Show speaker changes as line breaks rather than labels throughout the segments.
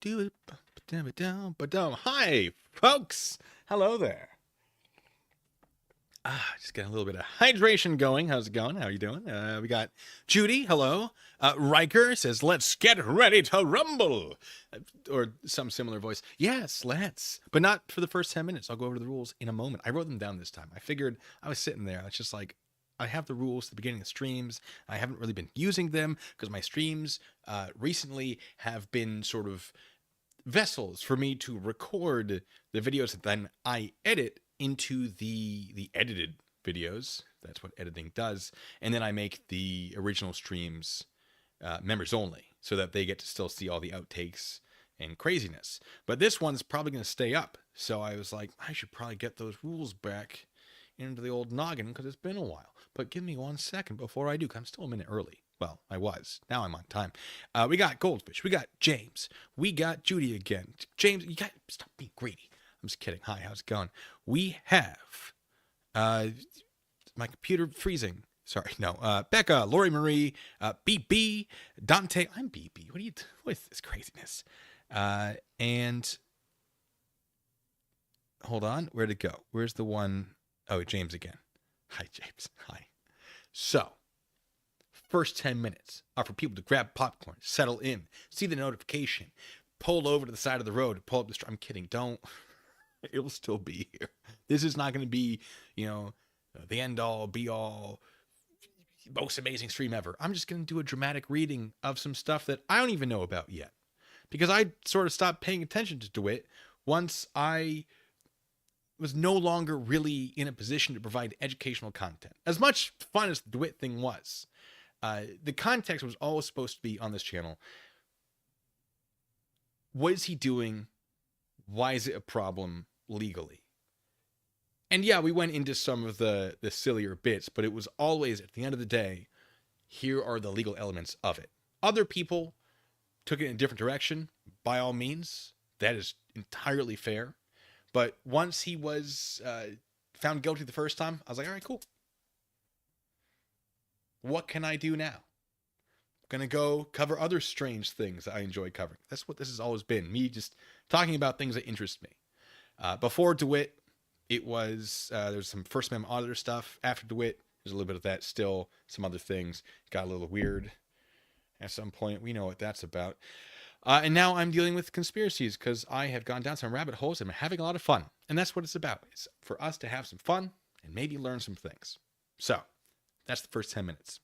Do it. Hi, folks. Hello there. Just getting a little bit of hydration going. How's it going? How are you doing? We got Judy. Hello. Riker says, "Let's get ready to rumble," or some similar voice. Yes, let's, but not for the first 10 minutes. I'll go over the rules in a moment. I wrote them down this time. I figured I was sitting there. It's just like I have the rules at the beginning of streams. I haven't really been using them because my streams recently have been sort of vessels for me to record the videos that then I edit into the edited videos. That's what editing does. And then I make the original streams members only so that they get to still see all the outtakes and craziness. But this one's probably going to stay up. So I was like, I should probably get those rules back into the old noggin because it's been a while. But give me 1 second before I do, because I'm still a minute early. Well, I was. Now I'm on time. We got Goldfish. We got James. We got Judy again. James, you got stop being greedy. I'm just kidding. Hi, how's it going? We have my computer freezing. Sorry, no. Becca, Lori Marie, BB, Dante. I'm BB. What are you doing with this craziness? And hold on. Where'd it go? Where's the one? Oh, James again. Hi, James. Hi. So, first 10 minutes are for people to grab popcorn, settle in, see the notification, pull over to the side of the road, pull up the street. I'm kidding. Don't. It will still be here. This is not going to be, the end all, be all, most amazing stream ever. I'm just going to do a dramatic reading of some stuff that I don't even know about yet. Because I sort of stopped paying attention to Dewitte once I was no longer really in a position to provide educational content. As much fun as the Dewitte thing was, the context was always supposed to be on this channel. What is he doing? Why is it a problem legally? And yeah, we went into some of the sillier bits, but it was always, at the end of the day, here are the legal elements of it. Other people took it in a different direction. By all means, that is entirely fair. But once he was found guilty the first time, I was like, all right, cool. What can I do now? I'm going to go cover other strange things that I enjoy covering. That's what this has always been. Me just talking about things that interest me. Before Dewitte, it was, there's some First Amendment auditor stuff. After Dewitte, there's a little bit of that still. Some other things got a little weird at some point. We know what that's about. And now I'm dealing with conspiracies because I have gone down some rabbit holes and I'm having a lot of fun. And that's what it's about. It's for us to have some fun and maybe learn some things. So that's the first 10 minutes.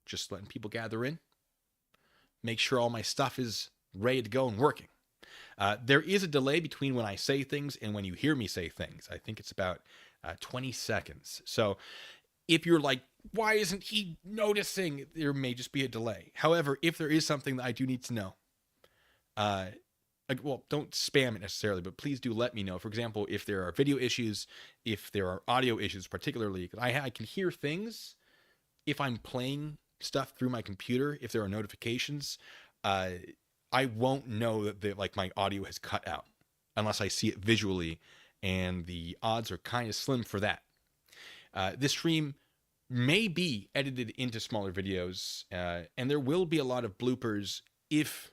Just letting people gather in. Make sure all my stuff is ready to go and working. There is a delay between when I say things and when you hear me say things. I think it's about 20 seconds. So if you're like, why isn't he noticing? There may just be a delay. However, if there is something that I do need to know, well, don't spam it necessarily, but please do let me know. For example, if there are video issues, if there are audio issues, particularly, because I can hear things if I'm playing stuff through my computer. If there are notifications, I won't know that my audio has cut out unless I see it visually, and the odds are kind of slim for that. This stream may be edited into smaller videos, and there will be a lot of bloopers if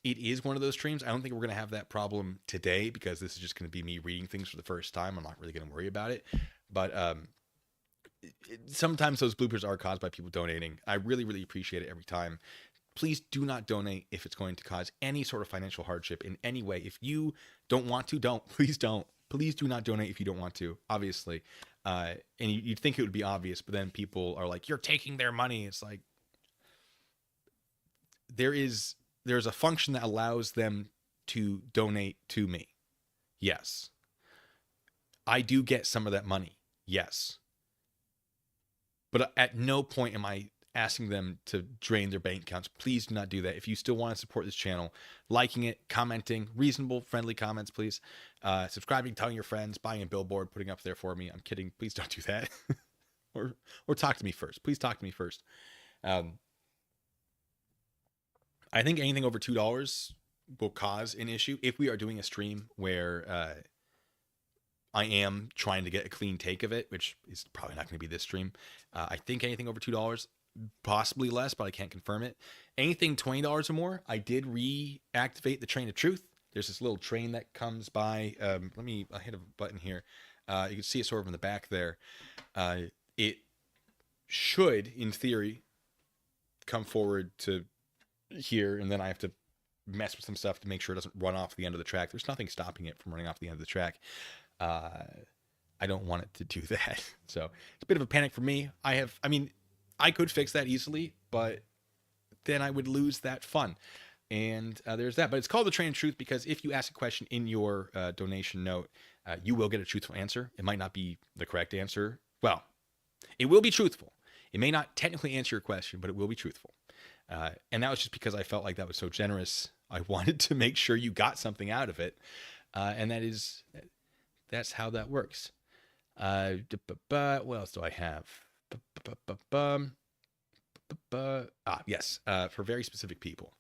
it is one of those streams. I don't think we're going to have that problem today because this is just going to be me reading things for the first time. I'm not really going to worry about it. But sometimes those bloopers are caused by people donating. I really, really appreciate it every time. Please do not donate if it's going to cause any sort of financial hardship in any way. If you don't want to, don't. Please don't. Please do not donate if you don't want to, obviously. And you'd think it would be obvious, but then people are like, you're taking their money. It's like, there's a function that allows them to donate to me. Yes. I do get some of that money. Yes. But at no point am I asking them to drain their bank accounts. Please do not do that. If you still want to support this channel, liking it, commenting, reasonable, friendly comments, please. Subscribing, telling your friends, buying a billboard, putting up there for me. I'm kidding. Please don't do that. or talk to me first. Please talk to me first. I think anything over $2 will cause an issue if we are doing a stream where I am trying to get a clean take of it, which is probably not going to be this stream. I think anything over $2, possibly less, but I can't confirm it. Anything $20 or more, I did reactivate the train of truth. There's this little train that comes by. I hit a button here. You can see it sort of in the back there. It should, in theory, come forward to here, and then I have to mess with some stuff to make sure it doesn't run off the end of the track. There's nothing stopping it from running off the end of the track. I don't want it to do that. So it's a bit of a panic for me. I could fix that easily, but then I would lose that fun. And there's that. But it's called the Train of Truth because if you ask a question in your donation note, you will get a truthful answer. It might not be the correct answer. Well, it will be truthful. It may not technically answer your question, but it will be truthful. And that was just because I felt like that was so generous. I wanted to make sure you got something out of it. And that's how that works. What else do I have? Yes. For very specific people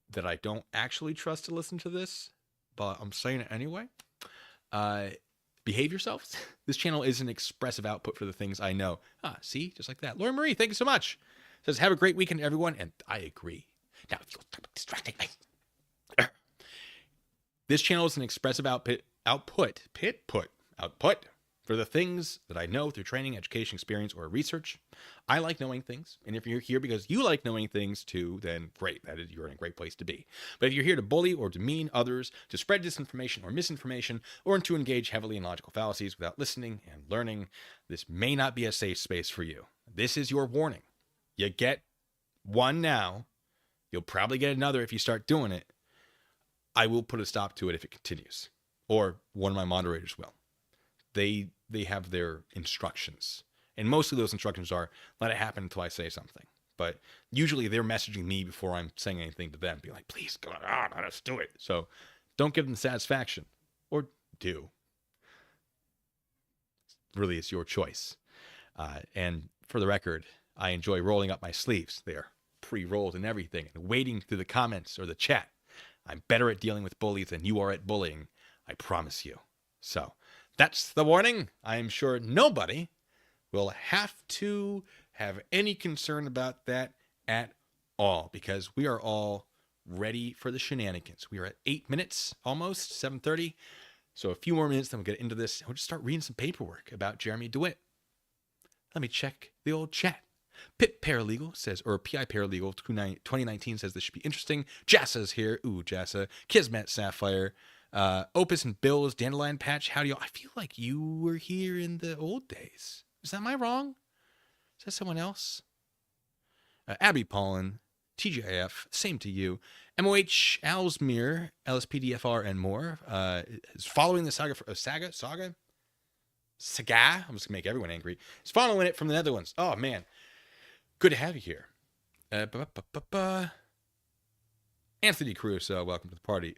that I don't actually trust to listen to this, but I'm saying it anyway. Behave yourselves. This channel is an expressive output for the things I know. See? Just like that. Laura Marie, thank you so much. Says, have a great weekend, everyone. And I agree. Now, if you'll stop distracting me. This channel is an expressive output for the things that I know through training, education, experience, or research. I like knowing things. And if you're here because you like knowing things too, then great. You're in a great place to be. But if you're here to bully or demean others, to spread disinformation or misinformation, or to engage heavily in logical fallacies without listening and learning, this may not be a safe space for you. This is your warning. You get one now. You'll probably get another if you start doing it. I will put a stop to it if it continues. Or one of my moderators will. They have their instructions. And most of those instructions are, let it happen until I say something. But usually they're messaging me before I'm saying anything to them. Be like, please, go on, let us do it. So don't give them satisfaction. Or do. Really, it's your choice. And for the record, I enjoy rolling up my sleeves. They are pre-rolled and everything. And wading through the comments or the chat. I'm better at dealing with bullies than you are at bullying. I promise you. So that's the warning. I am sure nobody will have to have any concern about that at all because we are all ready for the shenanigans. We are at 8 minutes, almost 7:30. So a few more minutes, then we'll get into this. We'll just start reading some paperwork about Jeremy Dewitte. Let me check the old chat. Pip Paralegal says, or PI Paralegal 2019 says this should be interesting. Jassa's here. Ooh, Jassa. Kismet Sapphire. Opus and Bill's Dandelion Patch. How do you? I feel like you were here in the old days. Am I wrong? Is that someone else? Abby Pollen, TGIF, same to you. MOH, Alsmere, LSPDFR, and more. Is following the saga. I'm just going to make everyone angry. Is following it from the Netherlands. Oh, man. Good to have you here. Anthony Cruz, welcome to the party.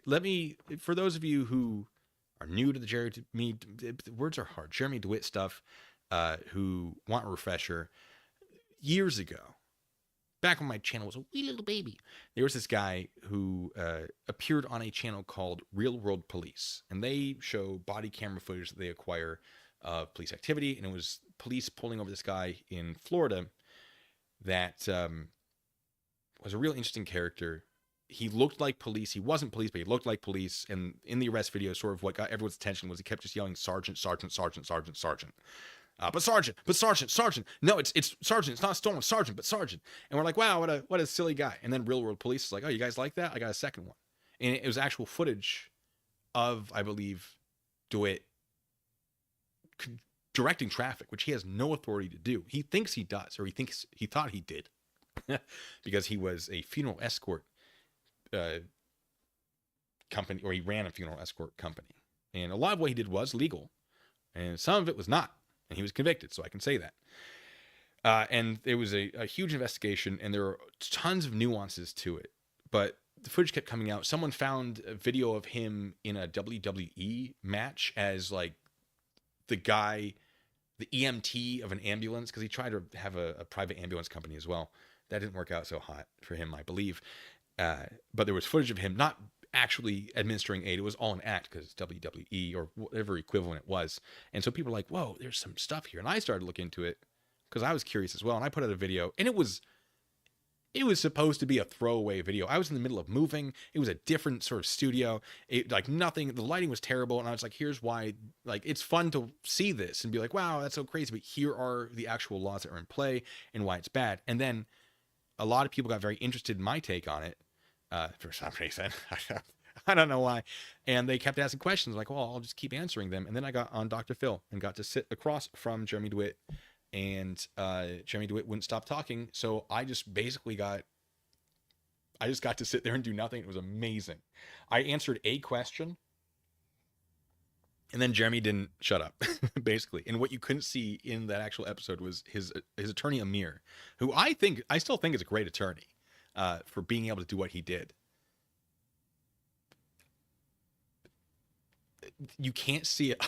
For those of you who are new to the words are hard, Jeremy Dewitte stuff, who want a refresher, years ago, back when my channel was a wee little baby, there was this guy who appeared on a channel called Real World Police, and they show body camera footage that they acquire of police activity, and it was police pulling over this guy in Florida that was a real interesting character. He looked like police. He wasn't police, but he looked like police. And in the arrest video, sort of what got everyone's attention was he kept just yelling, Sergeant, Sergeant, Sergeant, Sergeant, Sergeant. But Sergeant, Sergeant. No, it's Sergeant. It's not stolen, Sergeant, but Sergeant. And we're like, wow, what a silly guy. And then Real World Police is like, oh, you guys like that? I got a second one. And it was actual footage of, I believe, Dewitte directing traffic, which he has no authority to do. He thinks he does, or he thought he did, because he was a funeral escort company, or he ran a funeral escort company. And a lot of what he did was legal, and some of it was not. And he was convicted, so I can say that. And it was a huge investigation, and there were tons of nuances to it. But the footage kept coming out. Someone found a video of him in a WWE match as like the guy, the EMT of an ambulance, because he tried to have a private ambulance company as well. That didn't work out so hot for him, I believe. But there was footage of him not actually administering aid. It was all an act because it's WWE or whatever equivalent it was. And so people were like, whoa, there's some stuff here. And I started to look into it because I was curious as well. And I put out a video, and it was It was supposed to be a throwaway video. I was in the middle of moving. It was a different sort of studio. It like nothing. The lighting was terrible, and I was like, "Here's why." Like, it's fun to see this and be like, "Wow, that's so crazy." But here are the actual laws that are in play and why it's bad. And then a lot of people got very interested in my take on it for some reason. I don't know why. And they kept asking questions like, "Well, I'll just keep answering them." And then I got on Dr. Phil and got to sit across from Jeremy Dewitte. And Jeremy Dewitte wouldn't stop talking, so I just got to sit there and do nothing. It was amazing. I answered a question, and then Jeremy didn't shut up, basically. And what you couldn't see in that actual episode was his attorney Amir, who I still think is a great attorney for being able to do what he did. You can't see it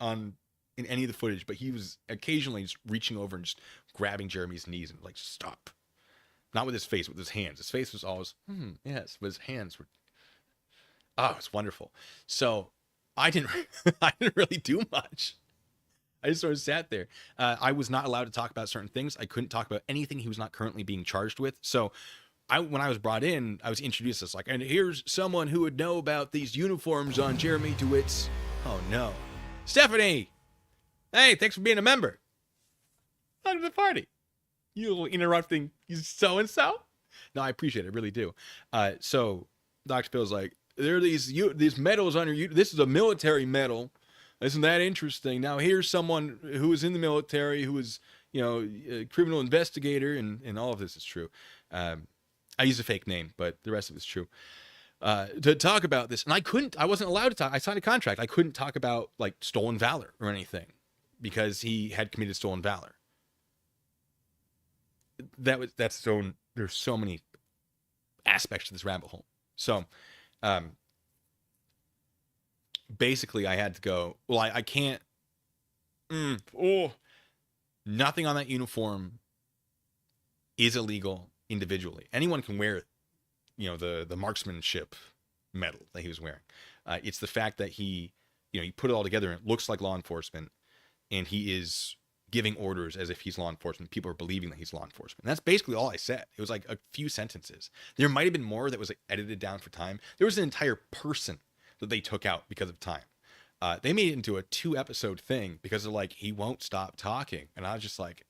on in any of the footage, but he was occasionally just reaching over and just grabbing Jeremy's knees and like, stop. Not with his face, with his hands. His face was always, yes, but his hands were, it's wonderful. So I didn't really do much. I just sort of sat there. I was not allowed to talk about certain things. I couldn't talk about anything he was not currently being charged with. So when I was brought in, I was introduced as like, and here's someone who would know about these uniforms on Jeremy Dewitte's. Oh no. Stephanie! Hey, thanks for being a member. Welcome to the party. You little interrupting so-and-so? No, I appreciate it. I really do. So Dr. Phil's like, there are these medals on your, this is a military medal. Isn't that interesting? Now here's someone who was in the military, who was, a criminal investigator, and all of this is true. I use a fake name, but the rest of it's true. To talk about this. And I wasn't allowed to talk. I signed a contract. I couldn't talk about like stolen valor or anything, because he had committed stolen valor. There's so many aspects to this rabbit hole. So, basically I had to go, well, I can't, nothing on that uniform is illegal individually. Anyone can wear, the marksmanship medal that he was wearing. It's the fact that he put it all together and it looks like law enforcement, and he is giving orders as if he's law enforcement. People are believing that he's law enforcement. And that's basically all I said. It was like a few sentences. There might have been more that was like edited down for time. There was an entire person that they took out because of time. They made it into a 2-episode thing because they're like, he won't stop talking. And I was just like,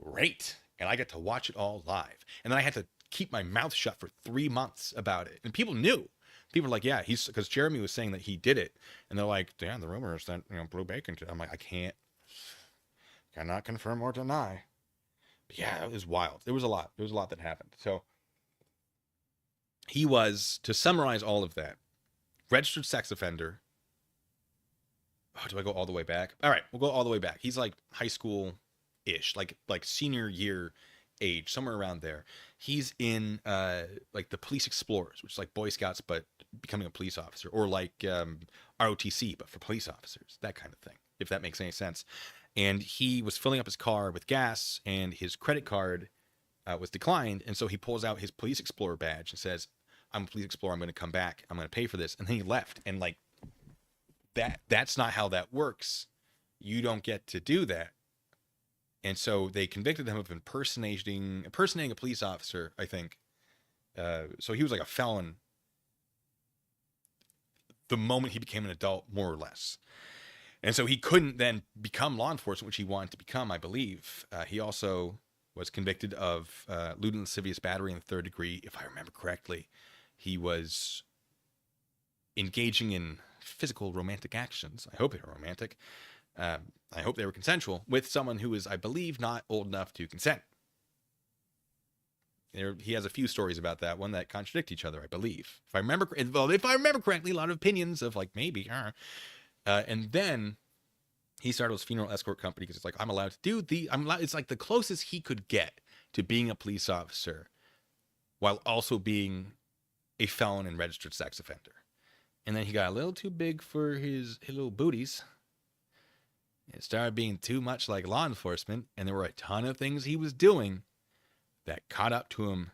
great. And I get to watch it all live. And then I had to keep my mouth shut for 3 months about it. And people knew. People were like, yeah, because Jeremy was saying that he did it. And they're like, damn, the rumor is that, Blue Bacon. I'm like, cannot confirm or deny. But yeah, it was wild. There was a lot that happened. So he was, to summarize all of that, registered sex offender. Oh, do I go all the way back? All right, we'll go all the way back. He's like high school-ish, like senior year age, somewhere around there. He's in like the Police Explorers, which is like Boy Scouts, but becoming a police officer, or like ROTC, but for police officers, that kind of thing, if that makes any sense. And he was filling up his car with gas, and his credit card was declined, and so he pulls out his Police Explorer badge and says, I'm a police explorer, I'm going to come back, I'm going to pay for this. And then he left, and like, that's not how that works. You don't get to do that. And so they convicted him of impersonating a police officer, I think. So he was like a felon the moment he became an adult, more or less. And so he couldn't then become law enforcement, which he wanted to become, I believe. He also was convicted of lewd and lascivious battery in the 3rd degree, if I remember correctly. He was engaging in physical romantic actions. I hope they were romantic. I hope they were consensual with someone who is, I believe, not old enough to consent. He has a few stories about that one that contradict each other, I believe. If I remember correctly, a lot of opinions of like maybe. And then he started his funeral escort company because it's like, I'm allowed to do it's like the closest he could get to being a police officer while also being a felon and registered sex offender. And then he got a little too big for his little booties. It started being too much like law enforcement, and there were a ton of things he was doing that caught up to him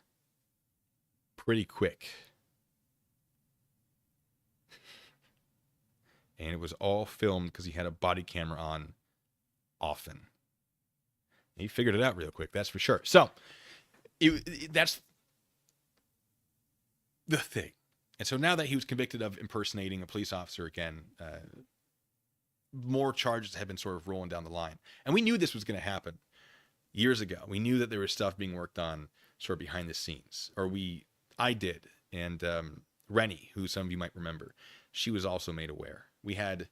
pretty quick. And it was all filmed because he had a body camera on often. He figured it out real quick, that's for sure. So That's the thing. And so now that he was convicted of impersonating a police officer again, more charges have been sort of rolling down the line. And we knew this was going to happen years ago. We knew that there was stuff being worked on sort of behind the scenes. I did. And Rennie, who some of you might remember, she was also made aware. We had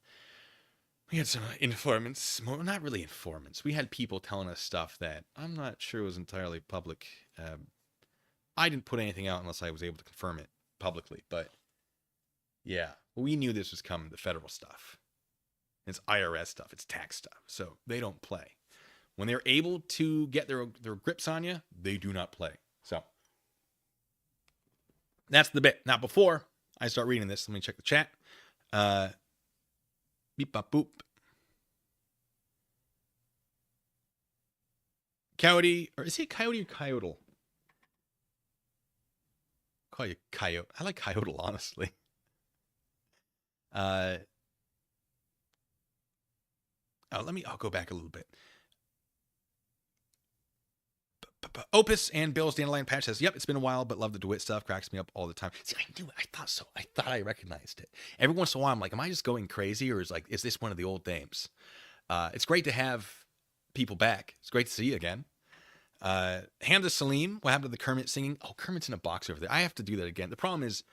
some informants, well, not really informants. We had people telling us stuff that I'm not sure was entirely public. I didn't put anything out unless I was able to confirm it publicly. But yeah, we knew this was coming, the federal stuff. It's IRS stuff. It's tax stuff. So they don't play. When they're able to get their grips on you, they do not play. So that's the bit. Now, before I start reading this, let me check the chat. Beep, bop, boop. Coyote, or is he a coyote or coyote? Call you coyote. I like coyote, honestly. I'll go back a little bit. Opus and Bill's Dandelion Patch says, yep, it's been a while, but love the DeWitte stuff. Cracks me up all the time. See, I knew it. I thought so. I thought I recognized it. Every once in a while, I'm like, am I just going crazy? Or is this one of the old dames? It's great to have people back. It's great to see you again. Hamza Salim, what happened to the Kermit singing? Oh, Kermit's in a box over there. I have to do that again. The problem is,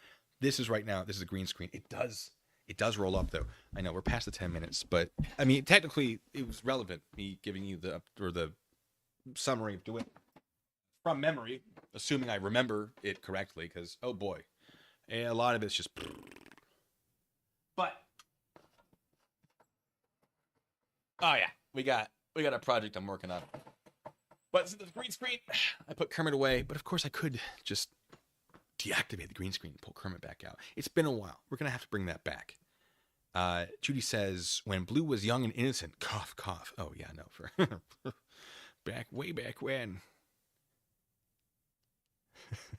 this is a green screen. It does roll up, though. I know, we're past the 10 minutes, but, I mean, technically, it was relevant, me giving you the summary of DeWitte from memory, assuming I remember it correctly, because, oh boy, a lot of it's just... But, oh yeah, we got a project I'm working on. But the green screen, I put Kermit away, but of course I could just deactivate the green screen and pull Kermit back out. It's been a while. We're going to have to bring that back. Judy says, when Blue was young and innocent, cough, cough. Oh yeah, no, for way back when.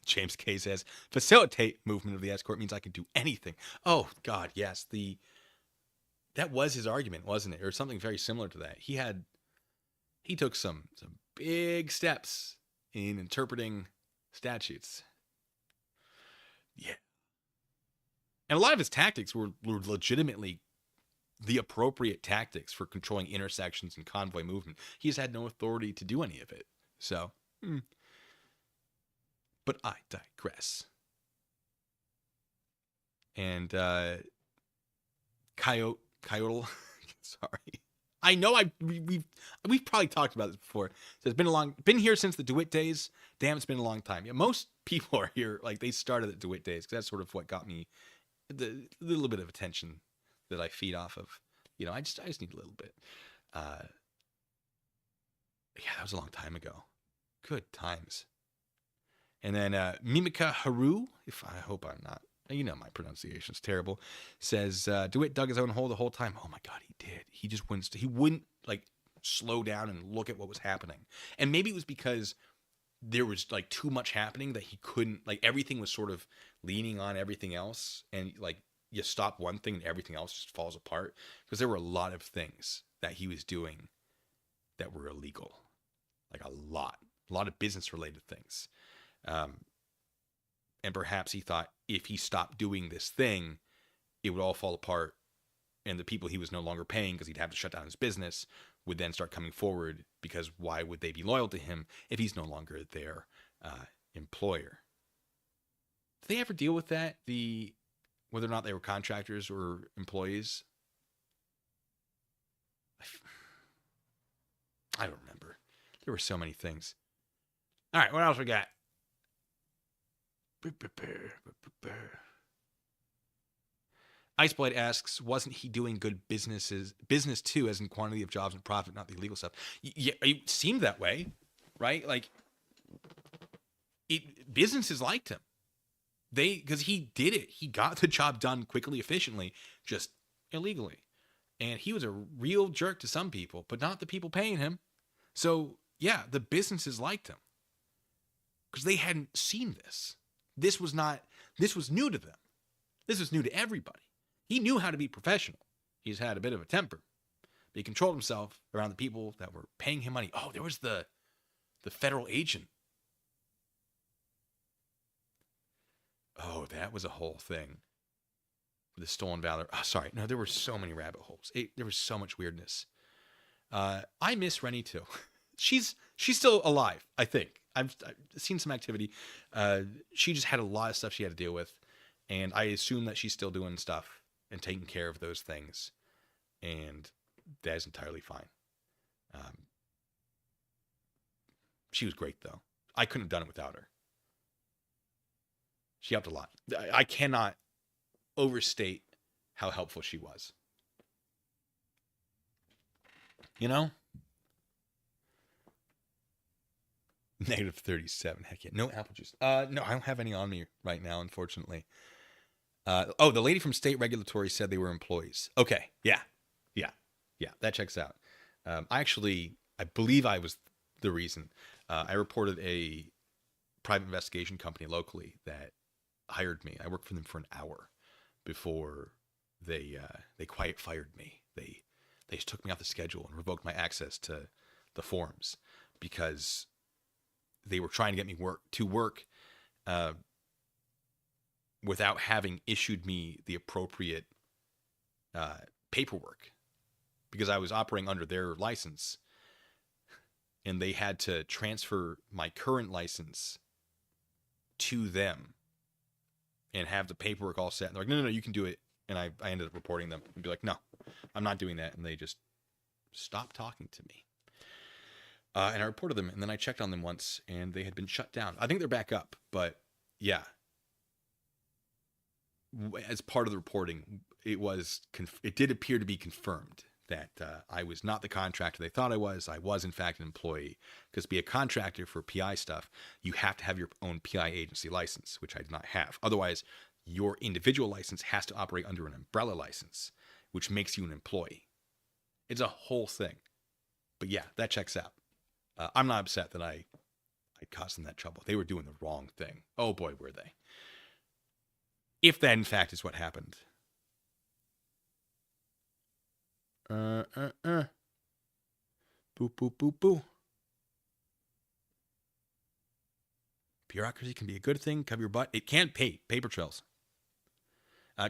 James K says, facilitate movement of the escort means I can do anything. Oh God, yes. That was his argument, wasn't it? Or something very similar to that. He took some big steps in interpreting statutes. Yeah. And a lot of his tactics were legitimately the appropriate tactics for controlling intersections and convoy movement. He's had no authority to do any of it. So, but I digress. And Coyote, sorry. I know we've probably talked about this before. So it's been here since the DeWitte days. Damn, it's been a long time. Yeah, most people are here, like they started at DeWitte days, because that's sort of what got me the little bit of attention that I feed off of. You know, I just need a little bit. Yeah, that was a long time ago. Good times. And then Mimika Haru, I hope I'm not, you know my pronunciation's terrible, says DeWitte dug his own hole the whole time. Oh my God, he did. He wouldn't like slow down and look at what was happening. And maybe it was because there was like too much happening that he couldn't, like everything was sort of leaning on everything else, and like you stop one thing and everything else just falls apart, because there were a lot of things that he was doing that were illegal, like a lot of business related things. And perhaps he thought if he stopped doing this thing, it would all fall apart, and the people he was no longer paying, because he'd have to shut down his business, would then start coming forward, because why would they be loyal to him if he's no longer their employer? Did they ever deal with that? Whether or not they were contractors or employees? I don't remember. There were so many things. All right, what else we got? Iceblade asks, wasn't he doing good business too, as in quantity of jobs and profit, not the illegal stuff? Yeah, it seemed that way, right? Like, businesses liked him. Because he did it. He got the job done quickly, efficiently, just illegally. And he was a real jerk to some people, but not the people paying him. So, yeah, the businesses liked him, because they hadn't seen this. This was new to them. This was new to everybody. He knew how to be professional. He's had a bit of a temper, but he controlled himself around the people that were paying him money. Oh, there was the federal agent Oh, that was a whole thing. The stolen valor. Oh, sorry. No, there were so many rabbit holes. There was so much weirdness. I miss Rennie too. She's still alive, I think. I've seen some activity. She just had a lot of stuff she had to deal with, and I assume that she's still doing stuff and taking care of those things, and that is entirely fine. She was great though. I couldn't have done it without her. She helped a lot. I cannot overstate how helpful she was. You know? -37. Heck yeah. No apple juice. No, I don't have any on me right now, unfortunately. The lady from State Regulatory said they were employees. Okay. Yeah. That checks out. I believe I was the reason. I reported a private investigation company locally that hired me. I worked for them for an hour before they quiet fired me. They just took me off the schedule and revoked my access to the forums because they were trying to get me to work without having issued me the appropriate paperwork, because I was operating under their license, and they had to transfer my current license to them and have the paperwork all set. And they're like, no, you can do it. And I ended up reporting them and be like, no, I'm not doing that. And they just stopped talking to me. And I reported them, and then I checked on them once, and they had been shut down. I think they're back up, but yeah. As part of the reporting, it did appear to be confirmed that I was not the contractor they thought I was. I was, in fact, an employee. Because to be a contractor for PI stuff, you have to have your own PI agency license, which I did not have. Otherwise, your individual license has to operate under an umbrella license, which makes you an employee. It's a whole thing. But yeah, that checks out. I'm not upset that I caused them that trouble. They were doing the wrong thing. Oh boy, were they. If that, in fact, is what happened. Boo, boo, boo, boo. Bureaucracy can be a good thing. Cover your butt. It can't pay. Paper trails.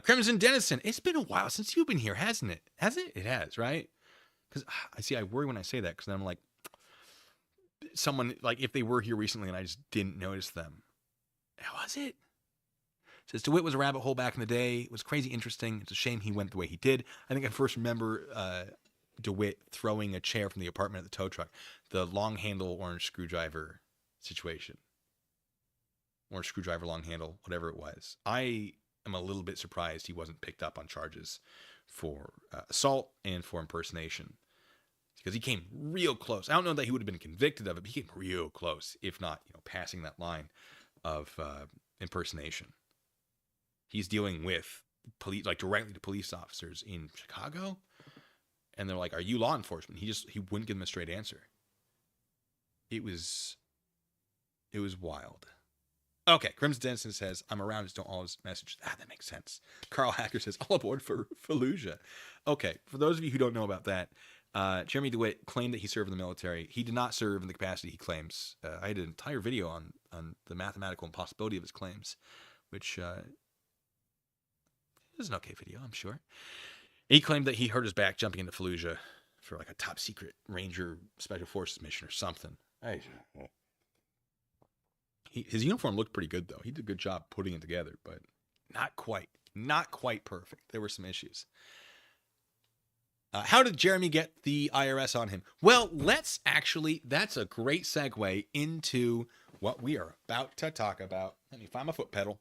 Crimson Dennison. It's been a while since you've been here, hasn't it? Has it? It has, right? Because I worry when I say that, because then I'm like, someone, like, if they were here recently and I just didn't notice them. How was it? Says Dewitte was a rabbit hole back in the day. It was crazy interesting. It's a shame he went the way he did. I think I first remember Dewitte throwing a chair from the apartment at the tow truck. The long handle orange screwdriver situation. Orange screwdriver, long handle, whatever it was. I am a little bit surprised he wasn't picked up on charges for assault and for impersonation. Because he came real close. I don't know that he would have been convicted of it, but he came real close, if not, passing that line of impersonation. He's dealing with police, like directly to police officers in Chicago, and they're like, "Are you law enforcement?" He wouldn't give them a straight answer. It was wild. Okay, Crimson Denson says, "I'm around, just don't always message." That makes sense. Carl Hacker says, "All aboard for Fallujah." Okay, for those of you who don't know about that, Jeremy Dewitte claimed that he served in the military. He did not serve in the capacity he claims. I did an entire video on the mathematical impossibility of his claims, which is an okay video, I'm sure. He claimed that he hurt his back jumping into Fallujah for like a top secret Ranger Special Forces mission or something. His uniform looked pretty good, though. He did a good job putting it together, but not quite perfect. There were some issues. How did Jeremy get the IRS on him? Well, that's a great segue into what we are about to talk about. Let me find my foot pedal.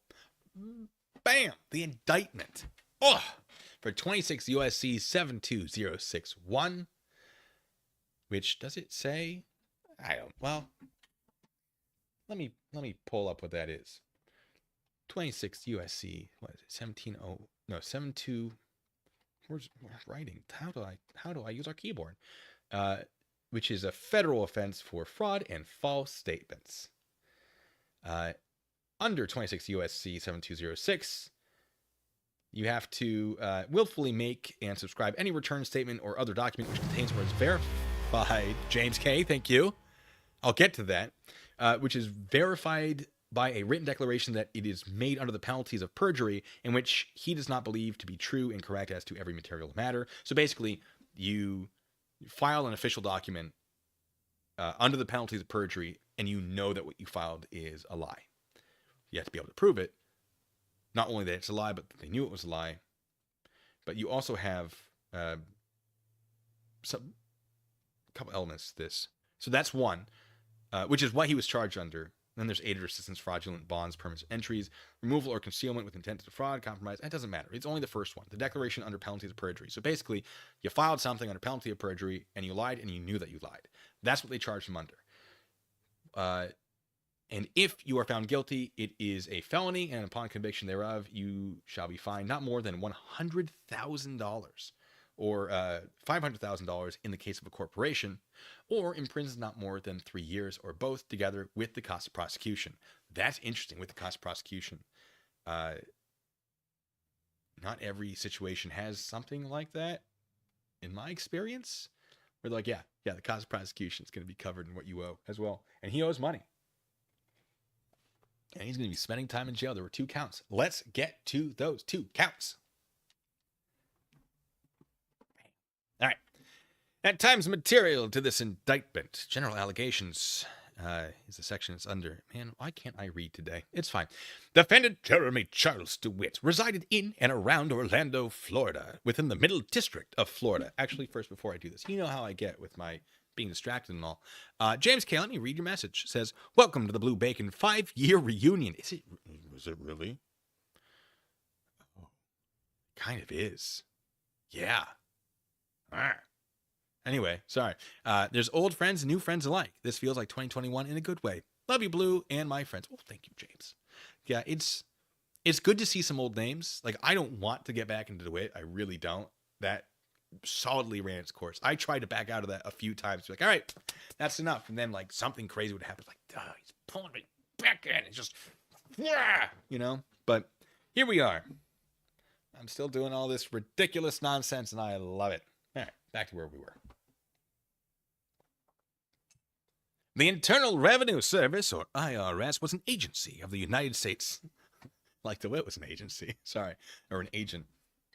Bam! The indictment. For 26 USC 72061. Which, does it say? Well, let me pull up what that is. 26 USC, what is it? 72. Where's writing? How do I use our keyboard? Which is a federal offense for fraud and false statements. Under 26 USC 7206, you have to willfully make and subscribe any return statement or other document which contains words verified. James K, thank you. I'll get to that. Which is verified by a written declaration that it is made under the penalties of perjury, in which he does not believe to be true and correct as to every material matter. So basically, you file an official document under the penalties of perjury, and you know that what you filed is a lie. You have to be able to prove it. Not only that it's a lie, but that they knew it was a lie. But you also have a couple elements to this. So that's one, which is what he was charged under. Then there's aid or assistance, fraudulent bonds, permits, entries, removal or concealment with intent to defraud, compromise. It doesn't matter. It's only the first one, the declaration under penalties of perjury. So basically, you filed something under penalty of perjury, and you lied, and you knew that you lied. That's what they charged him under. And if you are found guilty, it is a felony, and upon conviction thereof, you shall be fined not more than $100,000 or $500,000 in the case of a corporation, or imprisoned not more than 3 years, or both together with the cost of prosecution. That's interesting, with the cost of prosecution. Not every situation has something like that, in my experience. Where they're like, yeah, the cost of prosecution is going to be covered in what you owe as well. And he owes money. And he's going to be spending time in jail. There were 2 counts. Let's get to those 2 counts. All right. At times material to this indictment, general allegations is the section it's under. Man, why can't I read today? It's fine. Defendant Jeremy Charles Dewitte resided in and around Orlando, Florida, within the Middle District of Florida. Actually, first, before I do this, you know how I get with my being distracted and all. James K., let me read your message. It says, welcome to the Blue Bacon 5-year reunion. Is it really? Oh, kind of is. Yeah. Anyway, sorry. There's old friends and new friends alike. This feels like 2021 in a good way. Love you, Blue, and my friends. Oh, thank you, James. Yeah, it's good to see some old names. Like, I don't want to get back into DeWitt. I really don't. That solidly ran its course. I tried to back out of that a few times. Like, all right, that's enough. And then, like, something crazy would happen. Like, he's pulling me back in. It's just, yeah, you know? But here we are. I'm still doing all this ridiculous nonsense, and I love it. All right, back to where we were. The Internal Revenue Service, or IRS, was an agency of the United States. Like DeWitt was an agency. Sorry. Or an agent.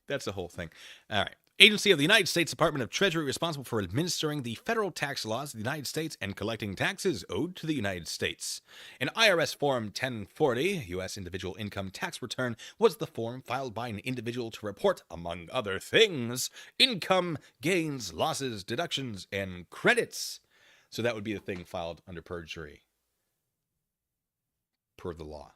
That's the whole thing. All right. Agency of the United States Department of Treasury responsible for administering the federal tax laws of the United States and collecting taxes owed to the United States. An IRS Form 1040, U.S. Individual Income Tax Return, was the form filed by an individual to report, among other things, income, gains, losses, deductions, and credits. So that would be the thing filed under perjury, per the law.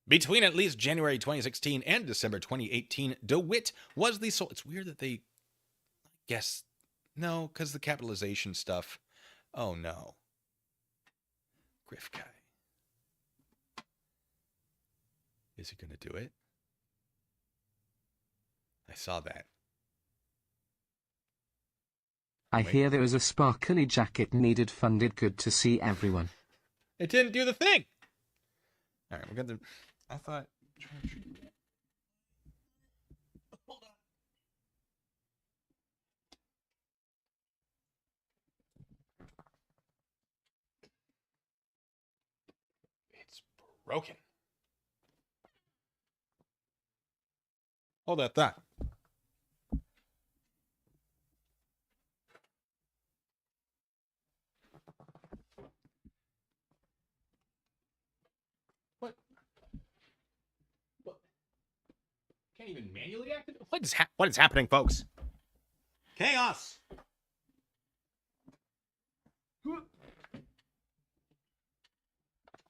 Between at least January 2016 and December 2018, DeWitte was the sole... It's weird that they... Guess... No, because the capitalization stuff... Oh, no. Griff guy. Is he going to do it? I saw that.
I hear there was a sparkly jacket needed funded. Good to see everyone.
It didn't do the thing. All right, we're going to... I thought... Hold on. It's broken. Hold that thought. Can't even manually activate. What is happening, folks? Chaos.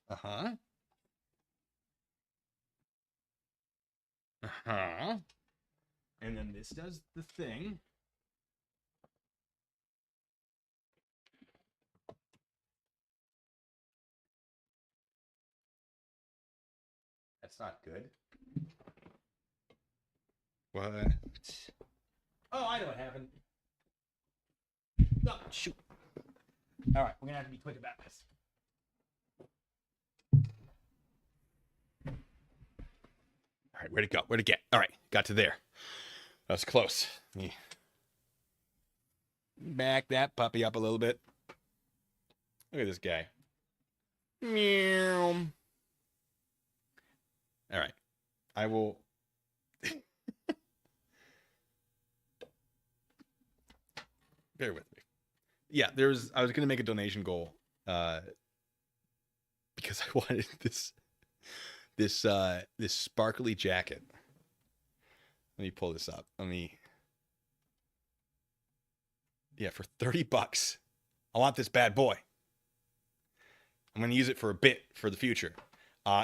Uh-huh. Uh-huh. And then this does the thing. That's not good. What? Oh, I know what happened. Oh, shoot. All right, we're going to have to be quick about this. All right, where'd it go? Where'd it get? All right, got to there. That was close. Back that puppy up a little bit. Look at this guy. Meow. All right. I will. Bear with me. Yeah, I was going to make a donation goal because I wanted this sparkly jacket. Let me pull this up. Yeah, for $30. I want this bad boy. I'm going to use it for a bit for the future.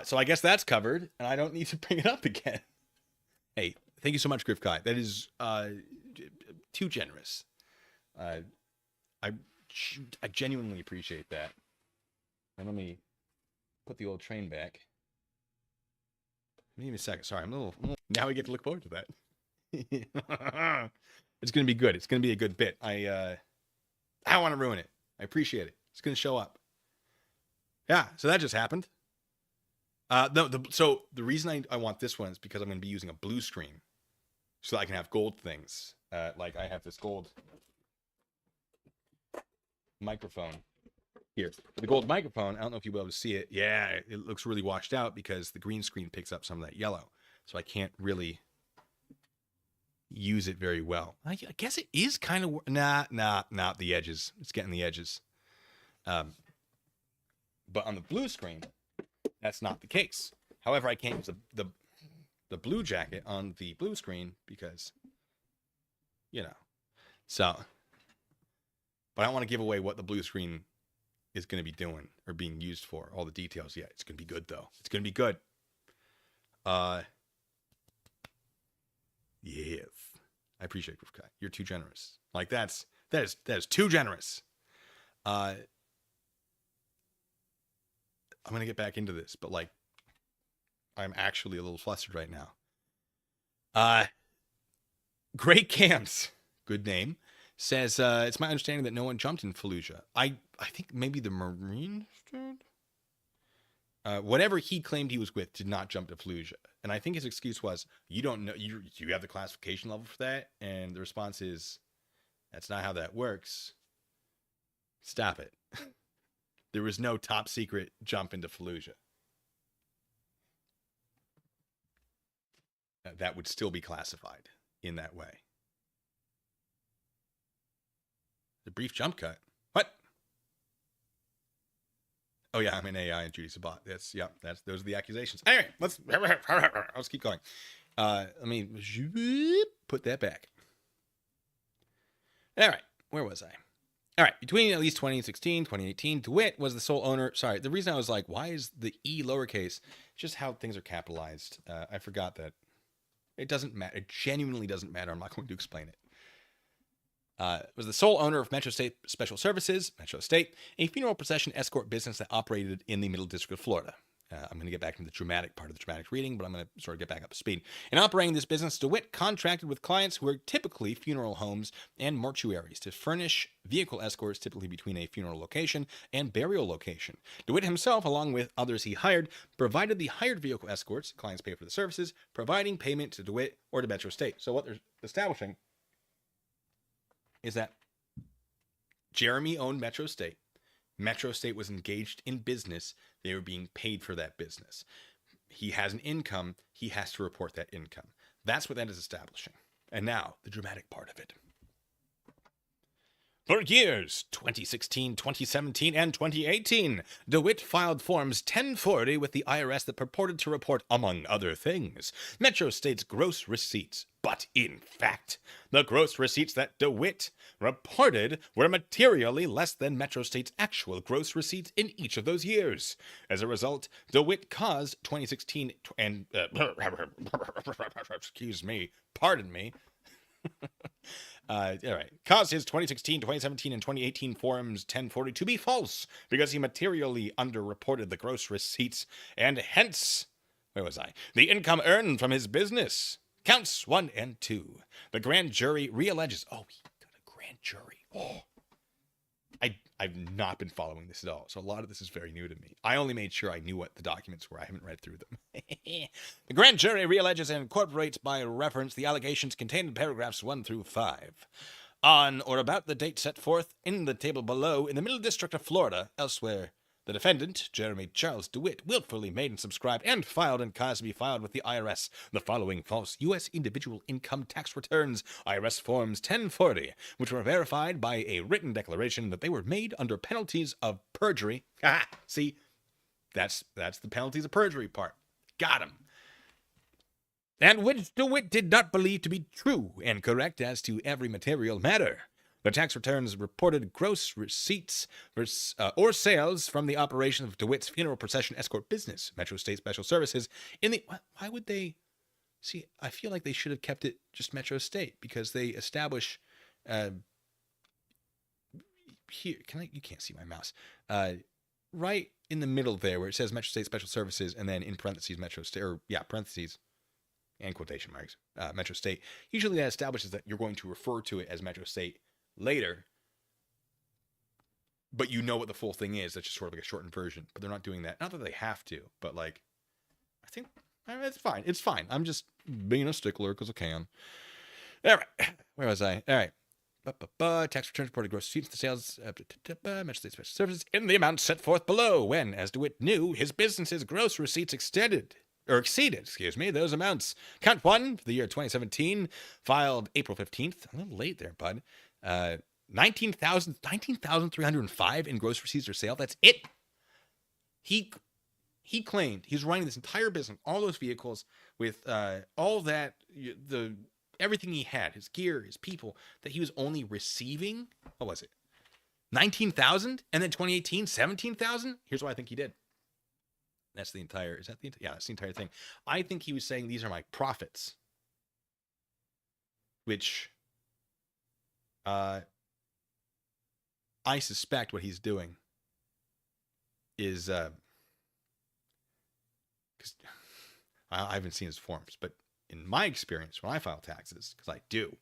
So I guess that's covered, and I don't need to bring it up again. Hey, thank you so much, Griff Guy. That is too generous. I genuinely appreciate that. And let me put the old train back. Give me a second. Sorry, I'm a little. Now we get to look forward to that. It's going to be good. It's going to be a good bit. I don't want to ruin it. I appreciate it. It's going to show up. Yeah, so that just happened. So the reason I want this one is because I'm going to be using a blue screen so that I can have gold things. Like I have this gold microphone here. The gold microphone, I don't know if you'll be able to see it. Yeah, it looks really washed out because the green screen picks up some of that yellow. So I can't really use it very well. I guess it is kind of... Nah, the edges. It's getting the edges. But on the blue screen, that's not the case. However, I can't use the blue jacket on the blue screen because, So, but I don't want to give away what the blue screen is going to be doing or being used for. All the details yet. It's going to be good, though. It's going to be good. Yes. I appreciate Griff Guy. You're too generous. Like, that is too generous. I'm going to get back into this, but like, I'm actually a little flustered right now. Great Camps, good name, says, it's my understanding that no one jumped in Fallujah. I think maybe the Marines did? Whatever he claimed he was with did not jump to Fallujah. And I think his excuse was, you don't know, you have the classification level for that? And the response is, that's not how that works. Stop it. There was no top secret jump into Fallujah. That would still be classified in that way. The brief jump cut. What? Oh yeah, I'm an AI and Judy's a bot. Those are the accusations. Anyway, let's keep going. Let me put that back. All right, where was I? All right, between at least 2016, 2018, Dewitte was the sole owner. Sorry, the reason I was like, why is the E lowercase? Just how things are capitalized. I forgot that. It doesn't matter. It genuinely doesn't matter. I'm not going to explain it. Was the sole owner of Metro State Special Services, Metro State, a funeral procession escort business that operated in the Middle District of Florida. I'm going to get back to the dramatic part of the dramatic reading, but I'm going to sort of get back up to speed. In operating this business, Dewitte contracted with clients who are typically funeral homes and mortuaries to furnish vehicle escorts, typically between a funeral location and burial location. Dewitte himself, along with others he hired, provided the hired vehicle escorts. Clients pay for the services, providing payment to Dewitte or to Metro State. So what they're establishing is that Jeremy owned Metro State. Metro State was engaged in business. They were being paid for that business. He has an income. He has to report that income. That's what that is establishing. And now, the dramatic part of it. For years, 2016, 2017, and 2018, Dewitte filed Forms 1040 with the IRS that purported to report, among other things, Metro State's gross receipts. But in fact, the gross receipts that Dewitte reported were materially less than Metro State's actual gross receipts in each of those years. As a result, Dewitte caused 2016 and... pardon me. All right. Caused his 2016, 2017, and 2018 Forms 1040 to be false because he materially underreported the gross receipts and hence, where was I? The income earned from his business. Counts 1 and 2. The grand jury realleges. Oh, he got a grand jury. Oh. I've not been following this at all, so a lot of this is very new to me. I only made sure I knew what the documents were. I haven't read through them. The grand jury realleges and incorporates by reference the allegations contained in paragraphs 1 through 5. On or about the date set forth in the table below, in the Middle District of Florida, elsewhere The defendant, Jeremy Charles Dewitte, willfully made and subscribed and filed and caused to be filed with the IRS the following false U.S. individual income tax returns, IRS Forms 1040, which were verified by a written declaration that they were made under penalties of perjury. Ah, see, that's the penalties of perjury part. Got him. And which DeWitt did not believe to be true and correct as to every material matter. The tax returns reported gross receipts or sales from the operation of DeWitt's funeral procession escort business, Metro State Special Services. Why would they? See, I feel like they should have kept it just Metro State because they establish. Here, you can't see my mouse. Right in the middle there where it says Metro State Special Services and then in parentheses Metro State, parentheses and quotation marks, Metro State. Usually that establishes that you're going to refer to it as Metro State later, but you know what the full thing is. That's just sort of like a shortened version, but they're not doing that. Not that they have to, but like, I think it's fine. It's fine. I'm just being a stickler because I can. All right. Where was I? All right. Tax returns reported gross receipts to sales, Metro State Special Services in the amount set forth below when, as DeWitt knew, his business's gross receipts exceeded, those amounts. Count 1 for the year 2017, filed April 15th. A little late there, bud. 19,305 in gross receipts or sale. That's it. He claimed he's running this entire business, all those vehicles with all that, everything he had, his gear, his people, that he was only receiving, what was it? 19,000? And then 2018, 17,000? Here's what I think he did. That's the entire, that's the entire thing. I think he was saying these are my profits, which I suspect what he's doing is, because I haven't seen his forms, but in my experience, when I file taxes, because I do,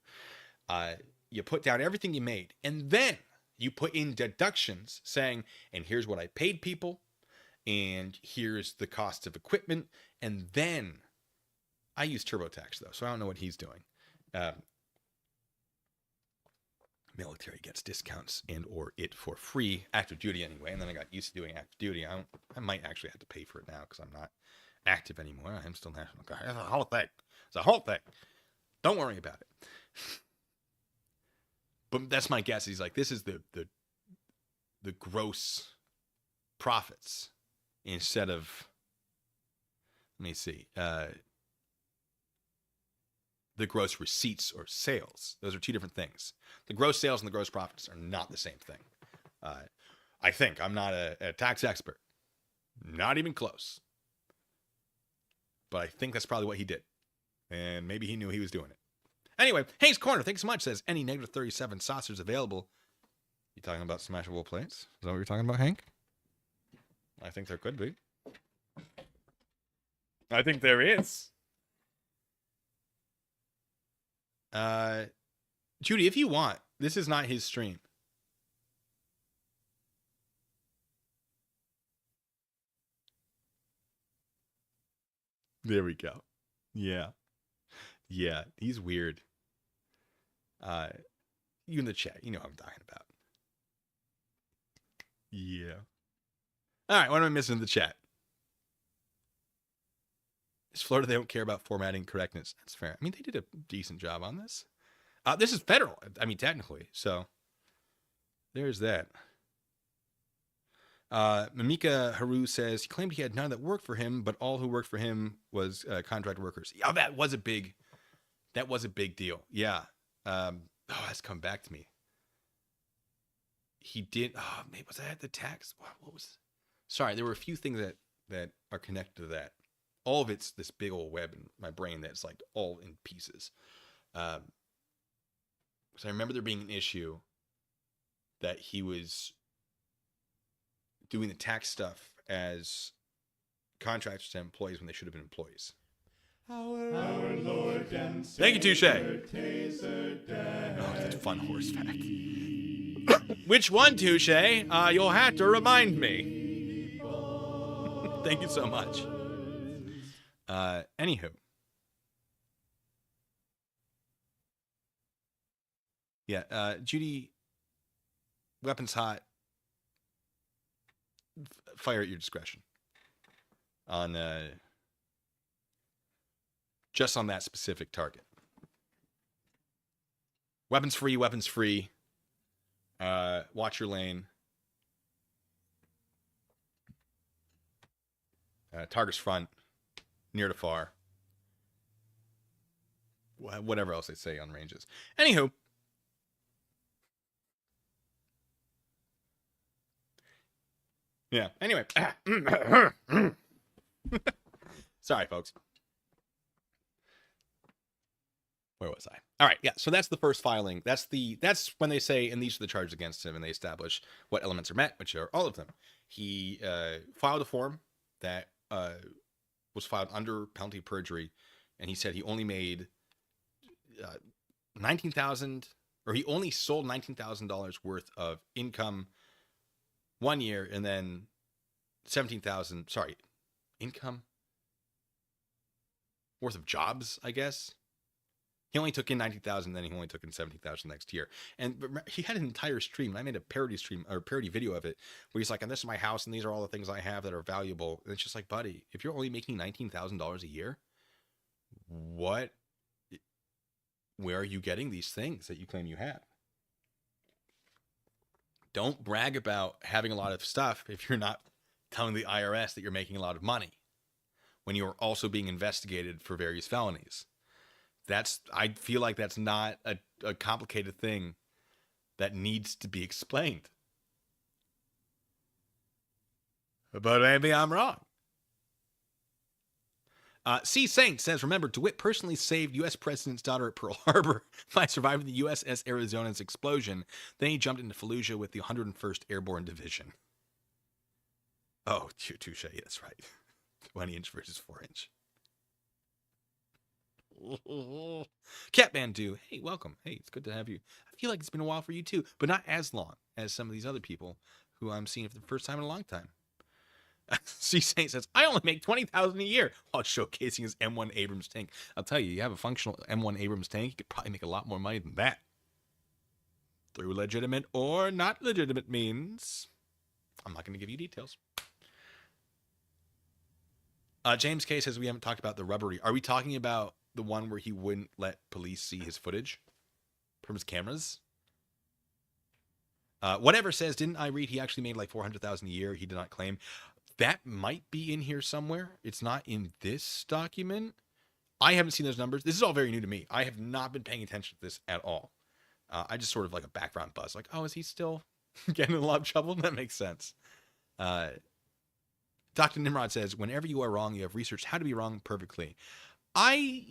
you put down everything you made, and then you put in deductions saying, and here's what I paid people, and here's the cost of equipment, and then I use TurboTax, though, so I don't know what he's doing. Military gets discounts and or it for free, active duty anyway, and then I got used to doing active duty. I might actually have to pay for it now because I'm not active anymore. I'm still National Guard. It's a whole thing. It's a whole thing. Don't worry about it. But that's my guess. He's like, this is the gross profits instead of, let me see, the gross receipts or sales. Those are two different things. The gross sales and the gross profits are not the same thing. I think. I'm not a tax expert. Not even close. But I think that's probably what he did. And maybe he knew he was doing it. Anyway, Hank's Corner, thanks so much, says, any negative 37 saucers available. You talking about smashable plates? Is that what you're talking about, Hank? I think there could be. I think there is. Judy, if you want, this is not his stream. There we go. Yeah. Yeah, he's weird. You in the chat, you know what I'm talking about. Yeah. All right, what am I missing in the chat? Is Florida, they don't care about formatting correctness. That's fair. I mean, they did a decent job on this. This is federal. I mean, technically. So there's that. Mamika Haru says he claimed he had none that worked for him, but all who worked for him was contract workers. Yeah, that was a big deal. Yeah. That's come back to me. He did. Oh, maybe was that the tax? What was? Sorry, there were a few things that are connected to that. All of it's this big old web in my brain that's like all in pieces. So I remember there being an issue that he was doing the tax stuff as contractors to employees when they should have been employees. Our Lord and Thank you, Touche. Oh, that's a fun horse fact. Which one, Touche? You'll have to remind me. Thank you so much. Anywho. Yeah, Judy, Weapons Hot. fire at your discretion on just on that specific target. Weapons free, weapons free. Watch your lane. Target's front, near to far. Whatever else they say on ranges. Anywho. Yeah, anyway. Sorry, folks. Where was I? All right, yeah. So that's the first filing. That's when they say, and these are the charges against him, and they establish what elements are met, which are all of them. He filed a form that was filed under penalty of perjury, and he said he only made $19,000, or he only sold $19,000 worth of income 1 year, and then 17,000. Sorry, income worth of jobs, I guess. He only took in 90,000, then he only took in 70,000 next year. And he had an entire stream. And I made a parody stream or parody video of it where he's like, and this is my house, and these are all the things I have that are valuable. And it's just like, buddy, if you're only making $19,000 a year, where are you getting these things that you claim you have? Don't brag about having a lot of stuff if you're not telling the IRS that you're making a lot of money when you're also being investigated for various felonies. I feel like that's not a complicated thing that needs to be explained. But maybe I'm wrong. C. Saint says, remember, DeWitte personally saved U.S. President's daughter at Pearl Harbor by surviving the USS Arizona's explosion. Then he jumped into Fallujah with the 101st Airborne Division. Oh, touche. That's right. 20-inch versus 4-inch. Catman do. Hey, welcome. Hey, it's good to have you. I feel like it's been a while for you too, but not as long as some of these other people who I'm seeing for the first time in a long time. C. Saint says, I only make $20,000 a year while showcasing his M1 Abrams tank. I'll tell you, you have a functional M1 Abrams tank, you could probably make a lot more money than that. Through legitimate or not legitimate means. I'm not going to give you details. James K. says, we haven't talked about the rubbery. Are we talking about the one where he wouldn't let police see his footage from his cameras? Whatever says, didn't I read he actually made like $400,000 a year? He did not claim. That might be in here somewhere. It's not in this document. I haven't seen those numbers. This is all very new to me. I have not been paying attention to this at all. I just sort of like a background buzz. Like, oh, is he still getting in a lot of trouble? That makes sense. Dr. Nimrod says, whenever you are wrong, you have researched how to be wrong perfectly. I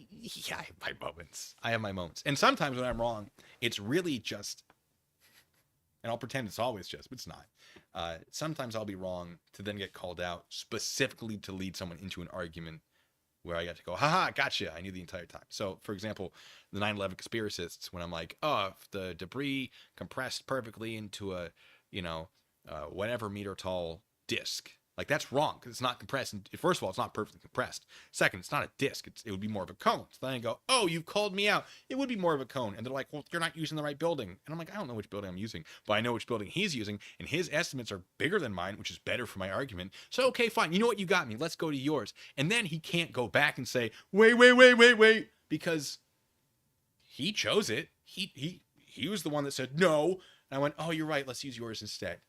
have my moments. I have my moments. And sometimes when I'm wrong, it's really just, and I'll pretend it's always just, but it's not. Sometimes I'll be wrong to then get called out specifically to lead someone into an argument where I got to go, haha, gotcha. I knew the entire time. So, for example, the 9/11 conspiracists, when I'm like, oh, if the debris compressed perfectly into a, whatever meter tall disc, like that's wrong because it's not compressed. And first of all, it's not perfectly compressed. Second, it's not a disc. It would be more of a cone. So then I go, oh, you've called me out. It would be more of a cone. And they're like, well, you're not using the right building. And I'm like, I don't know which building I'm using, but I know which building he's using. And his estimates are bigger than mine, which is better for my argument. So, okay, fine. You know what? You got me. Let's go to yours. And then he can't go back and say, wait, because he chose it. He was the one that said no. And I went, oh, you're right. Let's use yours instead.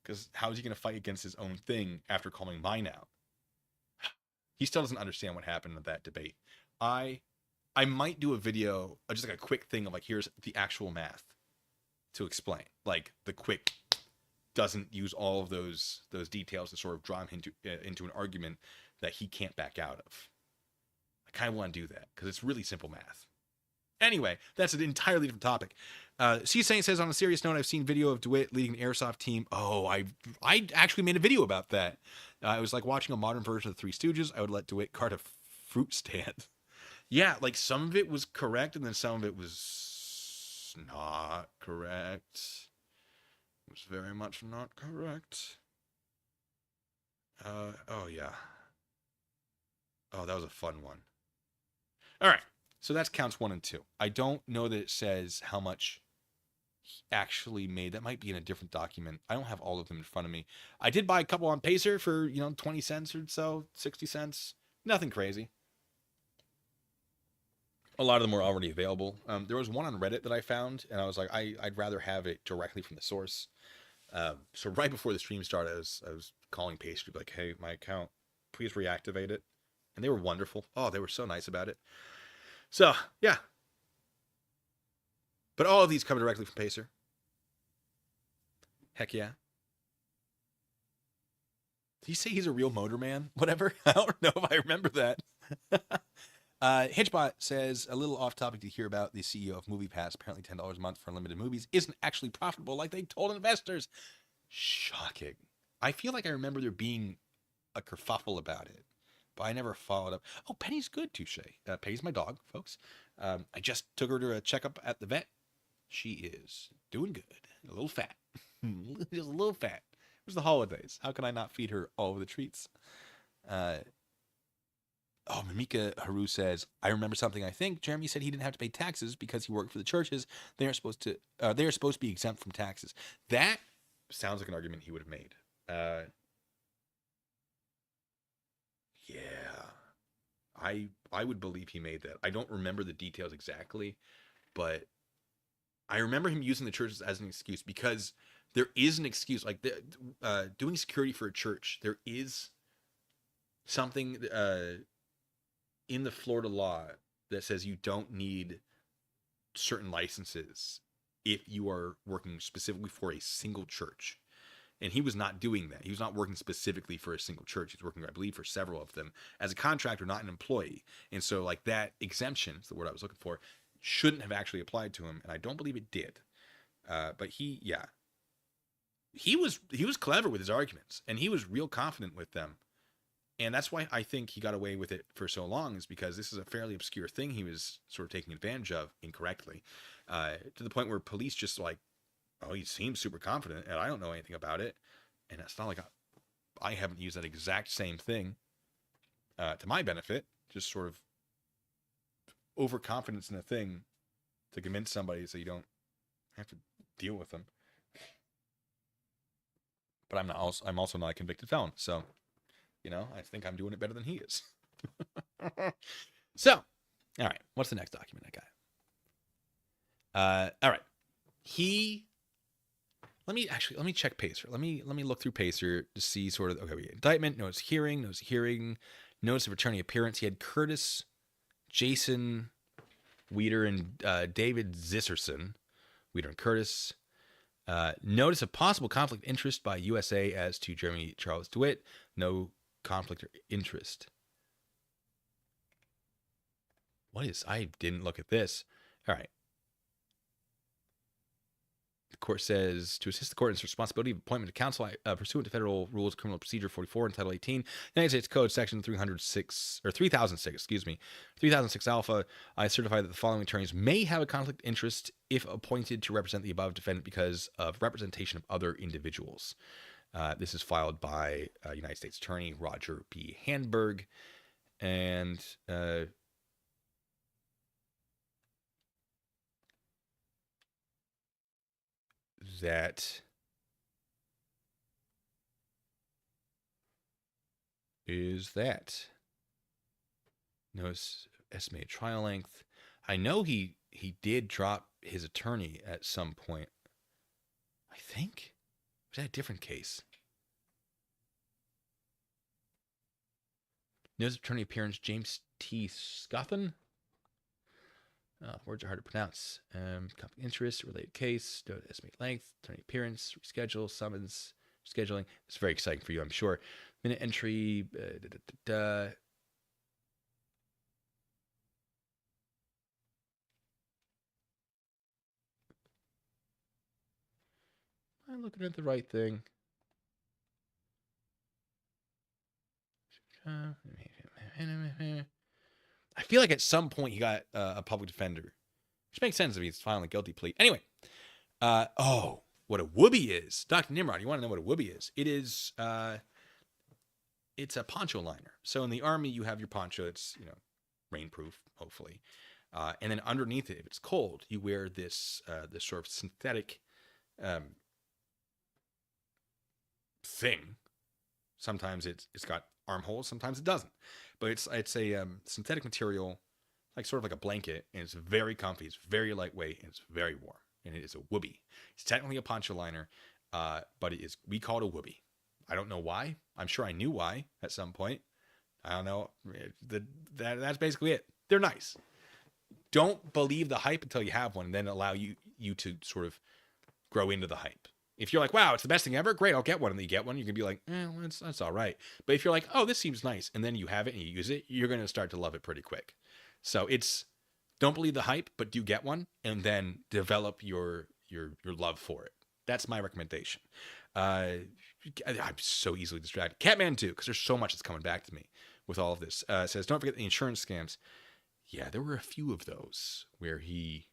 Because how is he going to fight against his own thing after calling mine out? He still doesn't understand what happened in that debate. I might do a video, just like a quick thing of like, here's the actual math to explain. Like the quick doesn't use all of those details to sort of draw him into an argument that he can't back out of. I kind of want to do that because it's really simple math. Anyway, that's an entirely different topic. C. Saint says, on a serious note, I've seen video of DeWitte leading an airsoft team. Oh, I actually made a video about that. It was like watching a modern version of the Three Stooges. I would let DeWitte cart a fruit stand. Yeah, like some of it was correct, and then some of it was not correct. It was very much not correct. Oh, yeah. Oh, that was a fun one. All right. So that's counts 1 and 2. I don't know that it says how much actually made. That might be in a different document. I don't have all of them in front of me. I did buy a couple on Pacer for 20 cents or so, 60 cents. Nothing crazy. A lot of them were already available. There was one on Reddit that I found, and I was like, I'd rather have it directly from the source. So right before the stream started, I was calling Pacer to be like, hey, my account, please reactivate it. And they were wonderful. Oh, they were so nice about it. So yeah. But all of these come directly from Pacer. Heck yeah. Did he say he's a real motorman? Whatever. I don't know if I remember that. Hitchbot says, a little off topic to hear about, the CEO of MoviePass, apparently $10 a month for unlimited movies, isn't actually profitable like they told investors. Shocking. I feel like I remember there being a kerfuffle about it, but I never followed up. Oh, Penny's good, touche. Penny's my dog, folks. I just took her to a checkup at the vet. She is doing good. A little fat. Just a little fat. It was the holidays. How can I not feed her all of the treats? Mimika Haru says, I remember something. I think Jeremy said he didn't have to pay taxes because he worked for the churches. They are supposed to be exempt from taxes. That sounds like an argument he would have made. Yeah, I would believe he made that. I don't remember the details exactly, but I remember him using the churches as an excuse, because there is an excuse, like doing security for a church. There is something in the Florida law that says you don't need certain licenses if you are working specifically for a single church. And he was not doing that. He was not working specifically for a single church. He's working, I believe, for several of them as a contractor, not an employee. And so, like, that exemption is the word I was looking for, shouldn't have actually applied to him, and I don't believe it did. But he was clever with his arguments, and he was real confident with them. And that's why I think he got away with it for so long, is because this is a fairly obscure thing he was sort of taking advantage of incorrectly, to the point where police just like, oh, he seems super confident, and I don't know anything about it. And it's not like I haven't used that exact same thing to my benefit, just sort of overconfidence in a thing to convince somebody so you don't have to deal with them. But I'm also not a convicted felon, so I think I'm doing it better than he is. So, all right, what's the next document I got? All right, let me check Pacer. Let me look through Pacer to see sort of, okay, we had indictment, notice of hearing, notice of attorney appearance. He had Curtis, Jason Weeder, and David Zisserson. Weeder and Curtis. Notice of possible conflict of interest by USA as to Jeremy Charles Dewitte. No conflict or interest. I didn't look at this. All right. The court says, to assist the court in its responsibility of appointment of counsel pursuant to Federal Rules of Criminal Procedure 44 and Title 18, United States Code Section 3006 Alpha, I certify that the following attorneys may have a conflict of interest if appointed to represent the above defendant because of representation of other individuals. This is filed by United States Attorney Roger B. Handberg, and that is that. Notice estimated trial length. I know he did drop his attorney at some point. I think. Was that a different case? Notice of attorney appearance, James T. Scothen. Words are hard to pronounce. Conflict of interest, related case, estimate length, attorney appearance, reschedule, summons, scheduling. It's very exciting for you, I'm sure. Minute entry. I'm looking at the right thing. I feel like at some point he got a public defender, which makes sense if he's filing a guilty plea. Anyway, what a whoopee is. Dr. Nimrod, you want to know what a whoopee is? It is, it's a poncho liner. So in the Army, you have your poncho that's, rainproof, hopefully. And then underneath it, if it's cold, you wear this this sort of synthetic thing. Sometimes it's got armholes, sometimes it doesn't. But it's a synthetic material, like sort of like a blanket, and it's very comfy. It's very lightweight, and it's very warm. And it is a woobie. It's technically a poncho liner, but we call it a woobie. I don't know why. I'm sure I knew why at some point. I don't know. That's basically it. They're nice. Don't believe the hype until you have one, and then allow you to sort of grow into the hype. If you're like, wow, it's the best thing ever, great, I'll get one. And then you get one, you can be like, well, that's all right. But if you're like, oh, this seems nice, and then you have it and you use it, you're going to start to love it pretty quick. So don't believe the hype, but do get one, and then develop your love for it. That's my recommendation. I'm so easily distracted. Catman 2, because there's so much that's coming back to me with all of this. Says, don't forget the insurance scams. Yeah, there were a few of those where he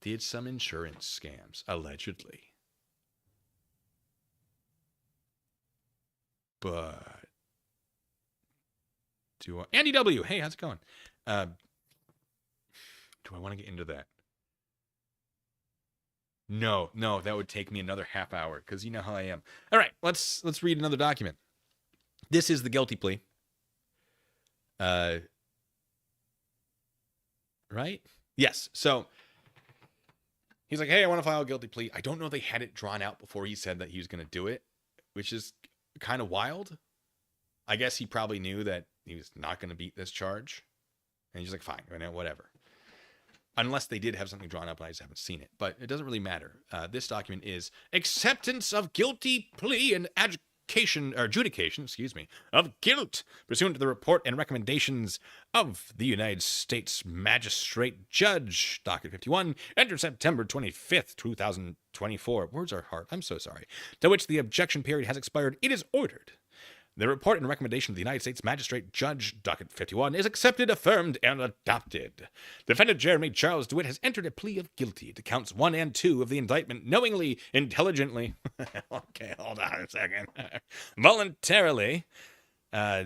did some insurance scams, allegedly. But Andy W. Hey, how's it going? Do I want to get into that? No, that would take me another half hour because you know how I am. All right, let's read another document. This is the guilty plea. Right? Yes. So he's like, hey, I want to file a guilty plea. I don't know if they had it drawn out before he said that he was going to do it, which is kind of wild. I guess he probably knew that he was not going to beat this charge. And he's like, fine, whatever. Unless they did have something drawn up and I just haven't seen it. But it doesn't really matter. This document is acceptance of guilty plea and adjudication, of guilt pursuant to the report and recommendations of the United States Magistrate Judge, docket 51, entered September 25th, 2024. Words are hard. I'm so sorry. To which the objection period has expired. It is ordered. The report and recommendation of the United States Magistrate Judge, docket 51, is accepted, affirmed, and adopted. Defendant Jeremy Charles Dewitte has entered a plea of guilty to counts 1 and 2 of the indictment knowingly, intelligently, okay, hold on a second, voluntarily.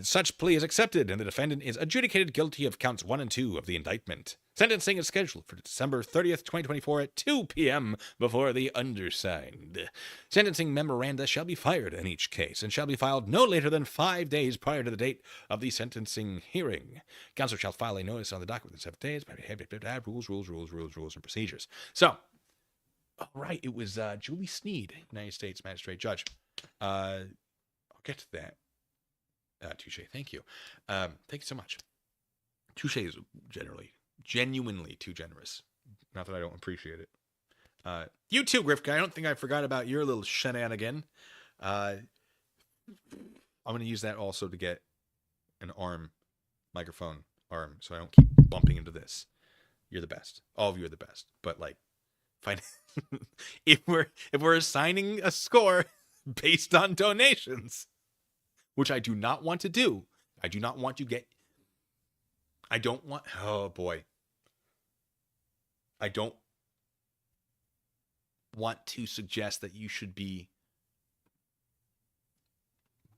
Such plea is accepted, and the defendant is adjudicated guilty of counts 1 and 2 of the indictment. Sentencing is scheduled for December 30th, 2024 at 2 p.m. before the undersigned. Sentencing memoranda shall be filed in each case and shall be filed no later than 5 days prior to the date of the sentencing hearing. Counsel shall file a notice on the docket within 7 days. Rules, and procedures. So, all right, it was Julie Sneed, United States Magistrate Judge. I'll get to that. Touche, thank you. Thank you so much. Touche is genuinely too generous. Not that I don't appreciate it. You too, Grifka. I don't think I forgot about your little shenanigan. I'm going to use that also to get an microphone arm, so I don't keep bumping into this. You're the best. All of you are the best. But like, if we're assigning a score based on donations, which I do not want to do. I do not want to get... Oh, boy. I don't want to suggest that you should be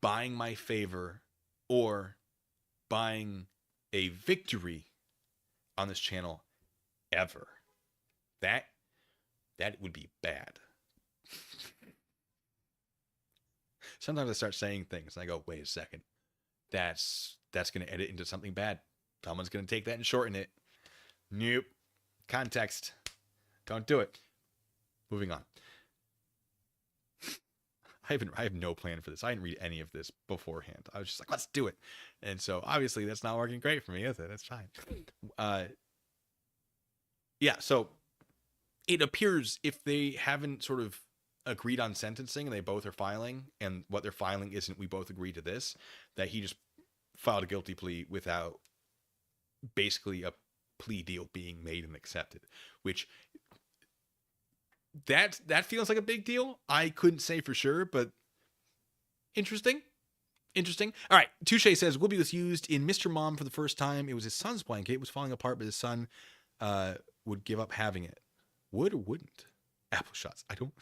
buying my favor or buying a victory on this channel ever. That would be bad. Sometimes I start saying things and I go, wait a second. That's going to edit into something bad. Someone's going to take that and shorten it. Nope. Context. Don't do it. Moving on. I have no plan for this. I didn't read any of this beforehand. I was just like, let's do it. And so obviously that's not working great for me, is it? That's fine. Yeah, so it appears if they haven't sort of agreed on sentencing and they both are filing, and what they're filing isn't we both agree to this, that he just filed a guilty plea without basically a plea deal being made and accepted, which that feels like a big deal. I couldn't say for sure, but interesting. All right, Touche says Whoopi was used in Mr. Mom for the first time. It was his son's blanket. It was falling apart, but his son would give up having it. Would or wouldn't? Apple shots. I don't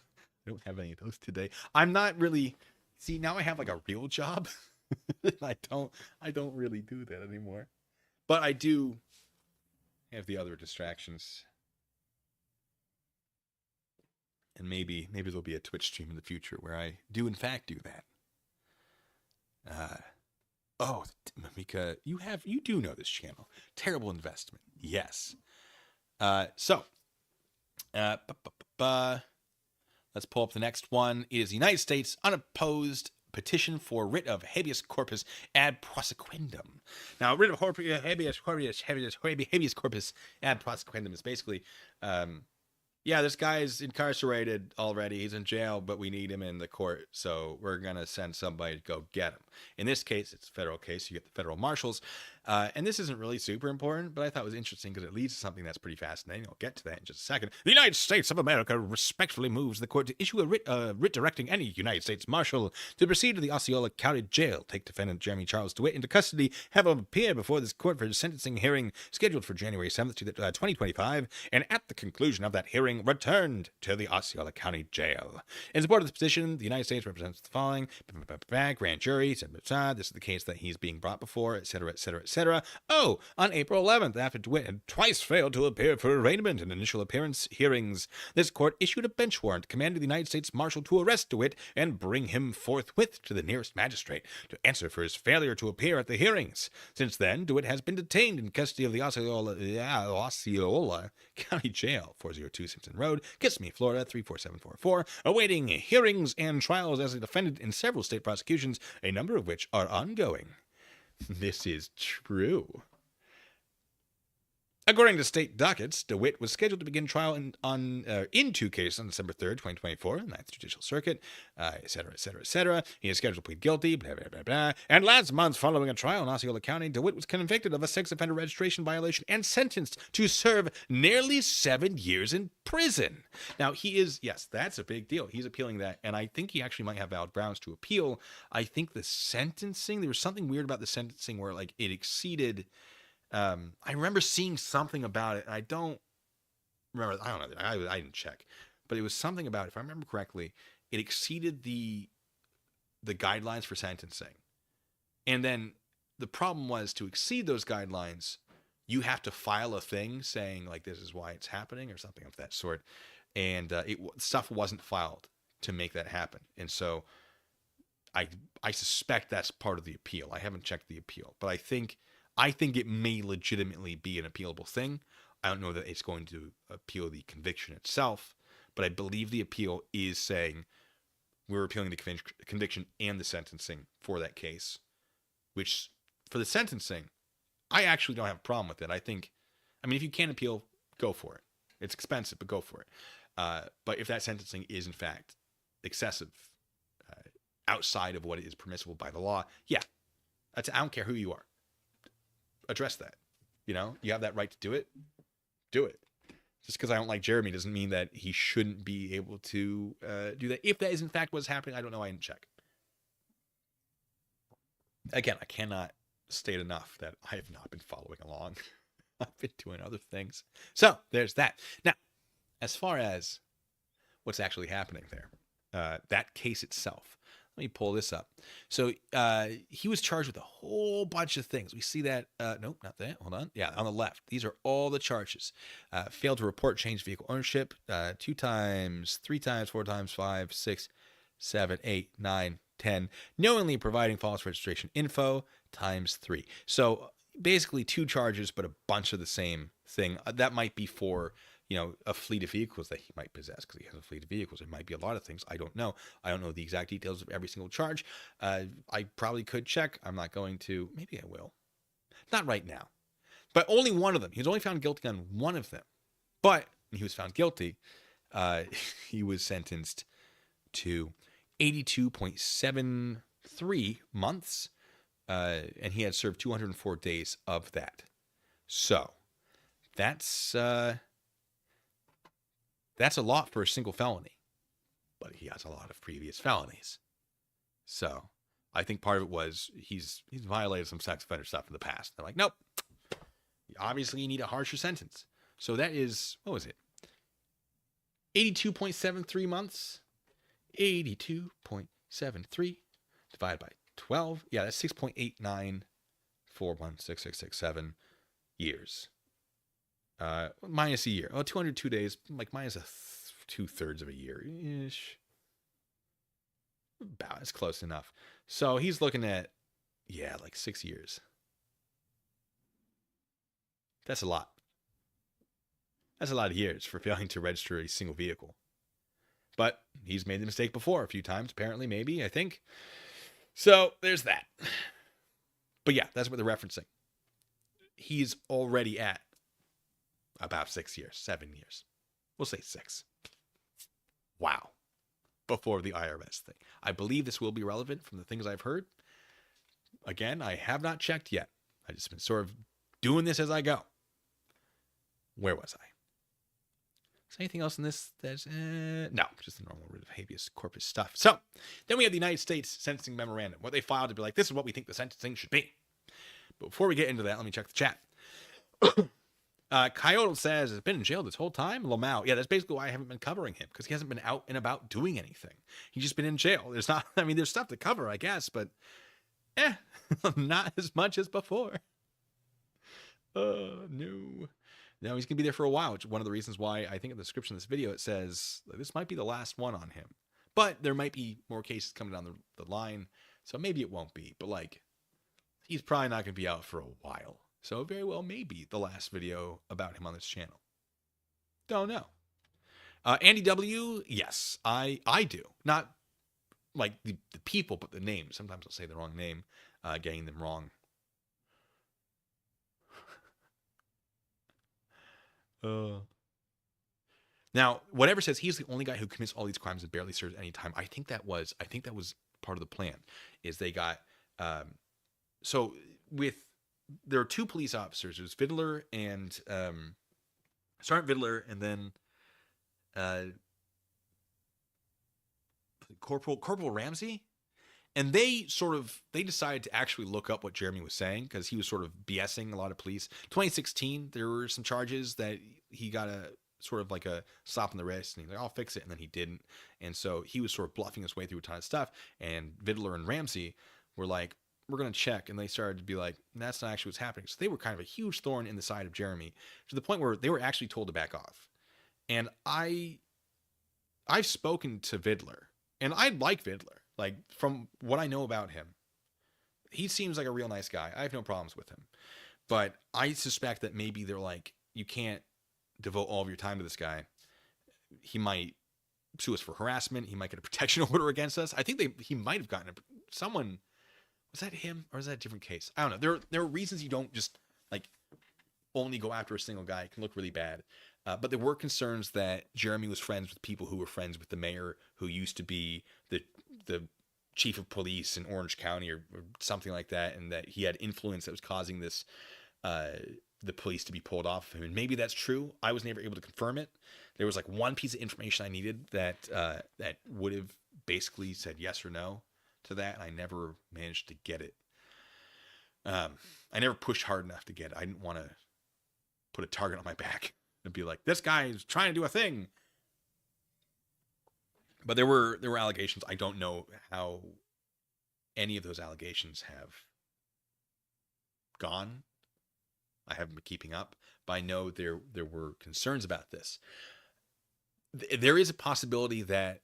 have any of those today. I'm not really... See, now I have like a real job. I don't really do that anymore. But I do have the other distractions. And maybe there'll be a Twitch stream in the future where I do in fact do that. Mika, you do know this channel. Terrible investment. Yes. Let's pull up the next one. It is the United States unopposed petition for writ of habeas corpus ad prosequendum. Now, writ of habeas corpus ad prosequendum is basically, this guy's incarcerated already. He's in jail, but we need him in the court, so we're going to send somebody to go get him. In this case, it's a federal case. You get the federal marshals. And this isn't really super important, but I thought it was interesting because it leads to something that's pretty fascinating. I'll get to that in just a second. The United States of America respectfully moves the court to issue a writ directing any United States marshal to proceed to the Osceola County Jail, take defendant Jeremy Charles Dewitte into custody, have him appear before this court for a sentencing hearing scheduled for January 7th, 2025, and at the conclusion of that hearing, returned to the Osceola County Jail. In support of this petition, the United States represents the following: grand jury, this is the case that he's being brought before, etc., etc., etc. Oh, on April 11th, after DeWitt had twice failed to appear for arraignment and initial appearance hearings, this court issued a bench warrant commanding the United States Marshal to arrest DeWitt and bring him forthwith to the nearest magistrate to answer for his failure to appear at the hearings. Since then, DeWitt has been detained in custody of the Osceola County Jail, 402 Simpson Road, Kissimmee, Florida, 34744, awaiting hearings and trials as a defendant in several state prosecutions, a number of which are ongoing. This is true. According to state dockets, DeWitt was scheduled to begin trial in two cases on December 3rd, 2024, in the 9th Judicial Circuit, etc., etc., etc. He is scheduled to plead guilty, blah, blah, blah, blah. And last month, following a trial in Osceola County, DeWitt was convicted of a sex offender registration violation and sentenced to serve nearly 7 years in prison. Now, he is, yes, that's a big deal. He's appealing that, and I think he actually might have valid grounds to appeal. I think the sentencing, there was something weird about the sentencing where, like, it exceeded... I remember seeing something about it, and I don't remember. I don't know. I didn't check, but it was something about, if I remember correctly, it exceeded the guidelines for sentencing. And then the problem was, to exceed those guidelines, you have to file a thing saying, like, this is why it's happening or something of that sort. And stuff wasn't filed to make that happen. And so I suspect that's part of the appeal. I haven't checked the appeal, but I think it may legitimately be an appealable thing. I don't know that it's going to appeal the conviction itself, but I believe the appeal is saying we're appealing the conviction and the sentencing for that case, which for the sentencing, I actually don't have a problem with it. I mean, if you can appeal, go for it. It's expensive, but go for it. But if that sentencing is in fact excessive, outside of what is permissible by the law, I don't care who you are. Address that. You know, you have that right to do it. Do it. Just because I don't like Jeremy doesn't mean that he shouldn't be able to do that. If that is in fact what's happening, I don't know. I didn't check. Again, I cannot state enough that I have not been following along. I've been doing other things. So there's that. Now, as far as what's actually happening there, that case itself. Let me pull this up. So he was charged with a whole bunch of things. We see that. Nope, not that. Hold on. Yeah, on the left. These are all the charges. Failed to report changed vehicle ownership 2 times, 3 times, 4 times, 5, 6, 7, 8, 9, 10. Knowingly providing false registration info times 3. So basically 2 charges, but a bunch of the same thing. That might be for, a fleet of vehicles that he might possess, because he has a fleet of vehicles. It might be a lot of things. I don't know. I don't know the exact details of every single charge. I probably could check. I'm not going to. Maybe I will. Not right now. But only one of them. He was only found guilty on one of them. But when he was found guilty, he was sentenced to 82.73 months, and he had served 204 days of that. So that's a lot for a single felony, but he has a lot of previous felonies. So I think part of it was he's violated some sex offender stuff in the past. They're like, nope, obviously you need a harsher sentence. So that is, what was it? 82.73 months. 82.73 divided by 12. Yeah, that's 6.89416667 years. minus a year. Oh, 202 days, like minus 2/3 of a year ish. About it's close enough. So he's looking at, yeah, like 6 years. That's a lot. That's a lot of years for failing to register a single vehicle. But he's made the mistake before a few times, apparently, maybe, I think. So there's that. But yeah, that's what they're referencing. He's already at about 6 years, 7 years. We'll say 6. Wow. Before the IRS thing. I believe this will be relevant from the things I've heard. Again, I have not checked yet. I've just been sort of doing this as I go. Where was I? Is there anything else in this? No, just the normal writ of habeas corpus stuff. So then we have the United States Sentencing Memorandum, what they filed to be like, this is what we think the sentencing should be. But before we get into that, let me check the chat. Coyote says, has been in jail this whole time? Lamau. Yeah, that's basically why I haven't been covering him, because he hasn't been out and about doing anything. He's just been in jail. There's not, I mean, there's stuff to cover, I guess, but not as much as before. No. Now he's going to be there for a while, which is one of the reasons why I think in the description of this video, it says this might be the last one on him. But there might be more cases coming down the line, so maybe it won't be. But, like, he's probably not going to be out for a while. So it very well may be the last video about him on this channel. Don't know. Andy W, yes, I do. Not like the people, but the name. Sometimes I'll say the wrong name, getting them wrong. Now, whatever says he's the only guy who commits all these crimes and barely serves any time. I think that was part of the plan. Is they got so with there are 2 police officers. There's Vidler and Sergeant Vidler, and then Corporal Ramsey. And they decided to actually look up what Jeremy was saying, because he was sort of BSing a lot of police. 2016, there were some charges that he got a sort of like a slap on the wrist, and he's like, I'll fix it, and then he didn't. And so he was sort of bluffing his way through a ton of stuff. And Vidler and Ramsey were like, we're going to check. And they started to be like, that's not actually what's happening. So they were kind of a huge thorn in the side of Jeremy, to the point where they were actually told to back off. And I've spoken to Vidler, and I like Vidler. Like, from what I know about him, he seems like a real nice guy. I have no problems with him. But I suspect that maybe they're like, you can't devote all of your time to this guy. He might sue us for harassment. He might get a protection order against us. I think he might have gotten someone. Was that him, or is that a different case? I don't know. There are reasons you don't just like only go after a single guy. It can look really bad. But there were concerns that Jeremy was friends with people who were friends with the mayor, who used to be the chief of police in Orange County or something like that, and that he had influence that was causing this the police to be pulled off of him. And maybe that's true. I was never able to confirm it. There was like one piece of information I needed that would have basically said yes or no to that, and I never managed to get it. I never pushed hard enough to get it. I didn't want to put a target on my back and be like, this guy is trying to do a thing. But there were allegations. I don't know how any of those allegations have gone. I haven't been keeping up, but I know there were concerns about this. There is a possibility that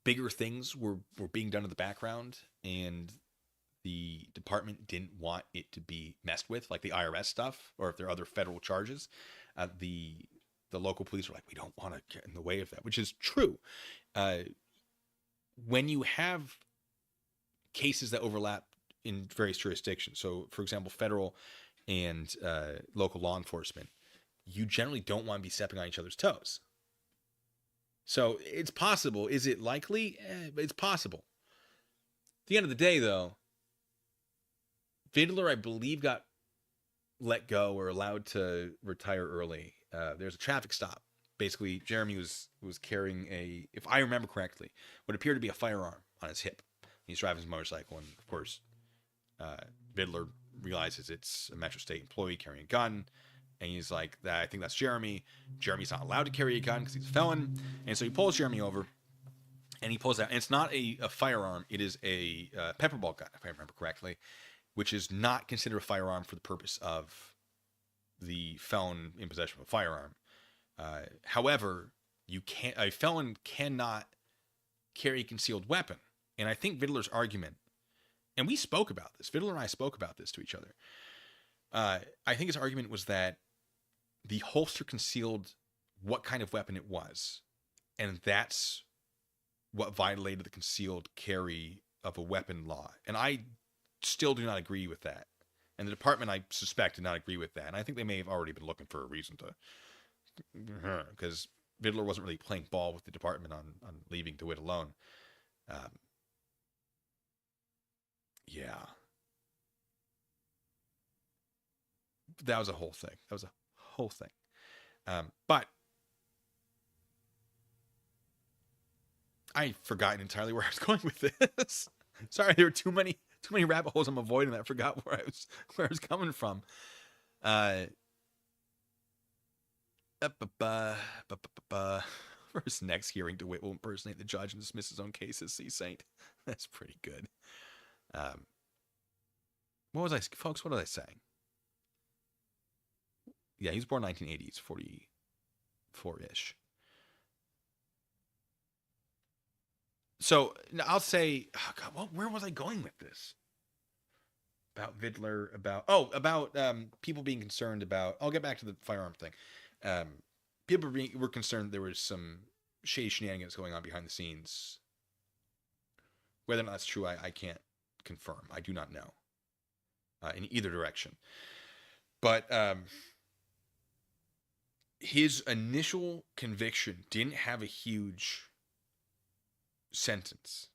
bigger things were being done in the background, and the department didn't want it to be messed with, like the IRS stuff, or if there are other federal charges. The local police were like, we don't want to get in the way of that, which is true. When you have cases that overlap in various jurisdictions, so for example, federal and local law enforcement, you generally don't want to be stepping on each other's toes. So it's possible. Is it likely? It's possible. At the end of the day, though, Vidler, I believe, got let go or allowed to retire early. There's a traffic stop. Basically, Jeremy was carrying if I remember correctly, what appeared to be a firearm on his hip. He's driving his motorcycle, and of course, Vidler realizes it's a Metro State employee carrying a gun, and he's like, I think that's Jeremy. Jeremy's not allowed to carry a gun because he's a felon, and so he pulls Jeremy over, and he pulls out, and it's not a firearm. It is a pepperball gun, if I remember correctly, which is not considered a firearm for the purpose of the felon in possession of a firearm. However, a felon cannot carry a concealed weapon. And I think Vidler's argument, and we spoke about this, Vidler and I spoke about this to each other. I think his argument was that the holster concealed what kind of weapon it was. And that's what violated the concealed carry of a weapon law. And I still do not agree with that. And the department, I suspect, did not agree with that. And I think they may have already been looking for a reason to, because Vidler wasn't really playing ball with the department on leaving Dewitte alone. Yeah. That was a whole thing. But I've forgotten entirely where I was going with this. Sorry, there were too many rabbit holes I'm avoiding that I forgot where I was coming from. For his next hearing, Dewitte will impersonate the judge and dismiss his own case as C-Saint. That's pretty good. What was I saying? Yeah, he was born 1980. He's 44-ish. So I'll say, oh God, where was I going with this? About Vidler, about people being concerned about. I'll get back to the firearm thing. People were concerned there was some shady shenanigans going on behind the scenes. Whether or not that's true, I can't confirm. I do not know in either direction. But his initial conviction didn't have a huge sentence.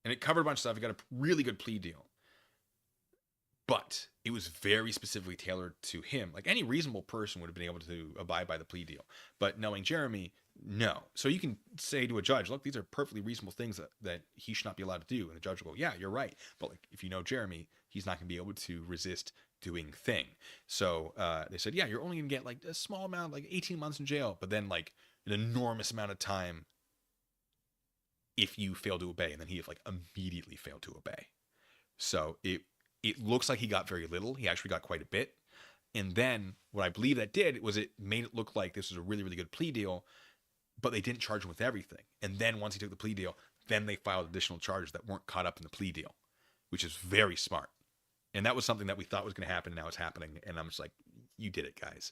And it covered a bunch of stuff. He got a really good plea deal. But it was very specifically tailored to him. Like any reasonable person would have been able to abide by the plea deal. But knowing Jeremy, no. So you can say to a judge, look, these are perfectly reasonable things that he should not be allowed to do. And the judge will go, yeah, you're right. But like, if you know Jeremy, he's not going to be able to resist doing thing. So they said, yeah, you're only going to get like a small amount, like 18 months in jail. But then like an enormous amount of time if you fail to obey. And then he like immediately failed to obey. So it looks like he got very little. He actually got quite a bit. And then what I believe that did was it made it look like this was a really, really good plea deal, but they didn't charge him with everything. And then once he took the plea deal, then they filed additional charges that weren't caught up in the plea deal, which is very smart. And that was something that we thought was going to happen, and now it's happening. And I'm just like, you did it, guys.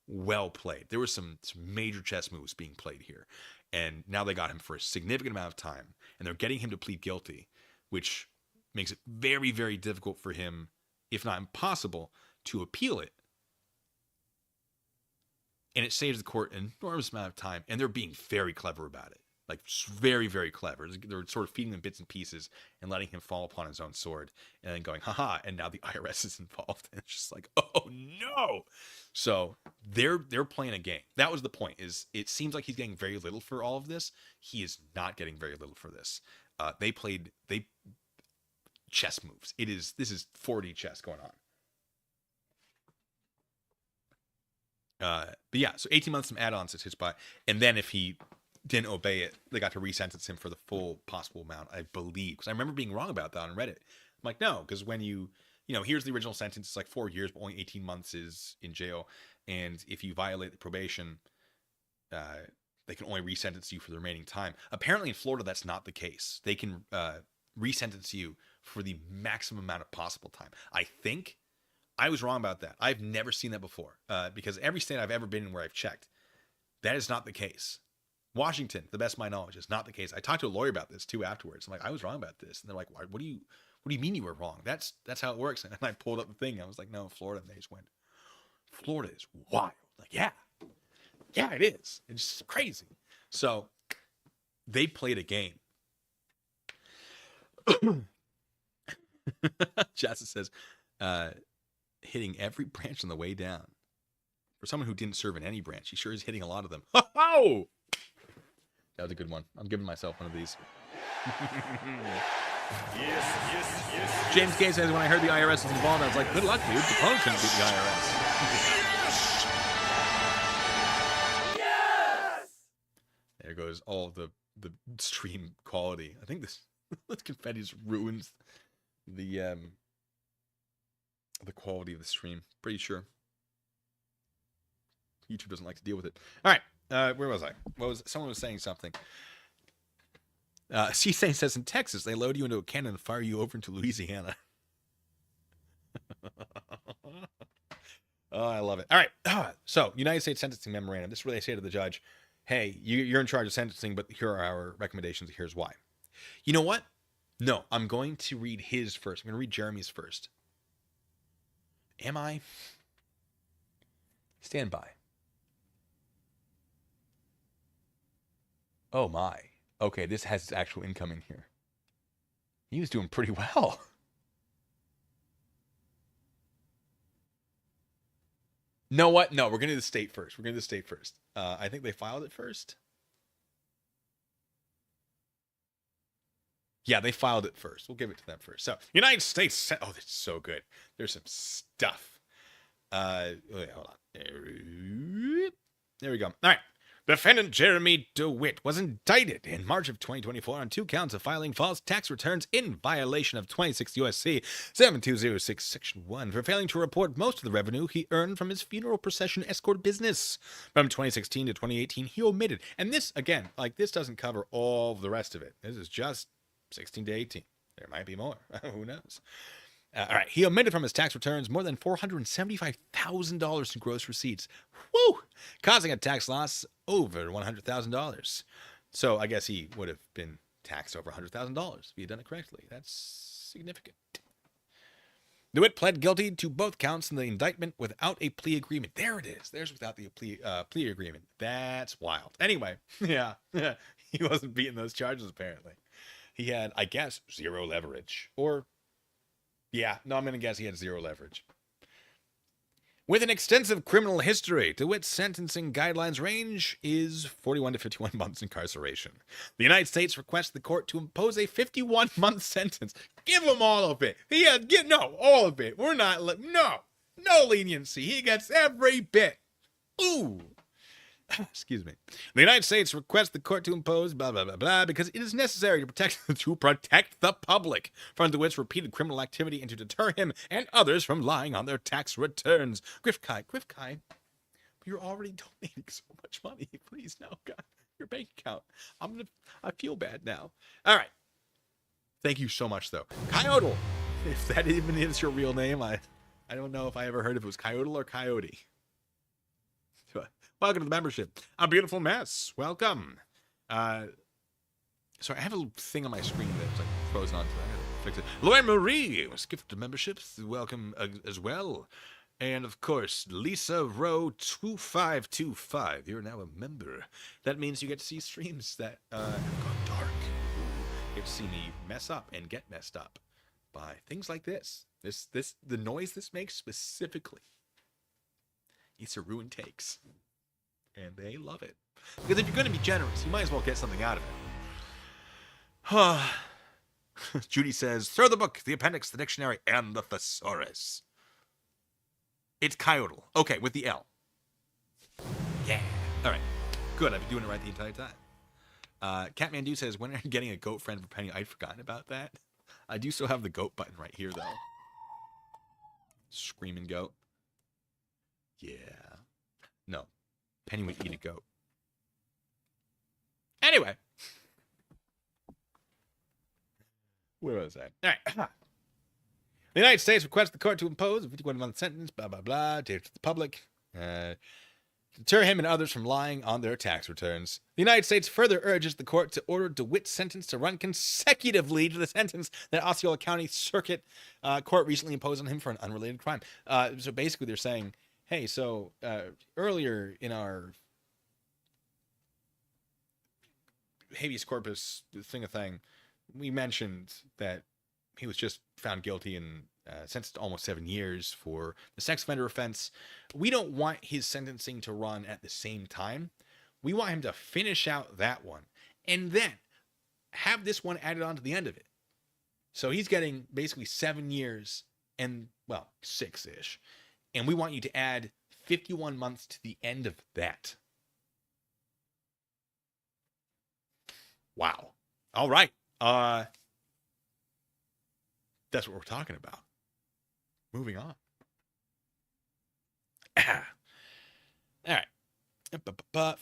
Well played. There was some major chess moves being played here. And now they got him for a significant amount of time, and they're getting him to plead guilty, which makes it very, very difficult for him, if not impossible, to appeal it. And it saves the court an enormous amount of time, and they're being very clever about it. Like, very, very clever. They're sort of feeding him bits and pieces and letting him fall upon his own sword, and then going, haha, and now the IRS is involved. And it's just like, oh no! So they're playing a game. That was the point, is it seems like he's getting very little for all of this. He is not getting very little for this. They chess moves. This is 4D chess going on. But yeah, so 18 months, some add-ons is his spot. And then if he didn't obey it, they got to resentence him for the full possible amount, I believe. Because I remember being wrong about that on Reddit. I'm like, no, because when here's the original sentence, it's like 4 years, but only 18 months is in jail. And if you violate the probation, they can only resentence you for the remaining time. Apparently in Florida, that's not the case. They can resentence you for the maximum amount of possible time. I think I was wrong about that. I've never seen that before because every state I've ever been in where I've checked, that is not the case. Washington, the best of my knowledge, is not the case. I talked to a lawyer about this too afterwards. I'm like, I was wrong about this. And they're like, what do you mean you were wrong? That's how it works. And I pulled up the thing. I was like, no, Florida. And they just went, Florida is wild. Like, yeah, it is. It's just crazy. So they played a game. Jassa says, hitting every branch on the way down. For someone who didn't serve in any branch, he sure is hitting a lot of them. Oh! That was a good one. I'm giving myself one of these. Yes. James Gay says, when I heard the IRS was involved, I was like, good luck, dude. Capone couldn't beat the IRS. Yes! There goes all the stream quality. I think this confetti just ruins the quality of the stream. Pretty sure. YouTube doesn't like to deal with it. All right. Where was I? Someone was saying something. C-Sane says in Texas, they load you into a cannon and fire you over into Louisiana. Oh, I love it. All right. So, United States Sentencing Memorandum. This is where they say to the judge, hey, you're in charge of sentencing, but here are our recommendations. Here's why. You know what? No, I'm going to read his first. I'm going to read Jeremy's first. Am I? Stand by. Oh, my. Okay, this has its actual income in here. He was doing pretty well. Know what? No, we're going to do the state first. I think they filed it first. Yeah, they filed it first. We'll give it to them first. So, United States. Oh, that's so good. There's some stuff. Wait, hold on. There we go. All right. Defendant Jeremy Dewitte was indicted in March of 2024 on 2 counts of filing false tax returns in violation of 26 U.S.C. 7206 Section 1 for failing to report most of the revenue he earned from his funeral procession escort business. From 2016 to 2018, he omitted. And this, again, this doesn't cover all the rest of it. This is just 16 to 18. There might be more. Who knows? All right. He omitted from his tax returns more than $475,000 in gross receipts. Woo! Causing a tax loss over $100,000. So I guess he would have been taxed over $100,000 if he had done it correctly. That's significant. DeWitte pled guilty to both counts in the indictment without a plea agreement. There it is. There's without the plea agreement. That's wild. Anyway, yeah. He wasn't beating those charges, apparently. He had, I guess, zero leverage. Or, yeah, no, I'm going to guess he had zero leverage. With an extensive criminal history, DeWitte's sentencing guidelines range is 41 to 51 months incarceration. The United States requests the court to impose a 51-month sentence. Give him all of it. All of it. We're not, no leniency. He gets every bit. Ooh. Excuse me. The United States requests the court to impose blah, blah, blah, blah, because it is necessary to protect the public from DeWitte's repeated criminal activity and to deter him and others from lying on their tax returns. Griff Kai, you're already donating so much money. Please, no, God, your bank account. I feel bad now. All right. Thank you so much, though. Coyote, if that even is your real name, I don't know if I ever heard if it was Coyote or Coyote. Welcome to the membership. A beautiful mess. Welcome. Sorry, I have a little thing on my screen that's frozen onto that. Fix it. Lauren Marie was gifted memberships. Welcome as well. And of course, Lisa Rowe 2525. You're now a member. That means you get to see streams that have gone dark. You get to see me mess up and get messed up by things like this. The noise this makes specifically. It's a ruin takes. And they love it. Because if you're going to be generous, you might as well get something out of it. Judy says, throw the book, the appendix, the dictionary, and the thesaurus. It's Coyote. Okay, with the L. Yeah. All right. Good. I've been doing it right the entire time. Catmandu says, when are you getting a goat friend for Penny? I'd forgotten about that. I do still have the goat button right here, though. Screaming goat. Yeah. No. Penny would eat a goat. Anyway. Where was I? All right. The United States requests the court to impose a 51-month sentence, blah, blah, blah, to the public, deter him and others from lying on their tax returns. The United States further urges the court to order DeWitte's sentence to run consecutively to the sentence that Osceola County Circuit Court recently imposed on him for an unrelated crime. So basically they're saying, hey, so earlier in our habeas corpus thing, we mentioned that he was just found guilty and sentenced to almost 7 years for the sex offender offense. We don't want his sentencing to run at the same time. We want him to finish out that one and then have this one added on to the end of it. So he's getting basically 7 years and, well, 6-ish. And we want you to add 51 months to the end of that. Wow. All right. That's what we're talking about. Moving on. All right.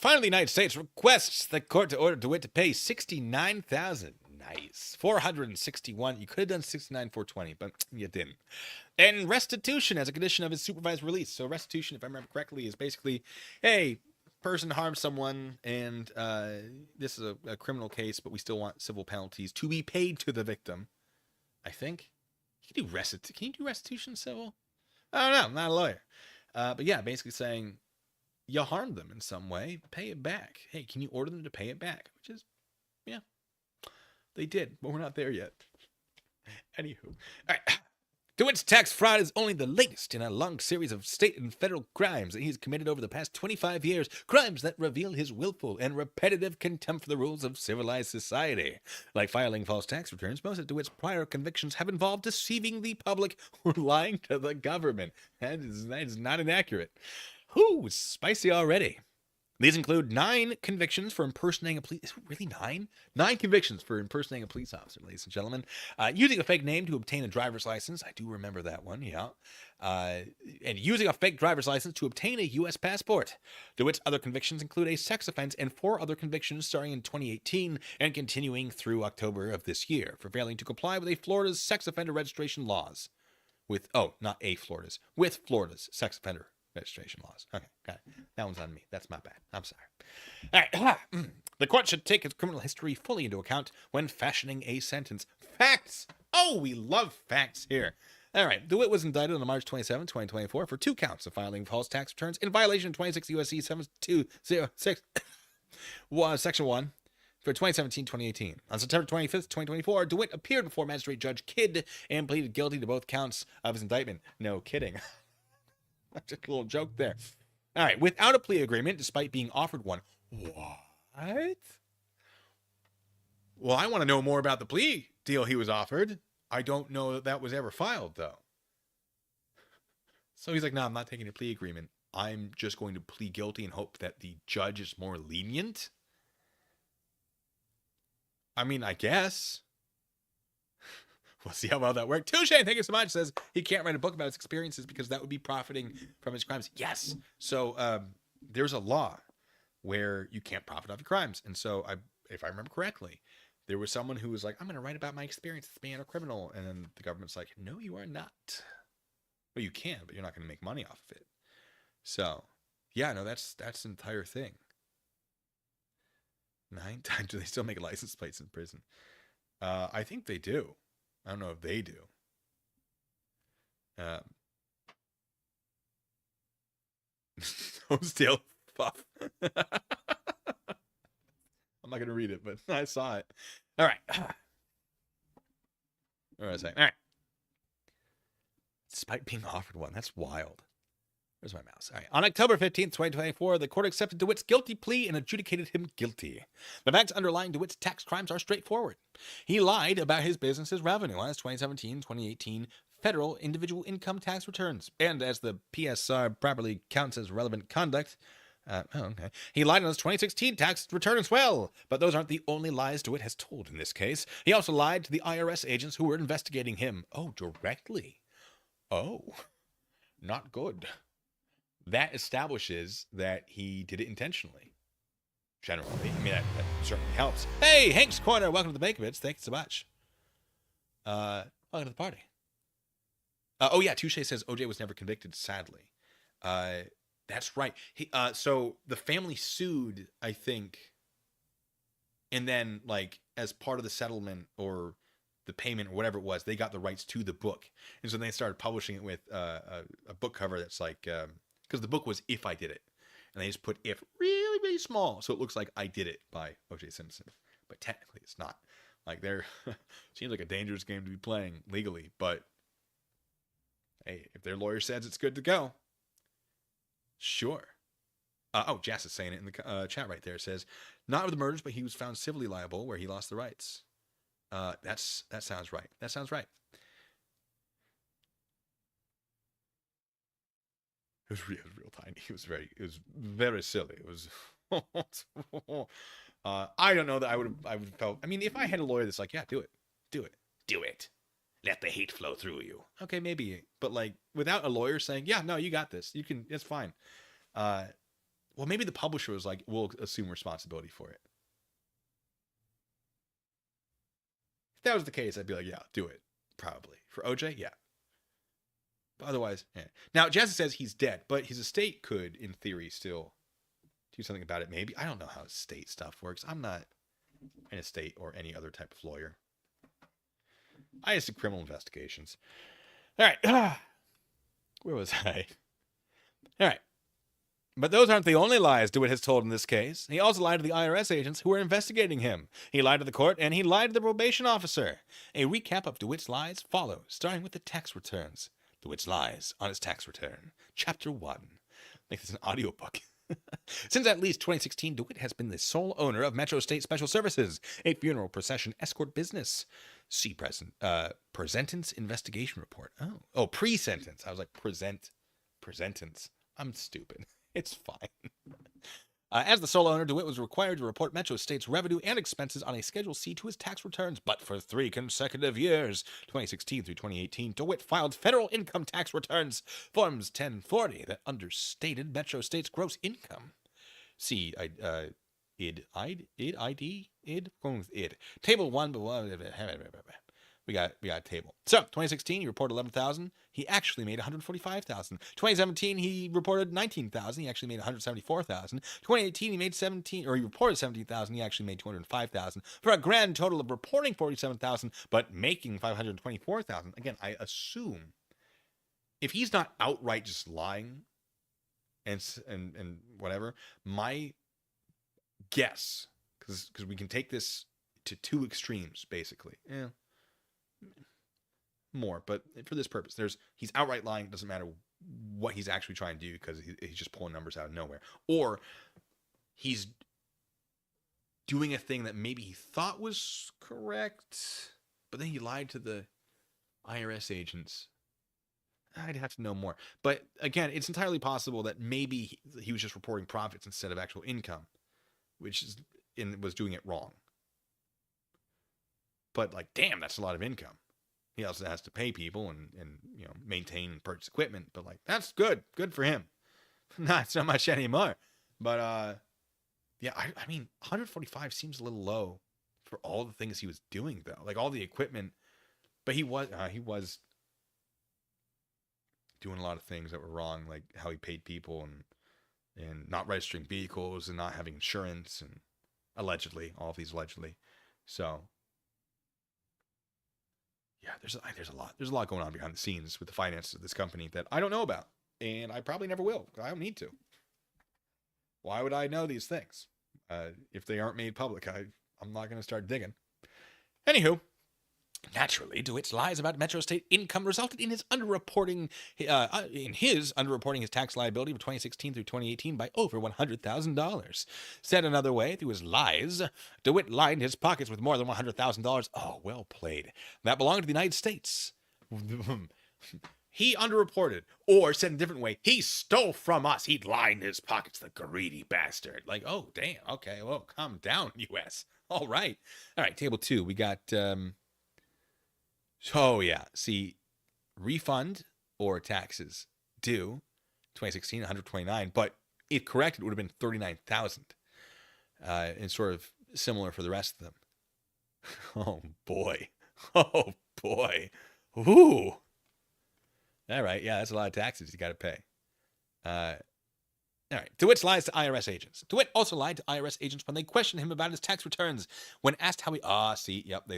Finally, the United States requests the court to order DeWitte to pay $69,000. Nice. 461. You could have done 69,420, but you didn't. And restitution as a condition of his supervised release. So restitution, if I remember correctly, is basically, hey, person harmed someone, and this is a criminal case, but we still want civil penalties to be paid to the victim. I think. Can you do restitution civil? I don't know. I'm not a lawyer. But yeah, basically saying you harmed them in some way, pay it back. Hey, can you order them to pay it back? Which is, yeah, they did, but we're not there yet. Anywho. All right. DeWitte's tax fraud is only the latest in a long series of state and federal crimes that he's committed over the past 25 years, crimes that reveal his willful and repetitive contempt for the rules of civilized society. Like filing false tax returns, most of DeWitte's prior convictions have involved deceiving the public or lying to the government. That is not inaccurate. Whew, spicy already. These include 9 convictions for impersonating a police... Is it really 9? 9 convictions for impersonating a police officer, ladies and gentlemen. Using a fake name to obtain a driver's license. I do remember that one, yeah. And using a fake driver's license to obtain a U.S. passport. DeWitte's other convictions include a sex offense and 4 other convictions starting in 2018 and continuing through October of this year for failing to comply with Florida's sex offender registration laws. With Florida's sex offender registration laws. Okay, got it. That one's on me. That's my bad. I'm sorry. All right. The court should take its criminal history fully into account when fashioning a sentence. Facts! Oh, we love facts here. All right. DeWitte was indicted on March 27, 2024 for 2 counts of filing false tax returns in violation of 26 U.S.C. 7206, Section 1 for 2017-2018. On September 25th, 2024, DeWitte appeared before Magistrate Judge Kidd and pleaded guilty to both counts of his indictment. No kidding. Just a little joke there. All right. Without a plea agreement, despite being offered one. What? Well, I want to know more about the plea deal he was offered. I don't know that was ever filed, though. So he's like, no, I'm not taking a plea agreement. I'm just going to plead guilty and hope that the judge is more lenient. I mean, I guess. We'll see how well that worked. Touche, thank you so much. Says he can't write a book about his experiences because that would be profiting from his crimes. Yes. So there's a law where you can't profit off your crimes. And so if I remember correctly, there was someone who was like, I'm going to write about my experience as being a criminal. And then the government's like, no, you are not. Well, you can, but you're not going to make money off of it. So yeah, no, that's the entire thing. 9 times. Do they still make license plates in prison? I think they do. I don't know if they do. Still puff. I'm not gonna read it, but I saw it. All right. Where was I? All right. Despite being offered one, that's wild. Where's my mouse? All right. On October 15th, 2024, the court accepted DeWitte's guilty plea and adjudicated him guilty. The facts underlying DeWitte's tax crimes are straightforward. He lied about his business's revenue on his 2017-2018 federal individual income tax returns. And as the PSR properly counts as relevant conduct, he lied on his 2016 tax return as well. But those aren't the only lies DeWitte has told in this case. He also lied to the IRS agents who were investigating him. Oh, directly. Oh, not good. That establishes that he did it intentionally. Generally. I mean, that certainly helps. Hey, Hank's Corner. Welcome to the Bacon Bits. Thank you so much. Welcome to the party. Oh, yeah. Touche says OJ was never convicted, sadly. That's right. So the family sued, I think. And then, like, as part of the settlement or the payment or whatever it was, they got the rights to the book. And so they started publishing it with a book cover that's like... because the book was If I Did It. And they just put if really, really small. So it looks like I Did It by O.J. Simpson. But technically it's not. Like seems like a dangerous game to be playing legally. But hey, if their lawyer says it's good to go, sure. Jess is saying it in the chat right there. It says, not of the murders, but he was found civilly liable where he lost the rights. That sounds right. That sounds right. It was real tiny. It was very silly. It was. I don't know that I would have felt. I mean, if I had a lawyer that's like, yeah, do it. Let the hate flow through you. Okay, maybe, but like without a lawyer saying, yeah, no, you got this. You can. It's fine. Well, maybe the publisher was like, we'll assume responsibility for it. If that was the case, I'd be like, yeah, do it. Probably. For OJ, yeah. But otherwise, yeah. Now, Jesse says he's dead, but his estate could, in theory, still do something about it, maybe. I don't know how estate stuff works. I'm not an estate or any other type of lawyer. I just do criminal investigations. All right. Where was I? All right. But those aren't the only lies DeWitte has told in this case. He also lied to the IRS agents who were investigating him. He lied to the court, and he lied to the probation officer. A recap of DeWitte's lies follows, starting with the tax returns. DeWitte's lies on his tax return. Chapter 1. Make this an audiobook. Since at least 2016, DeWitte has been the sole owner of Metro State Special Services, a funeral procession escort business. See presentence investigation report. Oh, pre-sentence. I was like, presentence. I'm stupid. It's fine. As the sole owner, DeWitte was required to report Metro State's revenue and expenses on a Schedule C to his tax returns, but for 3 consecutive years, 2016 through 2018, DeWitte filed federal income tax returns, Forms 1040, that understated Metro State's gross income. See, id. Going with id. Table 1, we got a table. So, 2016, he reported 11,000. He actually made 145,000. 2017, he reported 19,000. He actually made 174,000. 2018, he reported 17,000. He actually made 205,000 for a grand total of reporting 47,000, but making 524,000. Again, I assume if he's not outright just lying and whatever, my guess, because we can take this to 2 extremes, basically. Yeah. More, but for this purpose, he's outright lying. It doesn't matter what he's actually trying to do because he's just pulling numbers out of nowhere, or he's doing a thing that maybe he thought was correct, but then he lied to the IRS agents. I'd have to know more, but again, it's entirely possible that maybe he was just reporting profits instead of actual income, was doing it wrong. But like, damn, that's a lot of income. He also has to pay people and maintain and purchase equipment. But like, that's good for him. Not so much anymore. But yeah, I mean, 145 seems a little low for all the things he was doing though, like all the equipment. But he was doing a lot of things that were wrong, like how he paid people and not registering vehicles and not having insurance and allegedly, all of these allegedly. So. Yeah, there's a lot going on behind the scenes with the finances of this company that I don't know about, and I probably never will. I don't need to. Why would I know these things if they aren't made public? I'm not going to start digging. Anywho, naturally, DeWitte's lies about Metro State income resulted in his underreporting his tax liability for 2016 through 2018 by over $100,000. Said another way, through his lies, DeWitte lined his pockets with more than $100,000. Oh, well played. That belonged to the United States. He underreported, or said in a different way, he stole from us. He'd lined his pockets, the greedy bastard. Like, oh, damn. Okay, well, calm down, U.S. All right, table 2. We got... Oh, yeah. See, refund or taxes due 2016, 129, but if corrected, it would have been 39,000. And sort of similar for the rest of them. Oh, boy. Oh, boy. Ooh. All right. Yeah, that's a lot of taxes you got to pay. All right. DeWitte lies to IRS agents. DeWitte also lied to IRS agents when they questioned him about his tax returns. When asked how they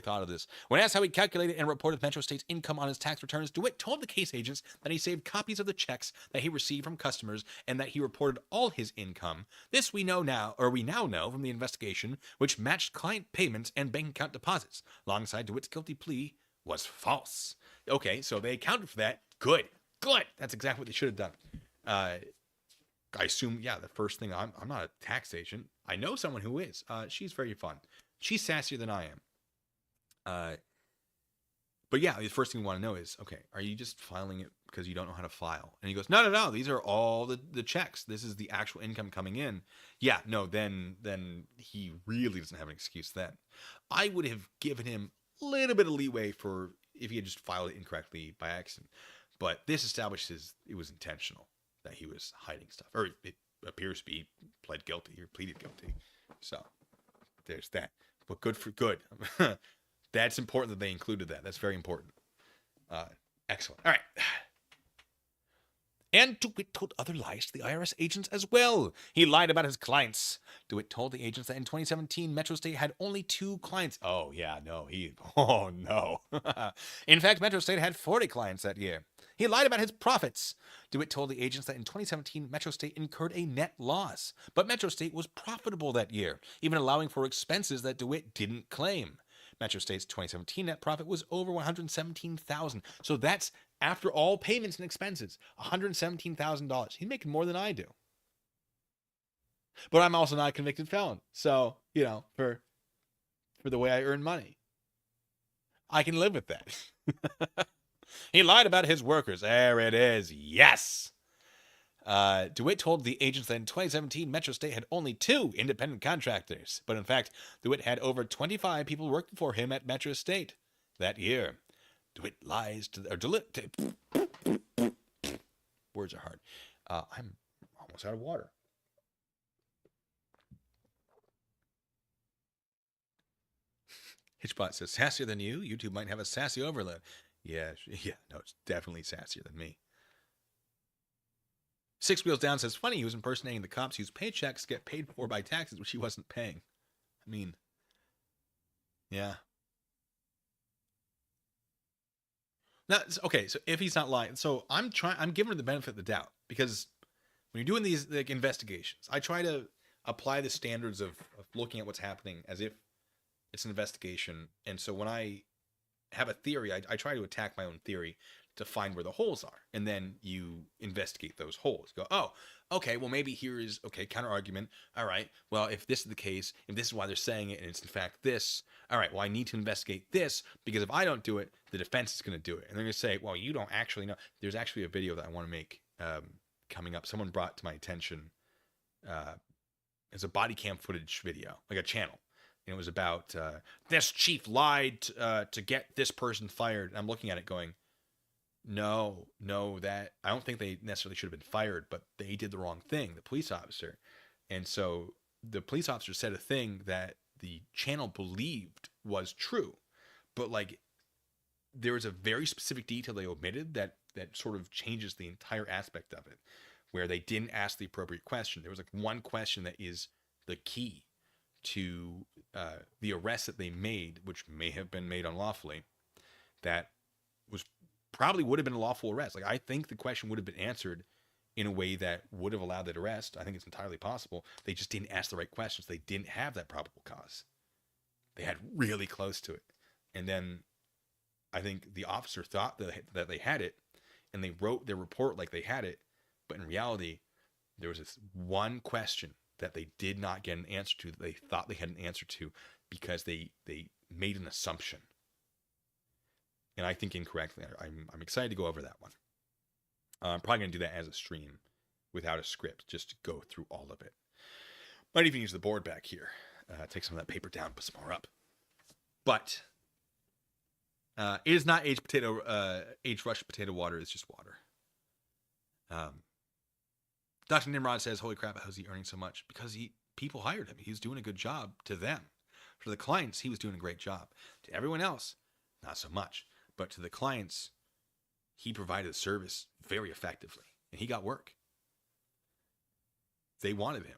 thought of this. When asked how he calculated and reported Metro State's income on his tax returns, DeWitte told the case agents that he saved copies of the checks that he received from customers and that he reported all his income. This we now know from the investigation, which matched client payments and bank account deposits. Alongside DeWitte's guilty plea was false. Okay, so they accounted for that. Good. That's exactly what they should have done. I assume, yeah, the first thing, I'm not a tax agent. I know someone who is. She's very fun. She's sassier than I am. But yeah, the first thing we want to know is, okay, are you just filing it because you don't know how to file? And he goes, no. These are all the checks. This is the actual income coming in. Yeah, no, then he really doesn't have an excuse then. I would have given him a little bit of leeway for if he had just filed it incorrectly by accident. But this establishes it was intentional that he was hiding stuff, or appears to be pled guilty or pleaded guilty. So there's that. But good. That's important that they included that. That's very important. Excellent. All right. And DeWitte told other lies to the IRS agents as well. He lied about his clients. DeWitte told the agents that in 2017, Metro State had only 2 clients. Oh, yeah, no. Oh, no. In fact, Metro State had 40 clients that year. He lied about his profits. DeWitte told the agents that in 2017, Metro State incurred a net loss. But Metro State was profitable that year, even allowing for expenses that DeWitte didn't claim. Metro State's 2017 net profit was over $117,000. So that's after all payments and expenses, $117,000. He's making more than I do. But I'm also not a convicted felon. So, for the way I earn money, I can live with that. He lied about his workers. There it is. Yes. DeWitte told the agents that in 2017, Metro State had only 2 independent contractors. But in fact, DeWitte had over 25 people working for him at Metro State that year. DeWitte lies to... Words are hard. I'm almost out of water. Hitchbot says, sassier than you? YouTube might have a sassy overload. Yeah, no, it's definitely sassier than me. Six Wheels Down says, funny, he was impersonating the cops whose paychecks get paid for by taxes, which he wasn't paying. I mean, yeah. Now, okay, so if he's not lying, so I'm giving him the benefit of the doubt, because when you're doing these investigations, I try to apply the standards of looking at what's happening as if it's an investigation. And so when I have a theory, I try to attack my own theory to find where the holes are, and then you investigate those holes. Go, oh, okay, well maybe here is counter argument. All right, well if this is the case, if this is why they're saying it, and it's in fact this, all right, well I need to investigate this, because if I don't do it, the defense is going to do it, and they're going to say, well you don't actually know. There's actually a video that I want to make coming up. Someone brought to my attention. It's a body cam footage video, like a channel. And it was about this chief lied to get this person fired. And I'm looking at it going, no, that I don't think they necessarily should have been fired, but they did the wrong thing, the police officer. And so the police officer said a thing that the channel believed was true, but like there was a very specific detail they omitted that sort of changes the entire aspect of it, where they didn't ask the appropriate question. There was like one question that is the key to the arrest that they made, which may have been made unlawfully, that was probably would have been a lawful arrest. Like I think the question would have been answered in a way that would have allowed that arrest. I think it's entirely possible. They just didn't ask the right questions. They didn't have that probable cause. They had really close to it. And then I think the officer thought that they had it, and they wrote their report like they had it. But in reality, there was this one question that they did not get an answer to, that they thought they had an answer to, because they made an assumption. And I think incorrectly. I'm excited to go over that one. I'm probably going to do that as a stream without a script, just to go through all of it. Might even use the board back here. Take some of that paper down, put some more up. But it is not aged rushed potato water. It's just water. Dr. Nimrod says, holy crap, how's he earning so much? Because people hired him. He was doing a good job to them. For the clients, he was doing a great job. To everyone else, not so much. But to the clients, he provided a service very effectively. And he got work. They wanted him.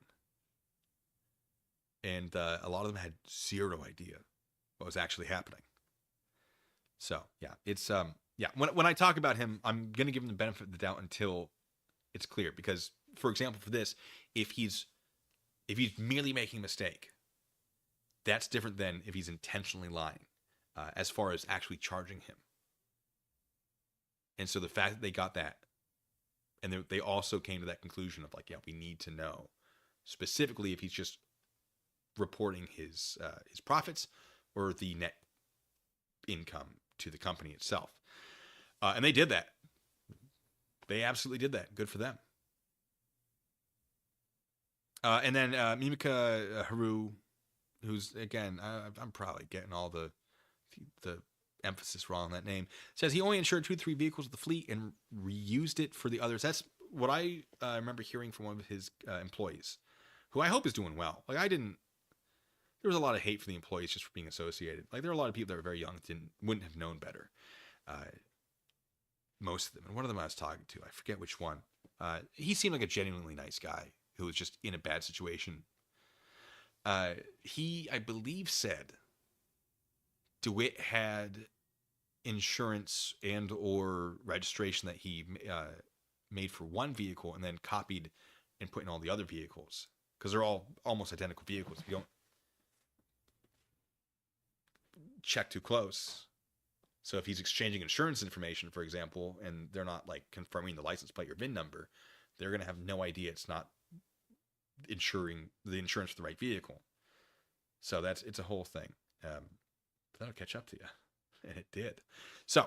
And a lot of them had zero idea what was actually happening. So, yeah, it's, when I talk about him, I'm going to give him the benefit of the doubt until it's clear. Because, for example, for this, if he's merely making a mistake, that's different than if he's intentionally lying, as far as actually charging him. And so the fact that they got that, and they also came to that conclusion of like, yeah, we need to know specifically if he's just reporting his profits or the net income to the company itself. And they did that. They absolutely did that. Good for them. And then Mimika Haru, who's, again, I'm probably getting all the emphasis wrong on that name, says he only insured 2 to 3 vehicles of the fleet and reused it for the others. That's what I remember hearing from one of his employees, who I hope is doing well. Like there was a lot of hate for the employees just for being associated. Like there are a lot of people that were very young wouldn't have known better. Most of them. And one of them I was talking to, I forget which one. He seemed like a genuinely nice guy who was just in a bad situation. He, I believe, said DeWitte had insurance and or registration that he made for one vehicle and then copied and put in all the other vehicles, because they're all almost identical vehicles. If you don't check too close. So if he's exchanging insurance information, for example, and they're not like confirming the license plate or VIN number, they're going to have no idea it's not insuring the insurance for the right vehicle. So it's a whole thing. That'll catch up to you. And it did. So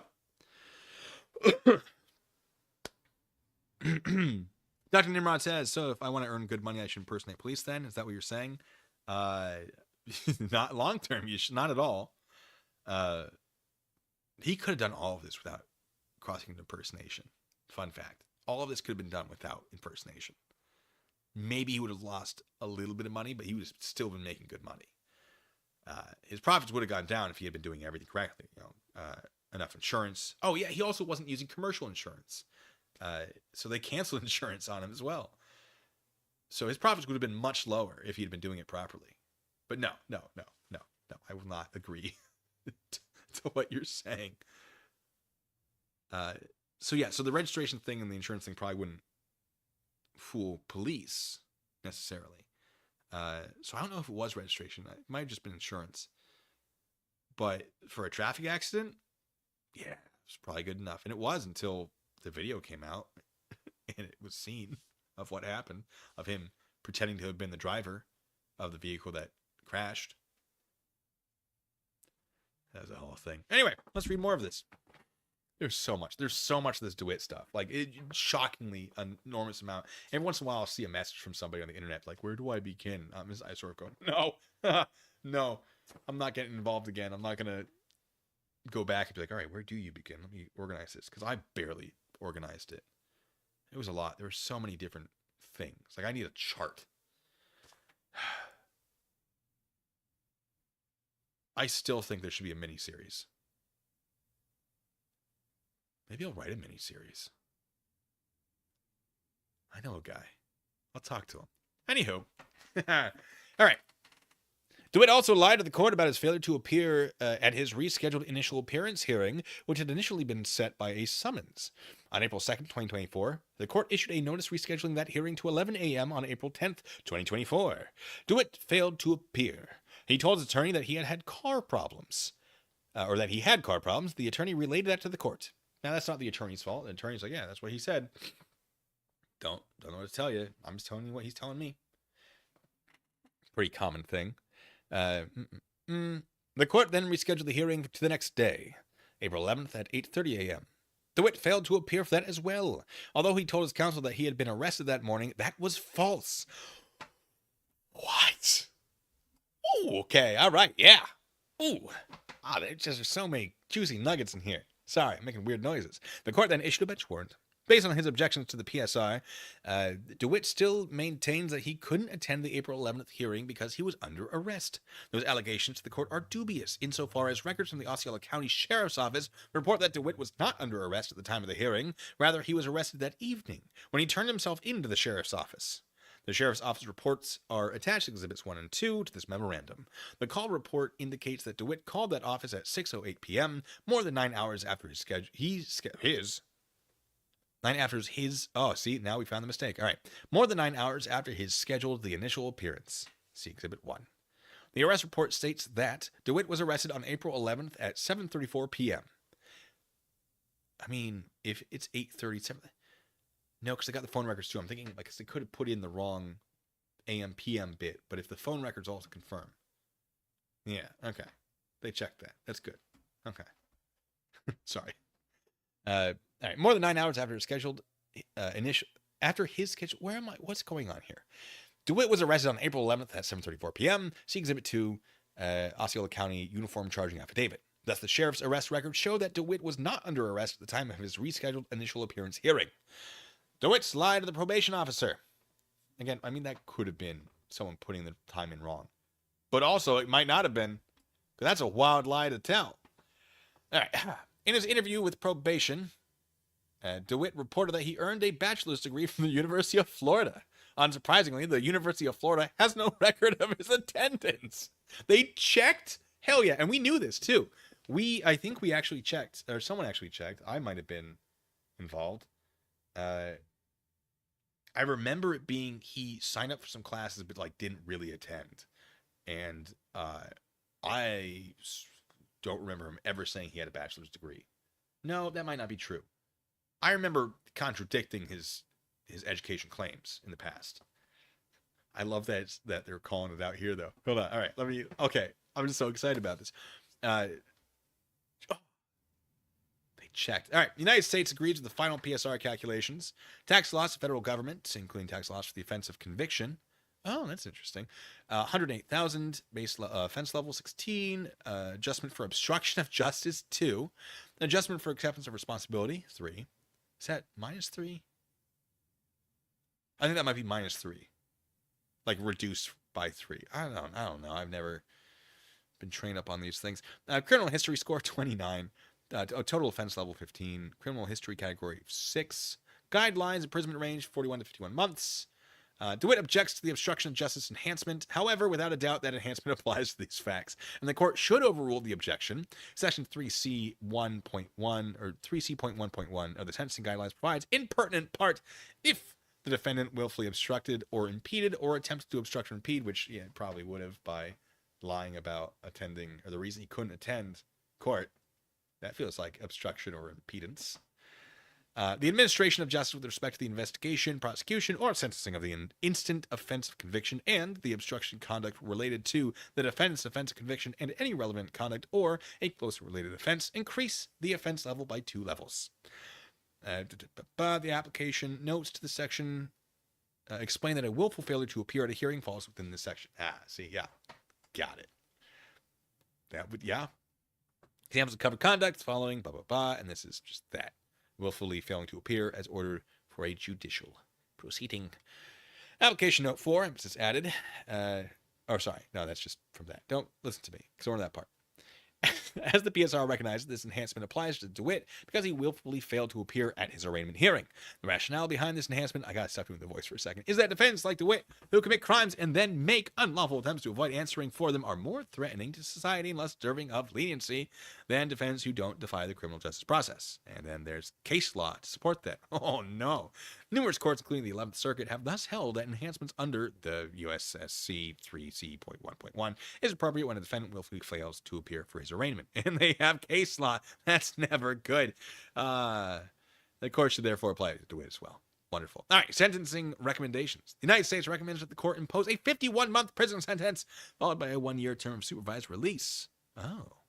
Dr. Nimrod says, so if I want to earn good money, I should impersonate police then? Is that what you're saying? Not long term. You should not at all. He could have done all of this without crossing into impersonation. Fun fact. All of this could have been done without impersonation. Maybe he would have lost a little bit of money, but he would have still been making good money. His profits would have gone down if he had been doing everything correctly. Enough insurance. Oh, yeah, he also wasn't using commercial insurance. So they canceled insurance on him as well. So his profits would have been much lower if he had been doing it properly. But no. I will not agree to what you're saying. So the registration thing and the insurance thing probably wouldn't fool police necessarily. So I don't know if it was registration. It might have just been insurance. But for a traffic accident, yeah, it's probably good enough. And it was until the video came out and it was seen of what happened, of him pretending to have been the driver of the vehicle that crashed. That was a whole thing. Anyway, let's read more of this. There's so much of this DeWitte stuff. Like, shockingly enormous amount. Every once in a while, I'll see a message from somebody on the internet, like, where do I begin? I sort of go, no, I'm not getting involved again. I'm not going to go back and be like, all right, where do you begin? Let me organize this. Because I barely organized it. It was a lot. There were so many different things. Like, I need a chart. I still think there should be a mini-series. Maybe I'll write a mini-series. I know a guy. I'll talk to him. Anywho. All right. DeWitte also lied to the court about his failure to appear at his rescheduled initial appearance hearing, which had initially been set by a summons. On April 2nd, 2024, the court issued a notice rescheduling that hearing to 11 a.m. on April 10th, 2024. DeWitte failed to appear. He told his attorney that he had car problems. Or that he had car problems. The attorney relayed that to the court. Now, that's not the attorney's fault. The attorney's like, yeah, that's what he said. Don't know what to tell you. I'm just telling you what he's telling me. Pretty common thing. The court then rescheduled the hearing to the next day, April 11th at 8:30 a.m. DeWitte failed to appear for that as well. Although he told his counsel that he had been arrested that morning, that was false. What? Oh, okay. All right. Yeah. Ooh. There's just so many juicy nuggets in here. Sorry, I'm making weird noises. The court then issued a bench warrant. Based on his objections to the PSI, DeWitte still maintains that he couldn't attend the April 11th hearing because he was under arrest. Those allegations to the court are dubious, insofar as records from the Osceola County Sheriff's Office report that DeWitte was not under arrest at the time of the hearing. Rather, he was arrested that evening when he turned himself into the Sheriff's Office. The Sheriff's Office reports are attached Exhibits 1 and 2 to this memorandum. The call report indicates that DeWitte called that office at 6:08 p.m., more than 9 hours after his schedule. Now we found the mistake. All right. More than 9 hours after his scheduled the initial appearance. See Exhibit 1. The arrest report states that DeWitte was arrested on April 11th at 7:34 p.m. I mean, if it's 8:37... No, because I got the phone records too. I'm thinking, like, they could have put in the wrong AM, PM bit, but if the phone records also confirm. Yeah, okay. They checked that. That's good. Okay. Sorry. All right. More than 9 hours after his scheduled where am I? What's going on here? DeWitte was arrested on April 11th at 7:34 p.m. See Exhibit 2, Osceola County Uniform Charging Affidavit. Thus, the sheriff's arrest records show that DeWitte was not under arrest at the time of his rescheduled initial appearance hearing. DeWitt's lied to the probation officer. Again, I mean, that could have been someone putting the time in wrong. But also, it might not have been, because that's a wild lie to tell. All right. In his interview with probation, DeWitte reported that he earned a bachelor's degree from the University of Florida. Unsurprisingly, the University of Florida has no record of his attendance. They checked? Hell yeah. And we knew this, too. I think we actually checked, or someone actually checked. I might have been involved. I remember it being he signed up for some classes, but like didn't really attend. And I don't remember him ever saying he had a bachelor's degree. No, that might not be true. I remember contradicting his education claims in the past. I love that they're calling it out here, though. Hold on. All right, okay. I'm just so excited about this. They checked. All right. The United States agrees with the final PSR calculations. Tax loss to federal government, including tax loss for the offense of conviction. Oh, that's interesting. 108,000 base offense level 16. Adjustment for obstruction of justice 2. Adjustment for acceptance of responsibility 3. Is that -3? I think that might be -3. Like reduced by 3. I don't know. I've never been trained up on these things. Criminal history score 29. Total offense level 15. Criminal history category 6. Guidelines imprisonment range 41 to 51 months. DeWitte objects to the obstruction of justice enhancement. However, without a doubt, that enhancement applies to these facts, and the court should overrule the objection. Section 3C1.1 or 3C.1.1 of the sentencing guidelines provides, in pertinent part, if the defendant willfully obstructed or impeded or attempted to obstruct or impede, which probably would have by lying about attending or the reason he couldn't attend court. That feels like obstruction or impedance. The administration of justice with respect to the investigation, prosecution, or sentencing of the instant offense of conviction and the obstruction conduct related to the defendant's offense of conviction and any relevant conduct or a closely related offense increase the offense level by 2 levels. The application notes to the section explain that a willful failure to appear at a hearing falls within this section. Got it. That would, Examples of covered conduct following, and this is just that. Willfully failing to appear as ordered for a judicial proceeding. Application note 4, emphasis added. That's just from that. Don't listen to me. Ignore that part. As the PSR recognizes, this enhancement applies to DeWitte because he willfully failed to appear at his arraignment hearing. The rationale behind this enhancement, I gotta stop doing the voice for a second, is that defendants like DeWitte who commit crimes and then make unlawful attempts to avoid answering for them are more threatening to society and less deserving of leniency than defendants who don't defy the criminal justice process. And then there's case law to support that. Oh no. Numerous courts, including the 11th Circuit, have thus held that enhancements under the USSC 3C.1.1 is appropriate when a defendant willfully fails to appear for his arraignment. And they have case law. That's never good. The court should therefore apply it to DeWitte as well. Wonderful. All right, sentencing recommendations. The United States recommends that the court impose a 51-month prison sentence followed by a 1-year term of supervised release. Oh.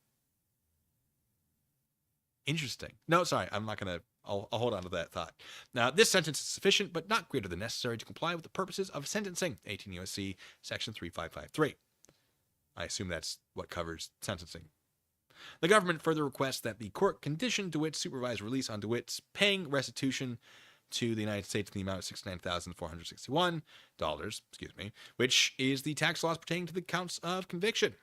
Interesting. No, sorry, I'm not going to... I'll hold on to that thought. Now, this sentence is sufficient, but not greater than necessary to comply with the purposes of sentencing. 18 U.S.C. Section 3553. I assume that's what covers sentencing. The government further requests that the court condition DeWitte's supervised release on DeWitte's paying restitution to the United States in the amount of $69,461, which is the tax loss pertaining to the counts of conviction.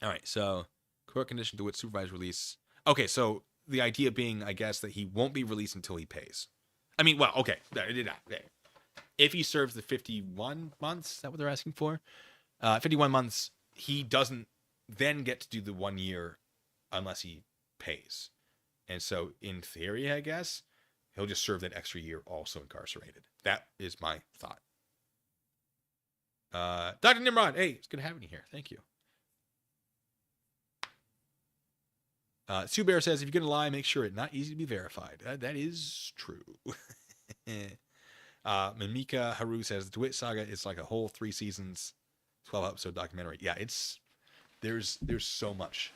All right, so court condition DeWitte's supervised release. Okay, so the idea being, I guess, that he won't be released until he pays. I mean, well, okay. If he serves the 51 months, is that what they're asking for? 51 months, he doesn't then get to do the 1 year unless he pays. And so, in theory, I guess, he'll just serve that extra year also incarcerated. That is my thought. Dr. Nimrod, hey, it's good having you here. Thank you. Sue Bear says, if you're going to lie, make sure it's not easy to be verified. That is true. Mimika Haru says, the DeWitte saga is like a whole 3 seasons, 12-episode documentary. Yeah, there's so much.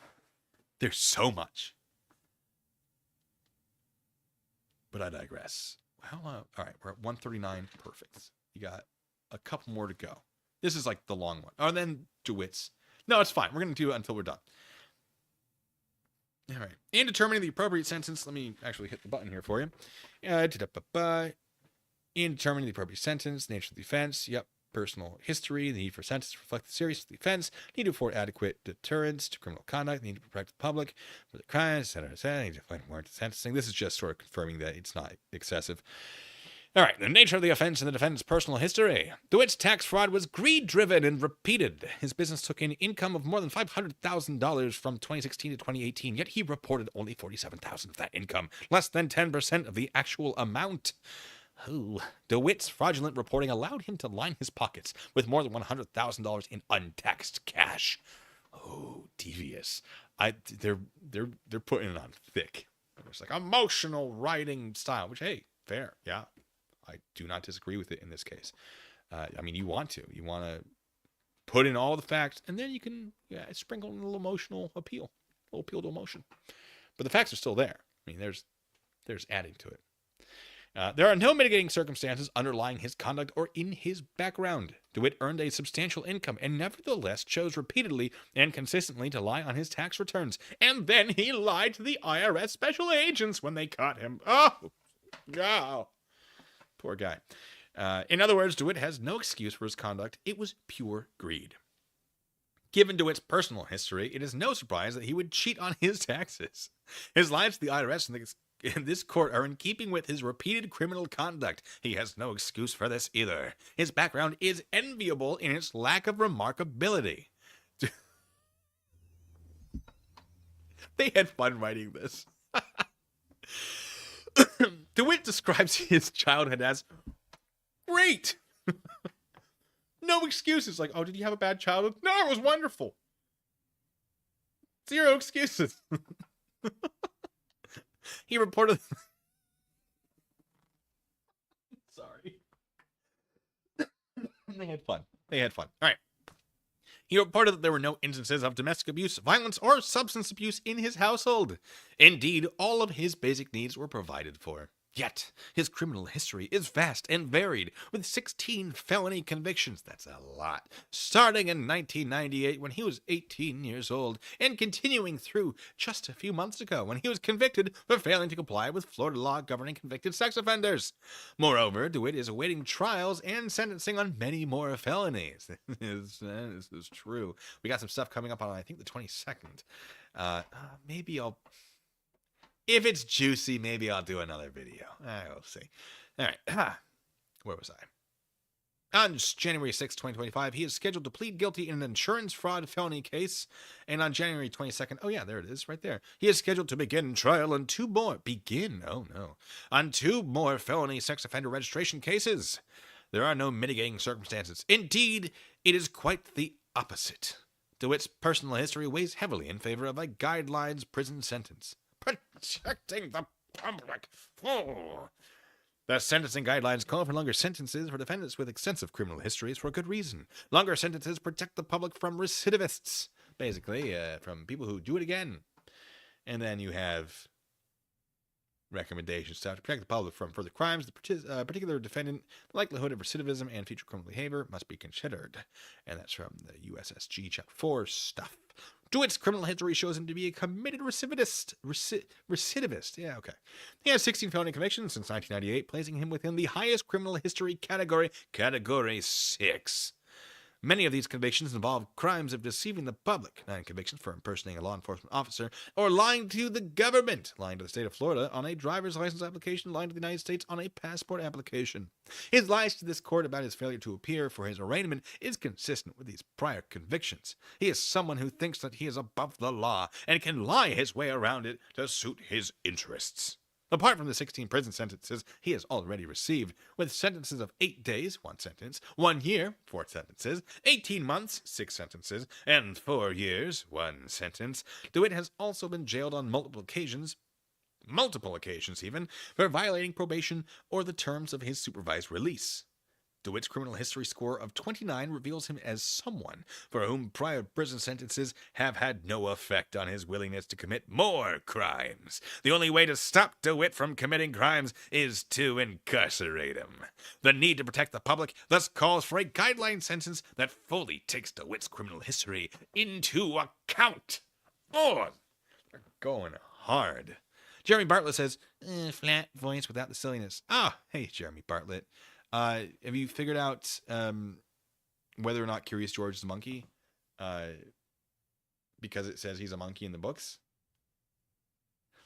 There's so much. But I digress. How long? All right, we're at 139. Perfect. You got a couple more to go. This is like the long one. Oh, and then DeWitte's. No, it's fine. We're going to do it until we're done. All right. In determining the appropriate sentence, let me actually hit the button here for you. In determining the appropriate sentence, nature of the offense, personal history, the need for sentence to reflect the seriousness of the offense, need to afford adequate deterrence to criminal conduct, need to protect the public for the crimes, etc., need to find warrant sentencing. This is just sort of confirming that it's not excessive. All right, the nature of the offense and the defendant's personal history. DeWitte's tax fraud was greed-driven and repeated. His business took in income of more than $500,000 from 2016 to 2018, yet he reported only $47,000 of that income, less than 10% of the actual amount. Oh, DeWitte's fraudulent reporting allowed him to line his pockets with more than $100,000 in untaxed cash. Oh, devious. They're putting it on thick. It's like emotional writing style, which, hey, fair, yeah. I do not disagree with it in this case. I mean, you want to put in all the facts, and then you can sprinkle in a little emotional appeal, a little appeal to emotion. But the facts are still there. I mean, there's adding to it. There are no mitigating circumstances underlying his conduct or in his background. DeWitte earned a substantial income and nevertheless chose repeatedly and consistently to lie on his tax returns. And then he lied to the IRS special agents when they caught him. Oh, God. Poor guy. In other words, DeWitte has no excuse for his conduct. It was pure greed. Given DeWitte's personal history, it is no surprise that he would cheat on his taxes. His lies to the IRS in this court are in keeping with his repeated criminal conduct. He has no excuse for this either. His background is enviable in its lack of remarkability. They had fun writing this. DeWitte describes his childhood as great. No excuses. Like, oh, did you have a bad childhood? No, it was wonderful. Zero excuses. He reported... Sorry. They had fun. All right. He reported that there were no instances of domestic abuse, violence, or substance abuse in his household. Indeed, all of his basic needs were provided for. Yet, his criminal history is vast and varied, with 16 felony convictions. That's a lot. Starting in 1998 when he was 18 years old, and continuing through just a few months ago when he was convicted for failing to comply with Florida law governing convicted sex offenders. Moreover, DeWitte is awaiting trials and sentencing on many more felonies. This is true. We got some stuff coming up on, I think, the 22nd. Maybe I'll... If it's juicy, maybe I'll do another video. We'll see. All right. Where was I? On January 6, 2025, he is scheduled to plead guilty in an insurance fraud felony case. And on January 22nd, oh yeah, there it is right there. He is scheduled to begin trial on two more felony sex offender registration cases. There are no mitigating circumstances. Indeed, it is quite the opposite. DeWitte's personal history weighs heavily in favor of a guidelines prison sentence. Protecting the public. Oh. The sentencing guidelines call for longer sentences for defendants with extensive criminal histories for good reason. Longer sentences protect the public from recidivists, basically, from people who do it again. And then you have recommendations to protect the public from further crimes. The particular defendant, the likelihood of recidivism and future criminal behavior must be considered. And that's from the USSG Chapter 4 stuff. DeWitte's criminal history shows him to be a committed recidivist. Yeah, okay. He has 16 felony convictions since 1998, placing him within the highest criminal history category, Category 6. Many of these convictions involve crimes of deceiving the public, 9 convictions for impersonating a law enforcement officer, or lying to the government, lying to the state of Florida on a driver's license application, lying to the United States on a passport application. His lies to this court about his failure to appear for his arraignment is consistent with these prior convictions. He is someone who thinks that he is above the law and can lie his way around it to suit his interests. Apart from the 16 prison sentences he has already received, with sentences of 8 days, 1 sentence, 1 year, 4 sentences, 18 months, 6 sentences, and 4 years, 1 sentence, DeWitte has also been jailed on multiple occasions even, for violating probation or the terms of his supervised release. DeWitte's criminal history score of 29 reveals him as someone for whom prior prison sentences have had no effect on his willingness to commit more crimes. The only way to stop DeWitte from committing crimes is to incarcerate him. The need to protect the public thus calls for a guideline sentence that fully takes DeWitte's criminal history into account. Oh, they're going hard. Jeremy Bartlett says, flat voice without the silliness. Ah, hey, Jeremy Bartlett. Have you figured out whether or not Curious George is a monkey? Because it says he's a monkey in the books.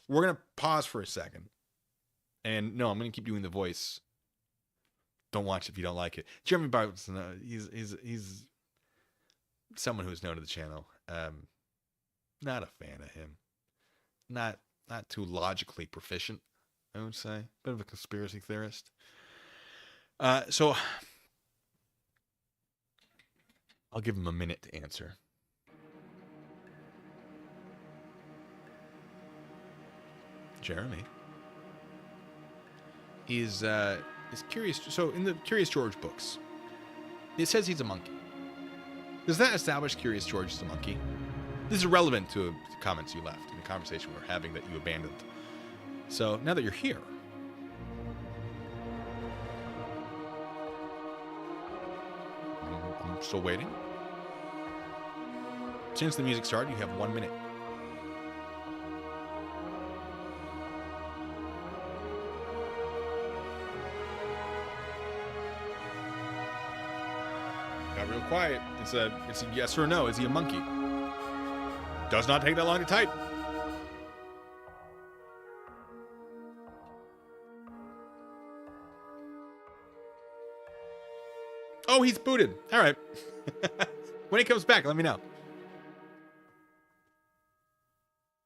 We're going to pause for a second. And no, I'm going to keep doing the voice. Don't watch it if you don't like it. Jeremy Bartlett's, he's someone who's known to the channel. Not a fan of him. Not too logically proficient, I would say. Bit of a conspiracy theorist. So I'll give him a minute to answer. Jeremy is curious. So in the Curious George books, it says he's a monkey. Does that establish Curious George is a monkey? This is relevant to the comments you left in the conversation we were having that you abandoned. So now that you're here, I'm still waiting. Since the music started, you have 1 minute. Got real quiet. It's a yes or no. Is he a monkey? Does not take that long to type. Oh, he's booted. All right. When he comes back, let me know.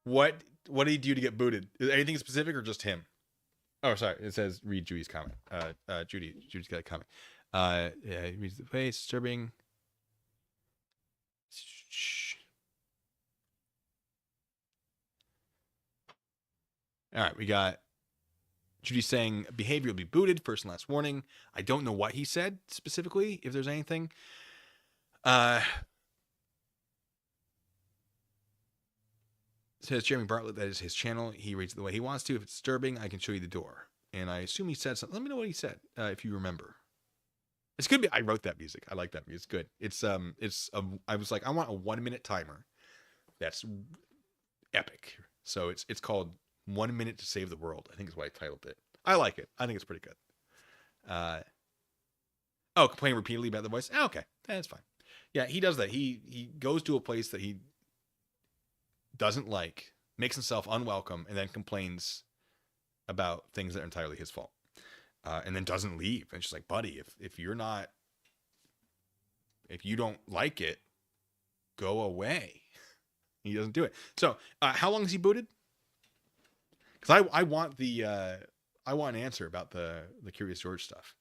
What did he do to get booted? Is it anything specific or just him? Oh, sorry. It says read Judy's comment. Judy's got a comment. Yeah, he reads the face, disturbing. Shh. All right, we got Judy saying behavior will be booted. First and last warning. I don't know what he said specifically, if there's anything. Says Jeremy Bartlett, that is his channel. He reads it the way he wants to. If it's disturbing, I can show you the door. And I assume he said something. Let me know what he said, if you remember. It's good. I wrote that music. I like that music. It's good. I was like, I want a 1 minute timer. That's epic. So it's called 1 minute to save the world, I think is what I titled it. I like it. I think it's pretty good. Complaining repeatedly about the voice. Okay, that's fine. Yeah, he does that. He goes to a place that he doesn't like, makes himself unwelcome, and then complains about things that are entirely his fault. And then doesn't leave. And it's just like, buddy, if you don't like it, go away. He doesn't do it. So how long is he booted? Because I want an answer about the Curious George stuff.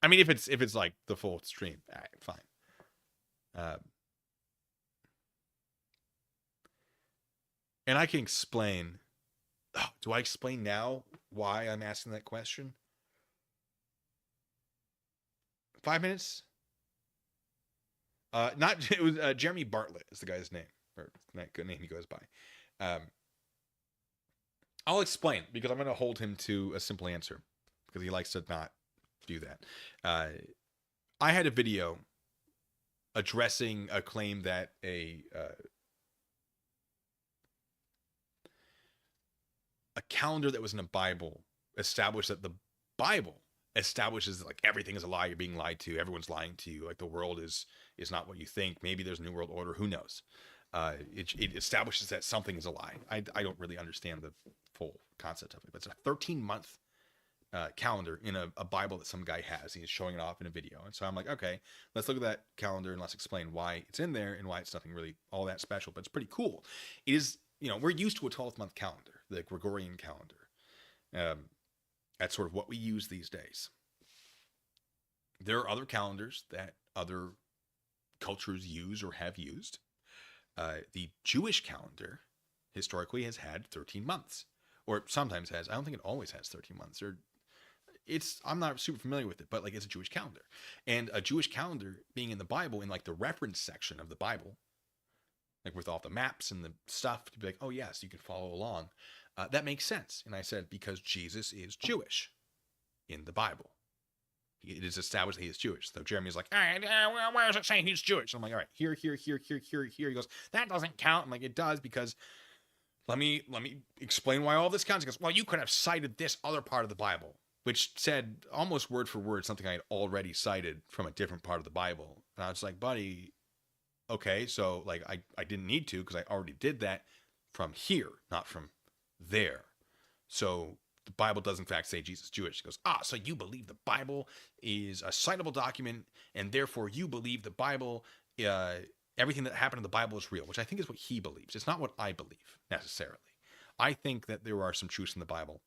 I mean, if it's like the full stream, all right, fine. And I can explain. Oh, do I explain now why I'm asking that question? 5 minutes? It was Jeremy Bartlett is the guy's name, or that good name he goes by. I'll explain because I'm going to hold him to a simple answer because he likes to not do that. I had a video addressing a claim that a calendar that was in a Bible established that the Bible establishes that, like, everything is a lie, you're being lied to, everyone's lying to you, like the world is not what you think, maybe there's a new world order, who knows. It establishes that something is a lie. I don't really understand the full concept of it, but it's a 13-month calendar in a Bible that some guy has. He's showing it off in a video. And so I'm like, okay, let's look at that calendar and let's explain why it's in there and why it's nothing really all that special, but it's pretty cool. It is, we're used to a 12-month calendar, the Gregorian calendar. That's sort of what we use these days. There are other calendars that other cultures use or have used. The Jewish calendar historically has had 13 months, or sometimes has. I don't think it always has 13 months. I'm not super familiar with it, but like, it's a Jewish calendar. And a Jewish calendar being in the Bible, in like the reference section of the Bible, like with all the maps and the stuff, to be like, oh yes, you can follow along. That makes sense. And I said, because Jesus is Jewish in the Bible. It is established that he is Jewish. So Jeremy's like, all right, where does it say he's Jewish? I'm like, all right, here. He goes, that doesn't count. I'm like, it does, because let me explain why all this counts. He goes, well, you could have cited this other part of the Bible, which said almost word for word something I had already cited from a different part of the Bible. And I was like, buddy, okay, so like I didn't need to, because I already did that from here, not from there. So the Bible does in fact say Jesus is Jewish. He goes, so you believe the Bible is a citable document, and therefore you believe the Bible, everything that happened in the Bible is real, which I think is what he believes. It's not what I believe necessarily. I think that there are some truths in the Bible.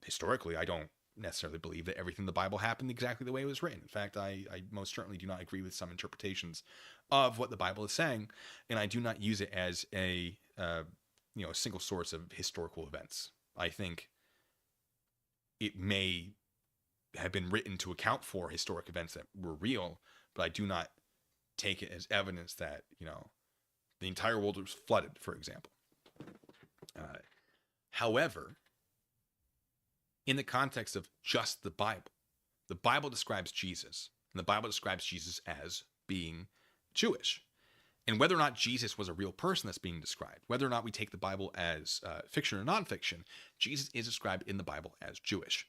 Historically, I don't necessarily believe that everything in the Bible happened exactly the way it was written. In fact, I most certainly do not agree with some interpretations of what the Bible is saying, and I do not use it as a single source of historical events. I think it may have been written to account for historic events that were real, but I do not take it as evidence that, the entire world was flooded, for example. However, in the context of just the Bible describes Jesus, and the Bible describes Jesus as being Jewish. And whether or not Jesus was a real person that's being described, whether or not we take the Bible as fiction or nonfiction, Jesus is described in the Bible as Jewish.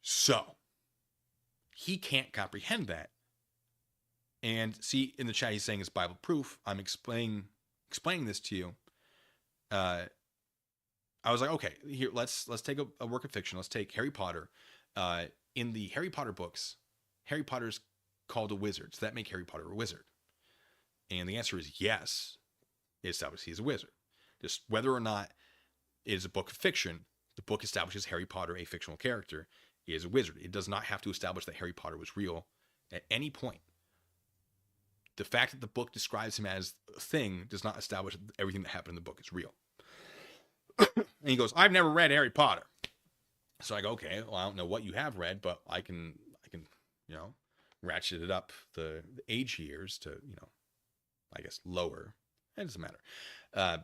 So he can't comprehend that. And see, in the chat, he's saying it's Bible proof. I'm explaining this to you. I was like, okay, here, let's take a work of fiction. Let's take Harry Potter. In the Harry Potter books, Harry Potter's called a wizard. Does that make Harry Potter a wizard? And the answer is yes. It establishes he's a wizard. Just whether or not it is a book of fiction, the book establishes Harry Potter, a fictional character, is a wizard. It does not have to establish that Harry Potter was real at any point. The fact that the book describes him as a thing does not establish that everything that happened in the book is real. And he goes, I've never read Harry Potter. So I go, okay, well, I don't know what you have read, but I can, ratchet it up the age years to, I guess lower. It doesn't matter. And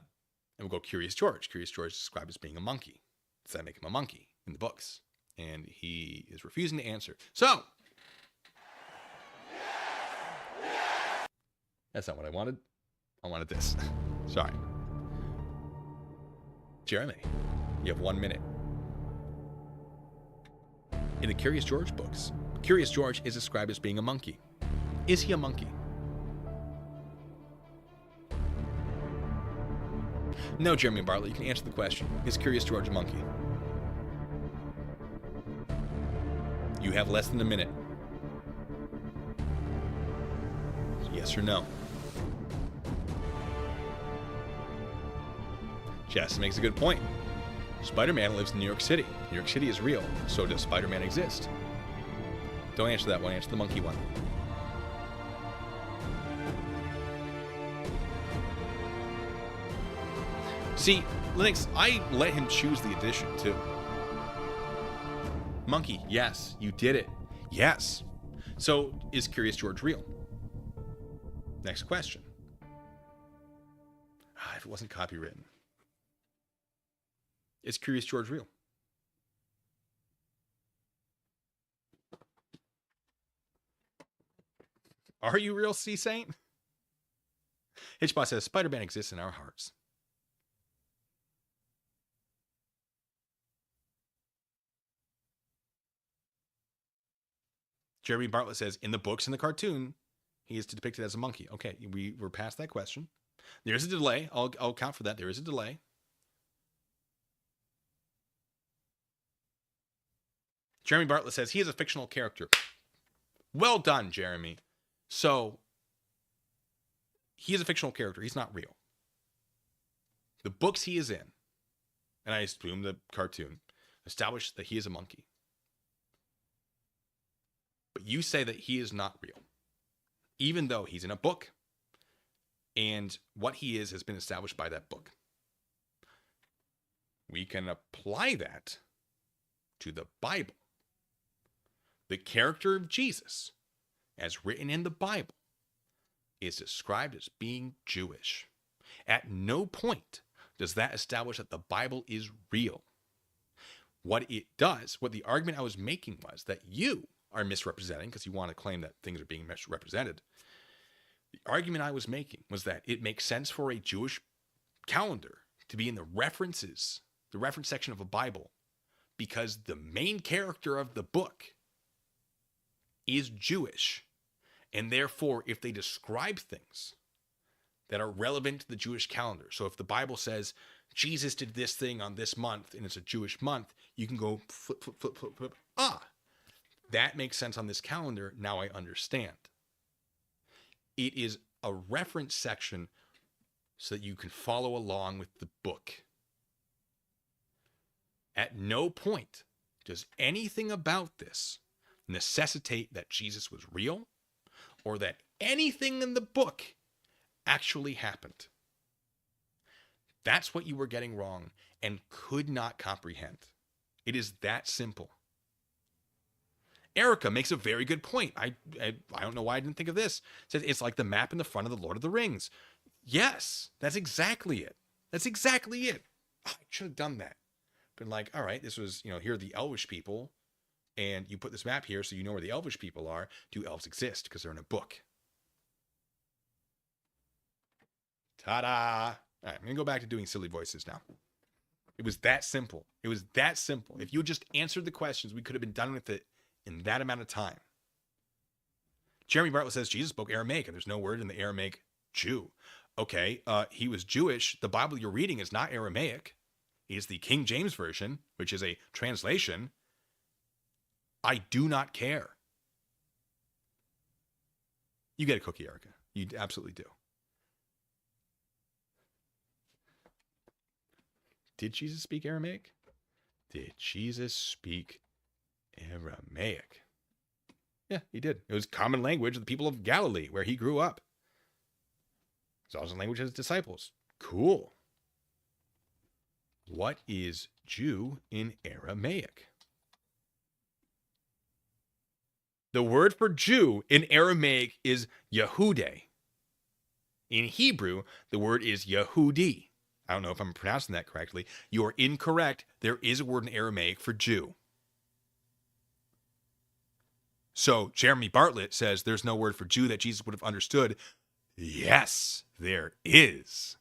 we'll go Curious George. Curious George is described as being a monkey. Does that make him a monkey in the books? And he is refusing to answer. So that's not what I wanted. I wanted this. Sorry. Jeremy, you have 1 minute. In the Curious George books, Curious George is described as being a monkey. Is he a monkey? No, Jeremy Bartlett, you can answer the question. Is Curious George a monkey? You have less than a minute. Yes or no? Jess makes a good point. Spider-Man lives in New York City. New York City is real, so does Spider-Man exist? Don't answer that one, answer the monkey one. See, Linux, I let him choose the edition too. Monkey, yes, you did it. Yes. So, is Curious George real? Next question. If it wasn't copywritten. Is Curious George real? Are you real, Sea Saint? Hitchbot says, Spider-Man exists in our hearts. Jeremy Bartlett says, in the books and the cartoon, he is depicted as a monkey. Okay, we're past that question. There's a delay. I'll account for that. There is a delay. Jeremy Bartlett says, he is a fictional character. Well done, Jeremy. So, he is a fictional character. He's not real. The books he is in, and I assume the cartoon, establish that he is a monkey. But you say that he is not real, even though he's in a book, and what he is has been established by that book. We can apply that to the Bible. The character of Jesus, as written in the Bible, is described as being Jewish. At no point does that establish that the Bible is real. What it does, what the argument I was making was that you are misrepresenting, because you want to claim that things are being misrepresented. The argument I was making was that it makes sense for a Jewish calendar to be in the reference section of a Bible, because the main character of the book is Jewish. And therefore, if they describe things that are relevant to the Jewish calendar, so if the Bible says Jesus did this thing on this month and it's a Jewish month, you can go flip, flip, flip, flip, flip. Ah, that makes sense on this calendar. Now I understand. It is a reference section so that you can follow along with the book. At no point does anything about this necessitate that Jesus was real or that anything in the book actually happened. That's what you were getting wrong and could not comprehend. It is that simple. Erica makes a very good point. I don't know why I didn't think of this. Says it's like the map in the front of the Lord of the Rings. Yes, that's exactly it. That's exactly it. Oh, I should have done that. Been like, all right, this was, here are the Elvish people, and you put this map here so you know where the Elvish people are. Do elves exist? Because they're in a book. Ta-da! All right, I'm going to go back to doing silly voices now. It was that simple. It was that simple. If you just answered the questions, we could have been done with it in that amount of time. Jeremy Bartlett says Jesus spoke Aramaic, and there's no word in the Aramaic Jew. Okay, he was Jewish. The Bible you're reading is not Aramaic. It is the King James Version, which is a translation. I do not care. You get a cookie, Erica. You absolutely do. Did Jesus speak Aramaic? Did Jesus speak Aramaic? Yeah, he did. It was common language of the people of Galilee, where he grew up. It's also the language of his disciples. Cool. What is Jew in Aramaic? The word for Jew in Aramaic is Yehude. In Hebrew, the word is Yehudi. I don't know if I'm pronouncing that correctly. You are incorrect. There is a word in Aramaic for Jew. So Jeremy Bartlett says there's no word for Jew that Jesus would have understood. Yes, there is.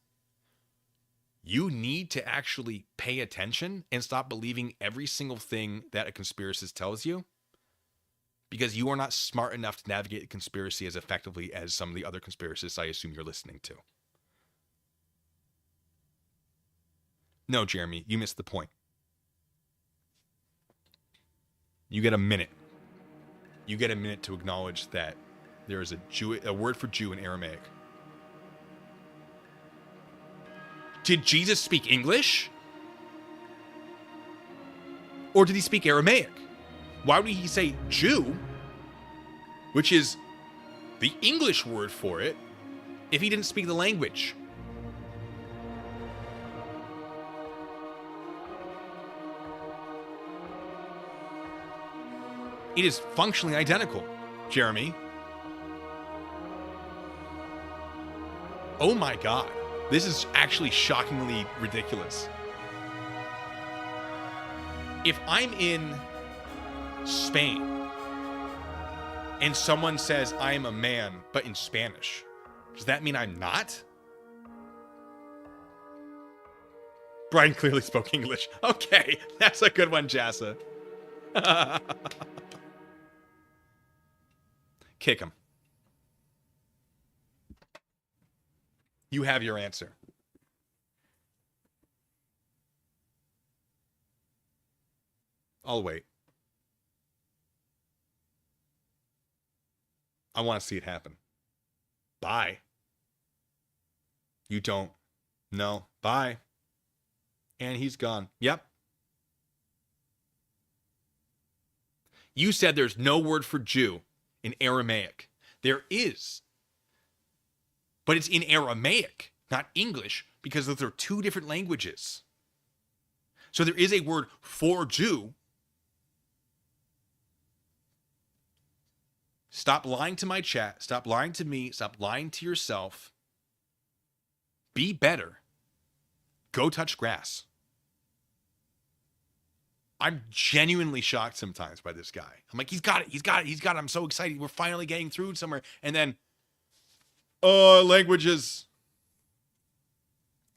You need to actually pay attention and stop believing every single thing that a conspiracist tells you, because you are not smart enough to navigate the conspiracy as effectively as some of the other conspiracists I assume you're listening to. No, Jeremy, you missed the point. You get a minute. You get a minute to acknowledge that there is a word for Jew in Aramaic. Did Jesus speak English? Or did he speak Aramaic? Why would he say Jew, which is the English word for it, if he didn't speak the language? It is functionally identical, Jeremy. Oh my God. This is actually shockingly ridiculous. If I'm in Spain and someone says I am a man, but in Spanish, does that mean I'm not? Brian clearly spoke English. Okay, that's a good one, Jassa. Kick him. You have your answer. I'll wait. I want to see it happen. Bye. You don't. No. Bye. And he's gone. Yep. You said there's no word for Jew in Aramaic. There is. But it's in Aramaic, not English, because those are two different languages. So there is a word for Jew. Stop lying to my chat. Stop lying to me. Stop lying to yourself. Be better. Go touch grass. I'm genuinely shocked sometimes by this guy. I'm like, he's got it. He's got it. He's got it. I'm so excited. We're finally getting through somewhere. And then, languages.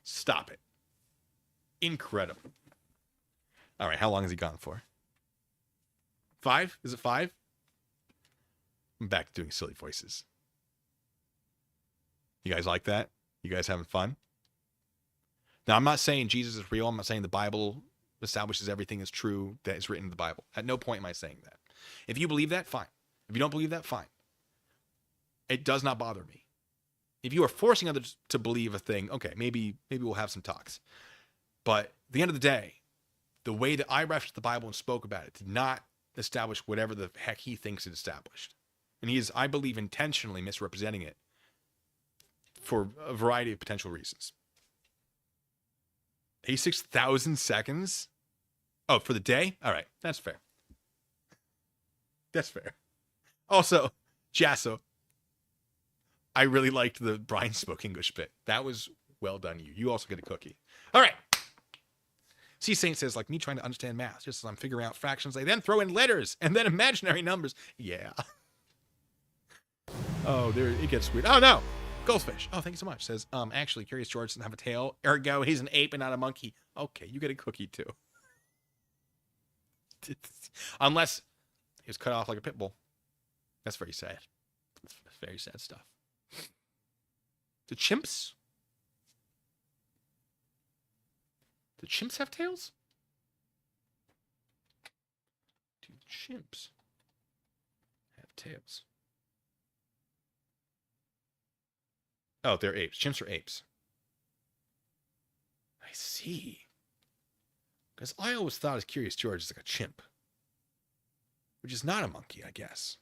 Stop it. Incredible. All right. How long has he gone for? 5? Is it 5? I'm back to doing silly voices. You guys like that? You guys having fun? Now, I'm not saying Jesus is real. I'm not saying the Bible establishes everything is true that is written in the Bible. At no point am I saying that. If you believe that, fine. If you don't believe that, fine. It does not bother me. If you are forcing others to believe a thing, okay, maybe we'll have some talks. But at the end of the day, the way that I referenced the Bible and spoke about it did not establish whatever the heck he thinks it established. And he is, I believe, intentionally misrepresenting it for a variety of potential reasons. 86,000 seconds? Oh, for the day? All right, that's fair. That's fair. Also, Jasso, I really liked the Brian Spoke English bit. That was well done, you. You also get a cookie. All right. C. Saint says, like me trying to understand math, just as I'm figuring out fractions, they then throw in letters and then imaginary numbers. Yeah. Oh, there it gets weird. Oh, no. Goldfish. Oh, thank you so much. Says, actually, Curious George doesn't have a tail. Ergo, he's an ape and not a monkey. Okay, you get a cookie, too. Unless he was cut off like a pit bull. That's very sad. That's very sad stuff. The chimps? Do chimps have tails? Do chimps have tails? Oh, they're apes. Chimps are apes. I see. Because I always thought as Curious George is like a chimp. Which is not a monkey, I guess.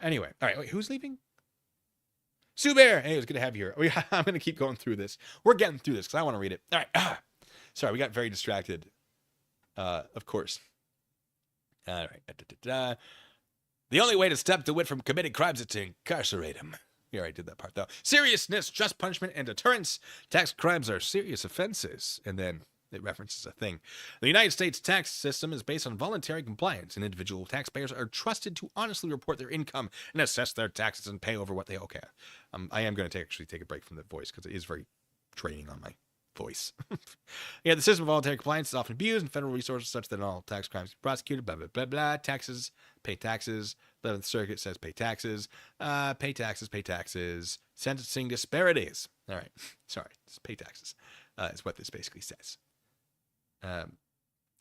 Anyway, all right, wait, who's leaving? Sue Bear! Hey, it was good to have you here. I'm going to keep going through this. We're getting through this because I want to read it. All right. Sorry, we got very distracted. Of course. All right. The only way to stop DeWitte from committing crimes is to incarcerate him. We already did that part, though. Seriousness, just punishment, and deterrence. Tax crimes are serious offenses. And then it references a thing. The United States tax system is based on voluntary compliance, and individual taxpayers are trusted to honestly report their income and assess their taxes and pay over what they owe. Okay. I am going to actually take a break from the voice because it is very draining on my voice. Yeah, the system of voluntary compliance is often abused, and federal resources such that all tax crimes be prosecuted, blah, blah, blah, blah. Taxes, pay taxes. 11th Circuit says pay taxes. Pay taxes, pay taxes. Sentencing disparities. All right. Sorry. It's pay taxes is what this basically says.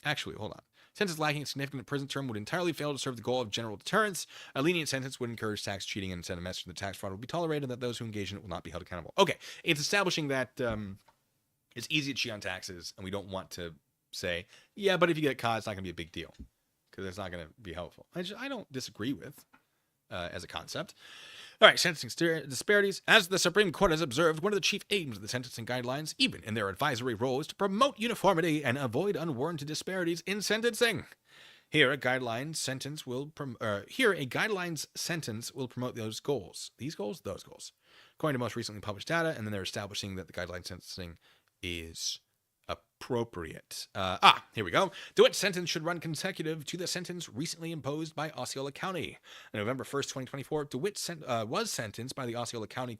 Actually, hold on. Sentence lacking a significant prison term would entirely fail to serve the goal of general deterrence. A lenient sentence would encourage tax cheating and send a message that tax fraud will be tolerated and that those who engage in it will not be held accountable. Okay, it's establishing that it's easy to cheat on taxes, and we don't want to say, yeah, but if you get caught, it's not going to be a big deal because it's not going to be helpful. I don't disagree with as a concept. All right, sentencing disparities. As the Supreme Court has observed, one of the chief aims of the sentencing guidelines, even in their advisory role, is to promote uniformity and avoid unwarranted disparities in sentencing. Here, a guideline sentence will promote those goals. These goals, those goals. According to most recently published data, and then they're establishing that the guideline sentencing is appropriate. Here we go. DeWitte's sentence should run consecutive to the sentence recently imposed by Osceola County. On November 1st, 2024, DeWitte was sentenced by the Osceola County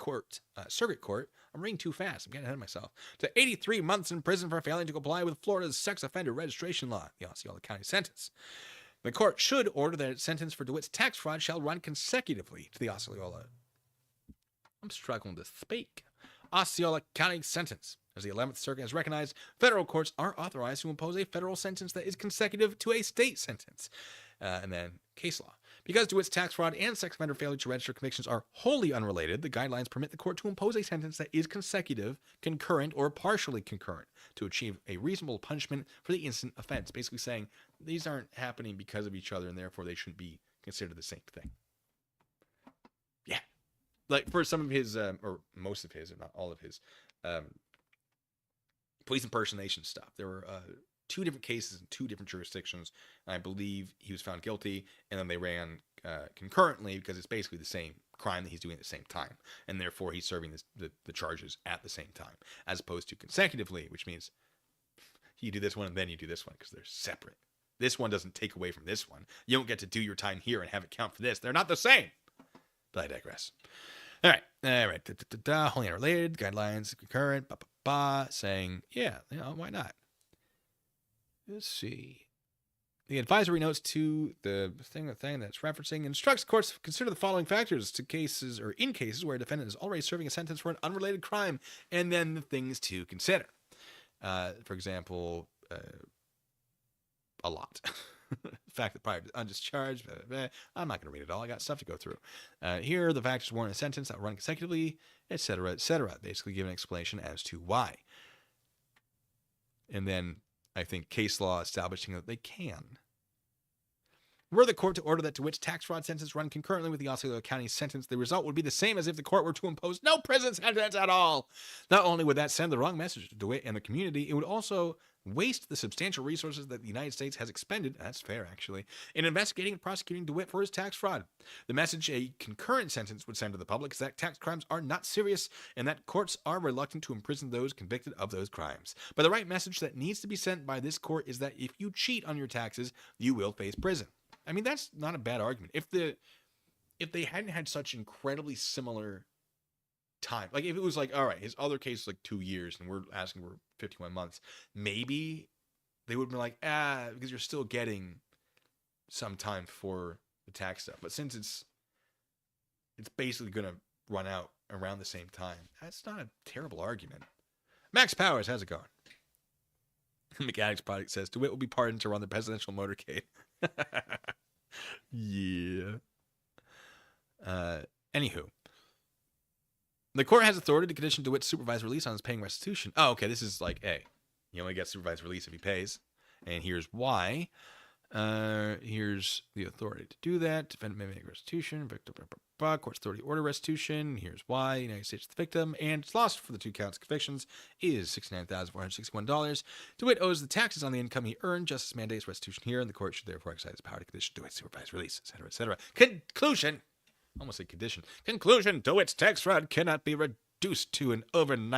Circuit Court. I'm reading too fast. I'm getting ahead of myself. To 83 months in prison for failing to comply with Florida's sex offender registration law, the Osceola County sentence. The court should order that its sentence for DeWitte's tax fraud shall run consecutively to the Osceola. I'm struggling to speak. Osceola County sentence. As the 11th Circuit has recognized, federal courts are authorized to impose a federal sentence that is consecutive to a state sentence. And then case law. Because DeWitte's tax fraud and sex offender failure to register convictions are wholly unrelated, the guidelines permit the court to impose a sentence that is consecutive, concurrent, or partially concurrent to achieve a reasonable punishment for the instant offense. Basically saying these aren't happening because of each other and therefore they should be considered the same thing. Yeah. Like for some of his, or most of his, or not all of his, police impersonation stuff. There were 2 different cases in 2 different jurisdictions. I believe he was found guilty, and then they ran concurrently because it's basically the same crime that he's doing at the same time, and therefore he's serving the charges at the same time, as opposed to consecutively, which means you do this one and then you do this one because they're separate. This one doesn't take away from this one. You don't get to do your time here and have it count for this. They're not the same. But I digress. All right. Wholly unrelated, guidelines, concurrent, saying, yeah, why not? Let's see. The advisory notes to the thing that's referencing instructs courts to consider the following factors in cases where a defendant is already serving a sentence for an unrelated crime, and then the things to consider. For example, a lot. The fact that prior to undischarged, I'm not going to read it all. I got stuff to go through. Here are the factors warrant a sentence that will run consecutively, etc., etc. Basically give an explanation as to why. And then I think case law establishing that they can. Were the court to order that DeWitt's tax fraud sentence run concurrently with the Osceola County sentence, the result would be the same as if the court were to impose no prison sentence at all. Not only would that send the wrong message to DeWitte and the community, it would also waste the substantial resources that the United States has expended, that's fair actually, in investigating and prosecuting DeWitte for his tax fraud. The message a concurrent sentence would send to the public is that tax crimes are not serious and that courts are reluctant to imprison those convicted of those crimes. But the right message that needs to be sent by this court is that if you cheat on your taxes, you will face prison. I mean, that's not a bad argument. If they hadn't had such incredibly similar time, like if it was like, all right, his other case is like 2 years and we're asking for 51 months, maybe they would have been like, because you're still getting some time for the tax stuff. But since it's basically going to run out around the same time, that's not a terrible argument. Max Powers, how's it going? Mechanics Product says DeWitte will be pardoned to run the presidential motorcade. Yeah. Anywho. The court has authority to condition DeWitt's supervised release on his paying restitution. Oh, okay. This is like, hey, he only gets supervised release if he pays. And here's why. Here's the authority to do that. Defendant may make restitution. Victim, court's authority to order restitution. Here's why. United States is the victim. And its loss for the 2 counts of convictions is $69,461. DeWitte owes the taxes on the income he earned. Justice mandates restitution here, and the court should therefore exercise its power to condition DeWitt's supervised release, etc., etc. Conclusion. Almost a condition. Conclusion. DeWitt's tax fraud cannot be reduced to an oversight,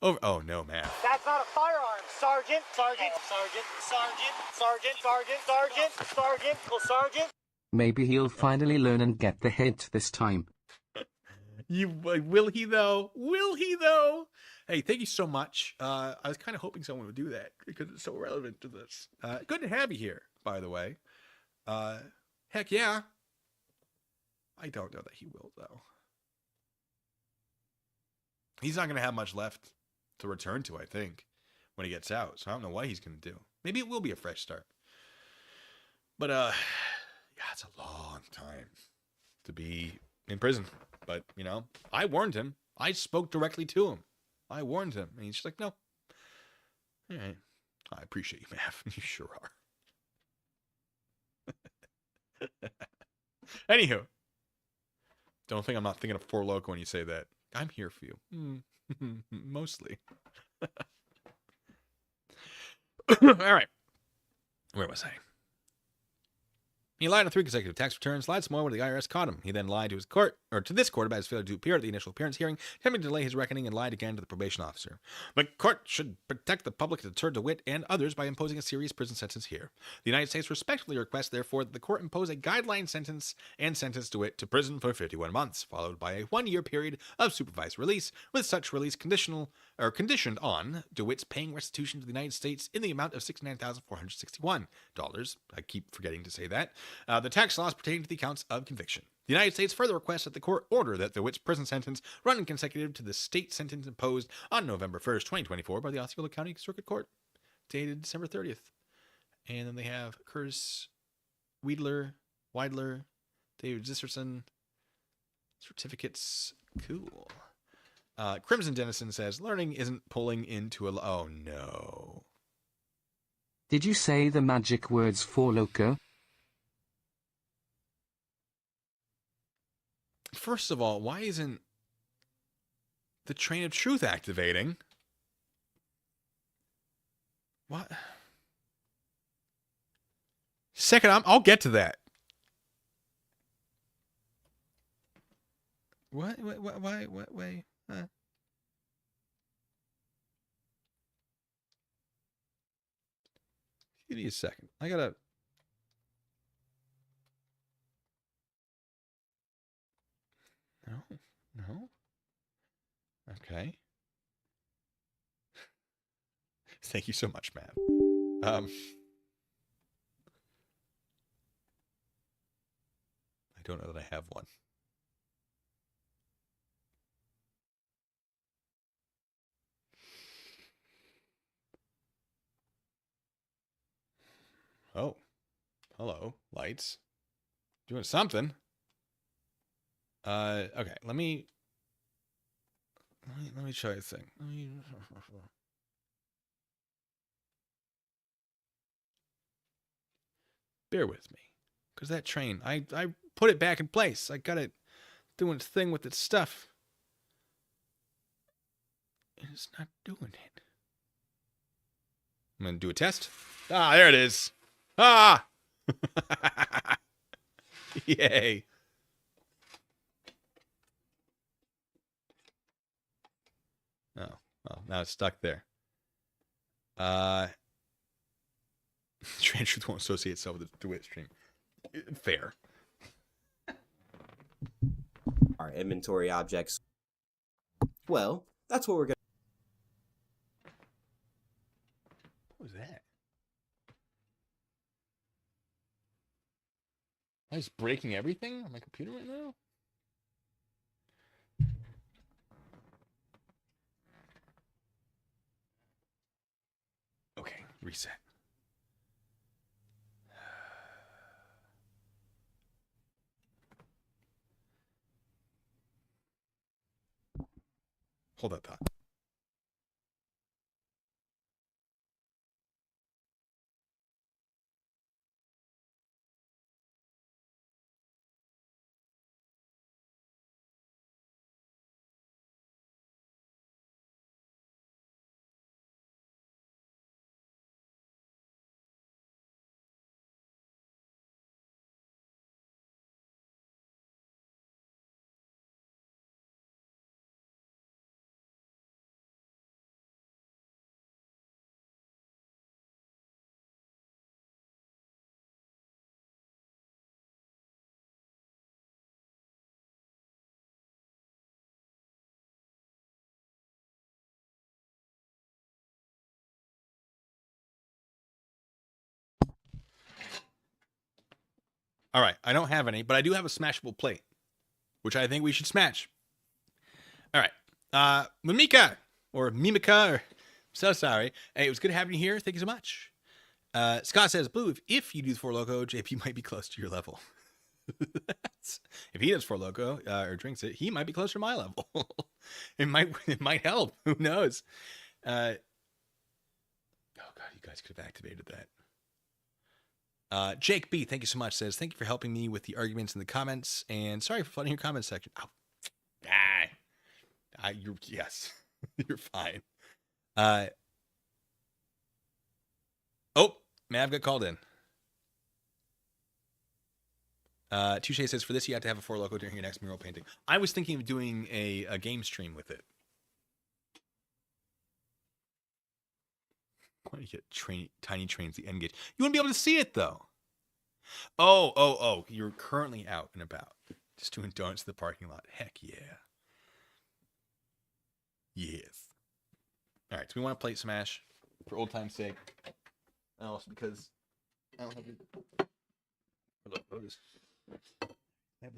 oh no, man.
That's not a firearm, Sergeant. Sergeant. Sergeant. Sergeant. Sergeant. Sergeant. Sergeant. Sergeant. Oh, Sergeant.
Maybe he'll finally learn and get the hint this time.
Will he though? Will he though? Hey, thank you so much. I was kind of hoping someone would do that because it's so relevant to this. Good to have you here, by the way. Heck yeah. I don't know that he will, though. He's not going to have much left to return to, I think, when he gets out. So I don't know what he's going to do. Maybe it will be a fresh start. But, yeah, it's a long time to be in prison. But, I warned him. I spoke directly to him. I warned him. And he's just like, no. All right. I appreciate you, Mav. You sure are. Anywho. Don't think I'm not thinking of Four Loko when you say that. I'm here for you. Mostly. All right. Where was I? He lied on 3 consecutive tax returns, lied some more when the IRS caught him. He then lied to this court about his failure to appear at the initial appearance hearing, attempting to delay his reckoning, and lied again to the probation officer. The court should protect the public and deter DeWitte and others by imposing a serious prison sentence here. The United States respectfully requests, therefore, that the court impose a guideline sentence and sentence DeWitte to prison for 51 months, followed by a 1-year period of supervised release, with such release conditioned on DeWitte's paying restitution to the United States in the amount of $69,461. I keep forgetting to say that. The tax laws pertaining to the counts of conviction. The United States further requests that the court order that DeWitte's prison sentence run consecutive to the state sentence imposed on November 1st, 2024 by the Osceola County Circuit Court, dated December 30th. And then they have Curtis Weidler, David Zisterson, certificates. Cool. Crimson Dennison says, learning isn't pulling into a... Oh, no.
Did you say the magic words for Loco?
First of all, why isn't the train of truth activating? What? Second, I'll get to that. What? Why? What way? Give me a second. I gotta. No. Okay. Thank you so much, Matt. I don't know that I have one. Oh, hello, lights. Doing something. Okay. Let me try a thing. Bear with me, because that train, I put it back in place. I got it doing its thing with its stuff. It's not doing it. I'm gonna do a test. Ah, there it is. Ah! Yay. Oh, well, now it's stuck there. Transfer won't associate itself with the Dewitte stream. Fair.
Our inventory objects. Well, that's what we're going to.
What was that? Am I just breaking everything on my computer right now? Okay, reset. Hold that thought. All right, I don't have any, but I do have a smashable plate, which I think we should smash. All right, Mimika, or Mimika, or so sorry. Hey, it was good having you here. Thank you so much. Scott says, Blue, if you do the Four Loko, JP might be close to your level. If he does Four Loko or drinks it, he might be closer to my level. it might help. Who knows? Oh God, you guys could have activated that. Jake B, thank you so much, says, thank you for helping me with the arguments in the comments, and sorry for flooding your comment section. Yes, you're fine. Mav got called in. Touche says, for this, you have to have a Four Loko during your next mural painting. I was thinking of doing a game stream with it. Why do you get tiny trains, the end gauge? You wouldn't be able to see it, though. Oh. You're currently out and about. Just doing donuts in the parking lot. Heck yeah. Yes. All right, so we want to plate smash for old time's sake. And also because I don't have I have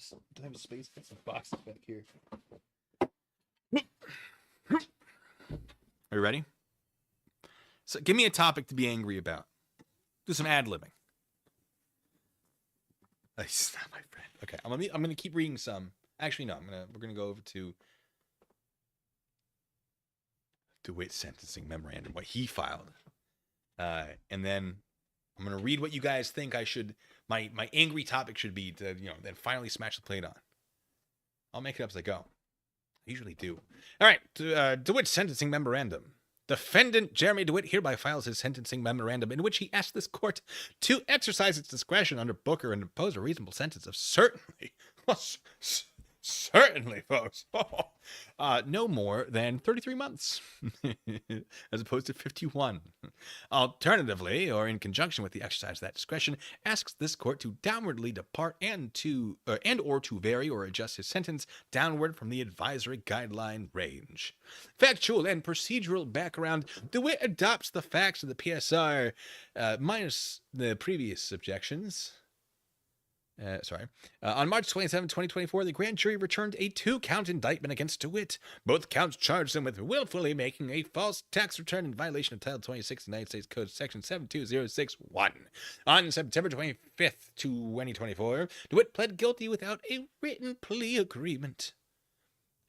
a space. Got some boxes back here. Are you ready? So give me a topic to be angry about. Do some ad-libbing. He's not my friend. Okay, I'm gonna keep reading some. Actually, no, we're gonna go over to Dewitte's sentencing memorandum, what he filed, and then I'm gonna read what you guys think I should. My angry topic should be to then finally smash the plate on. I'll make it up as I go. I usually do. All right, Dewitte's sentencing memorandum. Defendant Jeremy Dewitte hereby files his sentencing memorandum in which he asks this court to exercise its discretion under Booker and impose a reasonable sentence of certainly Certainly, folks. No more than 33 months, as opposed to 51. Alternatively, or in conjunction with the exercise of that discretion, asks this court to downwardly depart and or to vary or adjust his sentence downward from the advisory guideline range. Factual and procedural background: DeWitte adopts the facts of the PSR minus the previous objections. On March 27, 2024, the grand jury returned a 2-count indictment against DeWitte. Both counts charged him with willfully making a false tax return in violation of Title 26 of the United States Code, Section 72061. On September 25th, 2024, DeWitte pled guilty without a written plea agreement.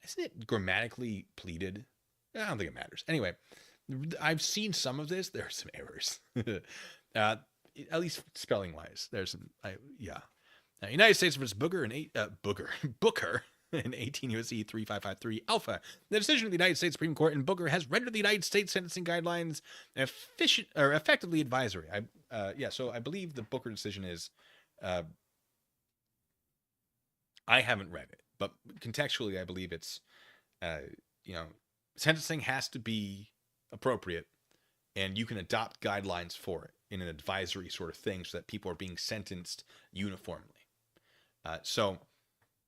Isn't it grammatically pleaded? I don't think it matters. Anyway, I've seen some of this. There are some errors. At least spelling-wise. There's some, yeah. United States versus Booker in 18 U.S.C. 3553 Alpha. The decision of the United States Supreme Court in Booker has rendered the United States sentencing guidelines effectively advisory. So I believe the Booker decision is. I haven't read it, but contextually, I believe it's. Sentencing has to be appropriate, and you can adopt guidelines for it in an advisory sort of thing, so that people are being sentenced uniformly. So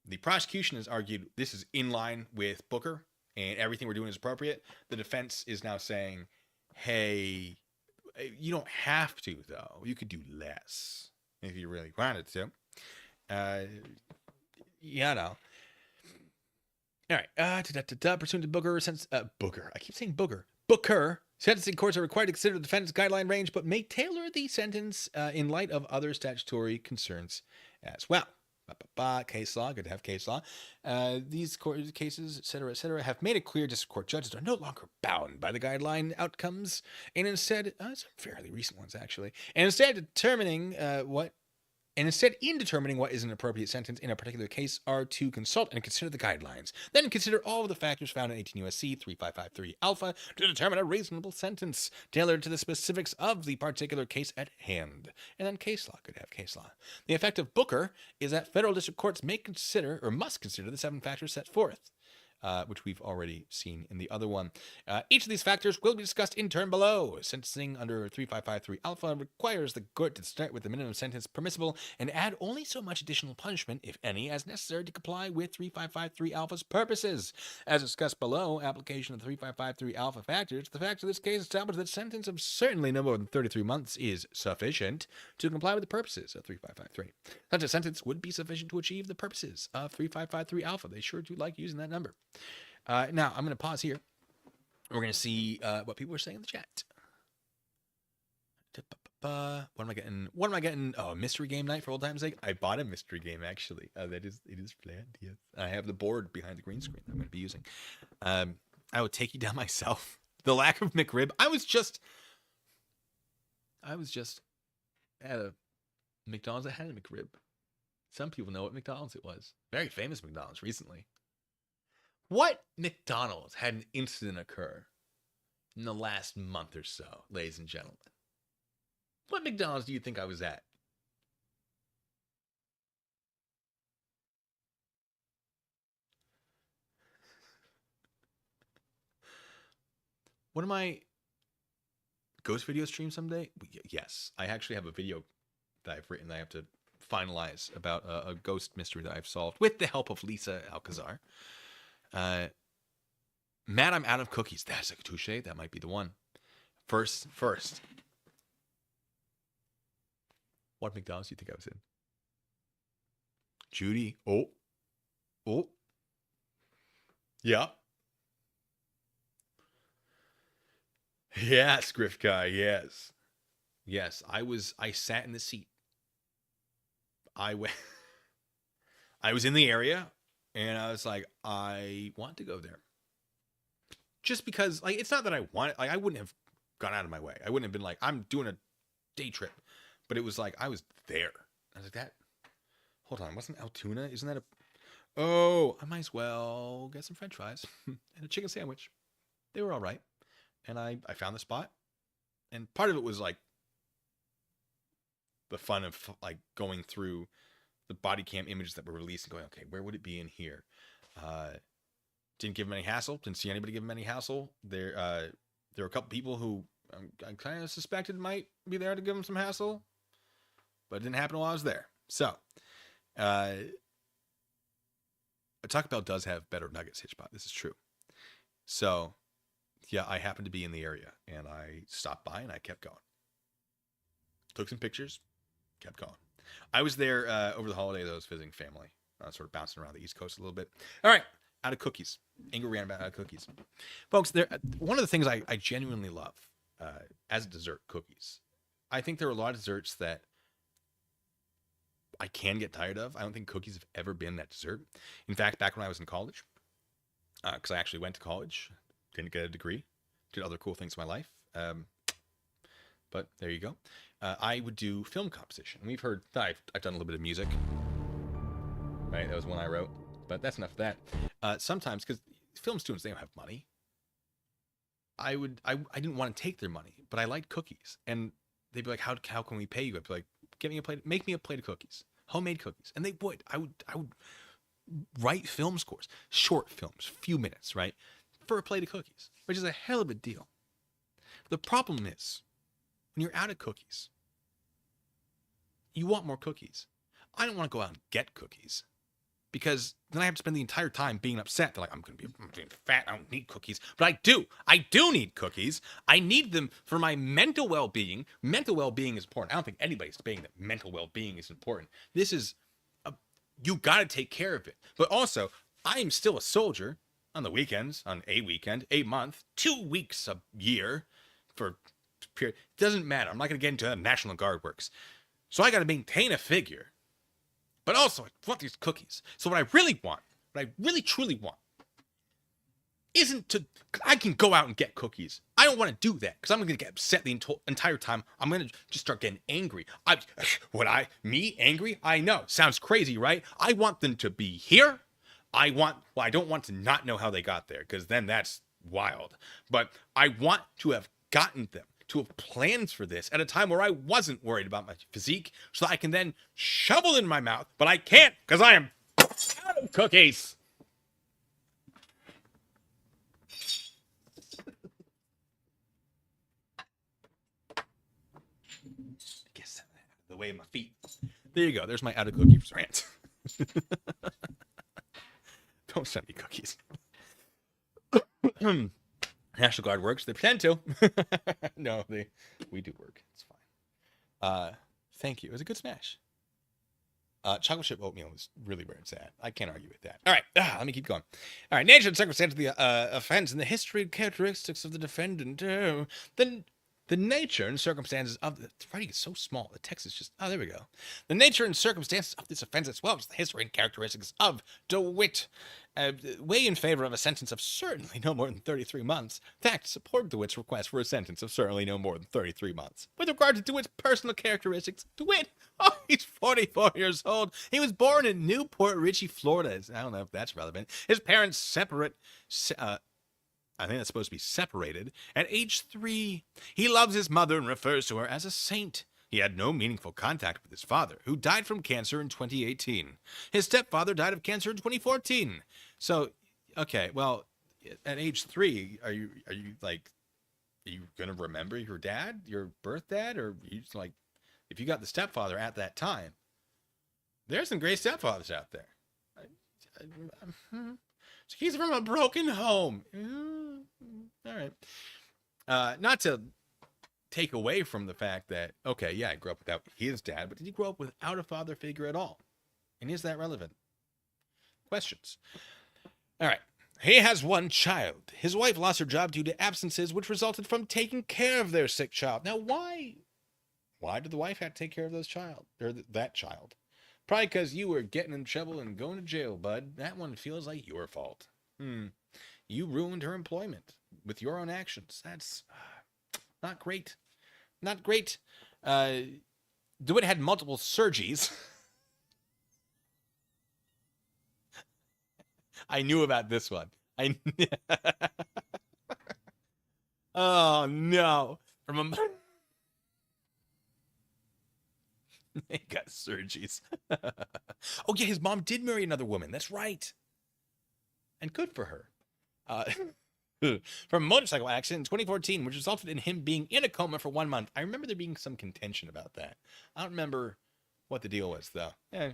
the prosecution has argued this is in line with Booker and everything we're doing is appropriate. The defense is now saying, hey, you don't have to, though. You could do less if you really wanted to. No. All right. Pursuant to Booker, I keep saying Booker. Booker. Sentencing courts are required to consider the defendant's guideline range, but may tailor the sentence in light of other statutory concerns as well. Case law, good to have case law. These court cases, et cetera, have made it clear district court judges are no longer bound by the guideline outcomes, and instead, some fairly recent ones actually, and instead in determining what is an appropriate sentence in a particular case are to consult and consider the guidelines. Then consider all of the factors found in 18 U.S.C. 3553 Alpha to determine a reasonable sentence tailored to the specifics of the particular case at hand. And then case law, could have case law. The effect of Booker is that federal district courts must consider the 7 factors set forth. Which we've already seen in the other one. Each of these factors will be discussed in turn below. Sentencing under 3553 Alpha requires the court to start with the minimum sentence permissible and add only so much additional punishment, if any, as necessary to comply with 3553 Alpha's purposes. As discussed below, application of the 3553 Alpha factors, the facts of this case establish that a sentence of certainly no more than 33 months is sufficient to comply with the purposes of 3553. Such a sentence would be sufficient to achieve the purposes of 3553 Alpha. They sure do like using that number. Now, I'm going to pause here. We're going to see what people are saying in the chat. What am I getting? Oh, mystery game night for old time's sake. I bought a mystery game, actually. It is planned, yes. I have the board behind the green screen I'm going to be using. I would take you down myself. The lack of McRib. I was just at a McDonald's that had a McRib. Some people know what McDonald's it was. Very famous McDonald's recently. What McDonald's had an incident occur in the last month or so, ladies and gentlemen? What McDonald's do you think I was at? One of my ghost video streams someday? Yes, I actually have a video that I've written that I have to finalize about a ghost mystery that I've solved with the help of Lisa Alcazar. Matt, I'm out of cookies. That's a touche. That might be the one. First. What McDonald's do you think I was in? Judy. Oh. Yeah. Yes, Griff Guy. Yes. I sat in the seat. I was in the area. And I was like, I want to go there. Just because, it's not that I want it. I wouldn't have gone out of my way. I wouldn't have been like, I'm doing a day trip. But it was like, I was there. I was like, hold on, wasn't Altoona? Isn't that I might as well get some french fries and a chicken sandwich. They were all right. And I found the spot. And part of it was the fun of going through the body cam images that were released and going, okay, where would it be in here? Didn't give him any hassle. Didn't see anybody give him any hassle. There were a couple people who I kind of suspected might be there to give him some hassle, but it didn't happen while I was there. So, Taco Bell does have better nuggets, Hitchbot. This is true. So, yeah, I happened to be in the area, and I stopped by, and I kept going. Took some pictures, kept going. I was there over the holidays. I was visiting family, sort of bouncing around the East Coast a little bit. All right, out of cookies. Angry ran about out of cookies. Folks, one of the things I genuinely love as a dessert, cookies. I think there are a lot of desserts that I can get tired of. I don't think cookies have ever been that dessert. In fact, back when I was in college, because I actually went to college, didn't get a degree, did other cool things in my life. But there you go. I would do film composition. We've heard, I've done a little bit of music. Right, that was one I wrote. But that's enough of that. Sometimes, because film students, they don't have money. I didn't want to take their money, but I liked cookies. And they'd be like, how can we pay you? I'd be like, make me a plate of cookies. Homemade cookies. And they would. I would write film scores, short films, few minutes, right? For a plate of cookies, which is a hell of a deal. The problem is, when you're out of cookies, you want more cookies. I don't want to go out and get cookies because then I have to spend the entire time being upset. They're like, I'm being fat. I don't need cookies. But I do. I do need cookies. I need them for my mental well-being. Mental well-being is important. I don't think anybody's debating that mental well-being is important. This is, you got to take care of it. But also, I am still a soldier on the weekends, on a weekend, a month, 2 weeks a year for period. Doesn't matter. I'm not going to get into how the National Guard works. So I got to maintain a figure. But also, I want these cookies. So what I really want, what I really truly want, isn't to, I can go out and get cookies. I don't want to do that because I'm going to get upset the entire time. I'm going to just start getting angry. Me angry? I know. Sounds crazy, right? I want them to be here. I don't want to not know how they got there because then that's wild. But I want to have gotten them, to have plans for this at a time where I wasn't worried about my physique so that I can then shovel in my mouth, but I can't because I am out of cookies. I guess the way of my feet. There you go. There's my out of cookies rant. Don't send me cookies. National Guard works. They pretend to. No, we do work. It's fine. Thank you. It was a good smash. Chocolate chip oatmeal is really where it's at. I can't argue with that. All right. Let me keep going. All right. Nature and circumstance of the offense and the history and characteristics of the defendant. The nature and circumstances of the writing is so small. The text is just, there we go. The nature and circumstances of this offense as well as the history and characteristics of DeWitte weigh in favor of a sentence of certainly no more than 33 months. Fact, support DeWitte's request for a sentence of certainly no more than 33 months. With regard to DeWitte's personal characteristics, DeWitte, he's 44 years old. He was born in Newport Richey, Florida. I don't know if that's relevant. His parents I think that's supposed to be separated. At age 3, he loves his mother and refers to her as a saint. He had no meaningful contact with his father, who died from cancer in 2018. His stepfather died of cancer in 2014. So, okay, well, at age 3, are you gonna remember your dad, your birth dad, or you just like, if you got the stepfather at that time? There's some great stepfathers out there. He's from a broken home. All right. Not to take away from the fact that, okay, yeah, I grew up without his dad, but did he grow up without a father figure at all? And is that relevant? Questions. All right. He has one child. His wife lost her job due to absences, which resulted from taking care of their sick child. Now, why did the wife have to take care of that child? Probably because you were getting in trouble and going to jail, bud. That one feels like your fault. You ruined her employment with your own actions. That's not great. Not great. DeWitte had multiple surgeries. I knew about this one. Oh, no. He got surgeries. Oh, yeah, his mom did marry another woman. That's right. and good for her. From a motorcycle accident in 2014, which resulted in him being in a coma for 1 month. I remember there being some contention about that. I don't remember what the deal was, though. He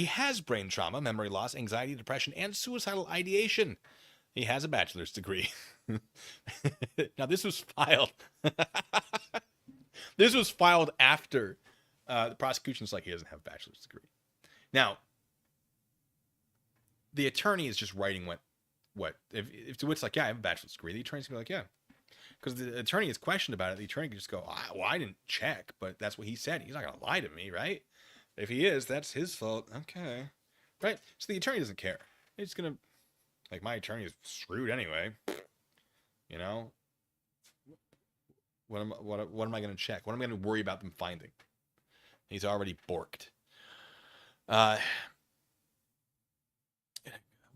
has brain trauma, memory loss, anxiety, depression, and suicidal ideation. He has a bachelor's degree. Now, this was filed. This was filed after the prosecution's like, he doesn't have a bachelor's degree. Now, the attorney is just writing what if DeWitte's like, yeah, I have a bachelor's degree, the attorney's gonna be like, yeah. Because the attorney is questioned about it, the attorney can just go, well, I didn't check, but that's what he said. He's not gonna lie to me, right? If he is, that's his fault. Okay. Right? So the attorney doesn't care. He's gonna, like, my attorney is screwed anyway. You know? What am I gonna check? What am I gonna worry about them finding? He's already borked.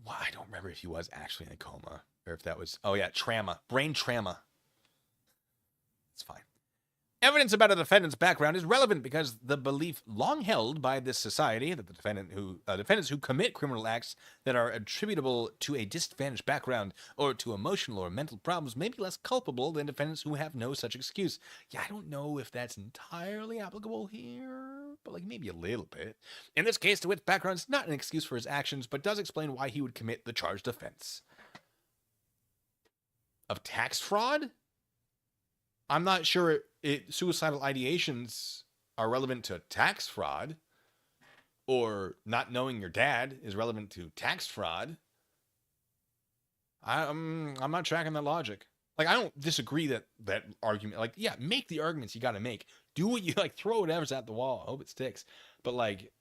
I don't remember if he was actually in a coma or if that was, trauma, brain trauma. It's fine. Evidence about a defendant's background is relevant because the belief long held by this society that the defendants who commit criminal acts that are attributable to a disadvantaged background or to emotional or mental problems may be less culpable than defendants who have no such excuse. Yeah, I don't know if that's entirely applicable here, but like maybe a little bit. In this case, DeWitte's background is not an excuse for his actions, but does explain why he would commit the charged offense of tax fraud. I'm not sure suicidal ideations are relevant to tax fraud, or not knowing your dad is relevant to tax fraud. I'm not tracking that logic. Like, I don't disagree that argument. Like, yeah, make the arguments you got to make. Do what you like. Throw whatever's at the wall. Hope it sticks. But like,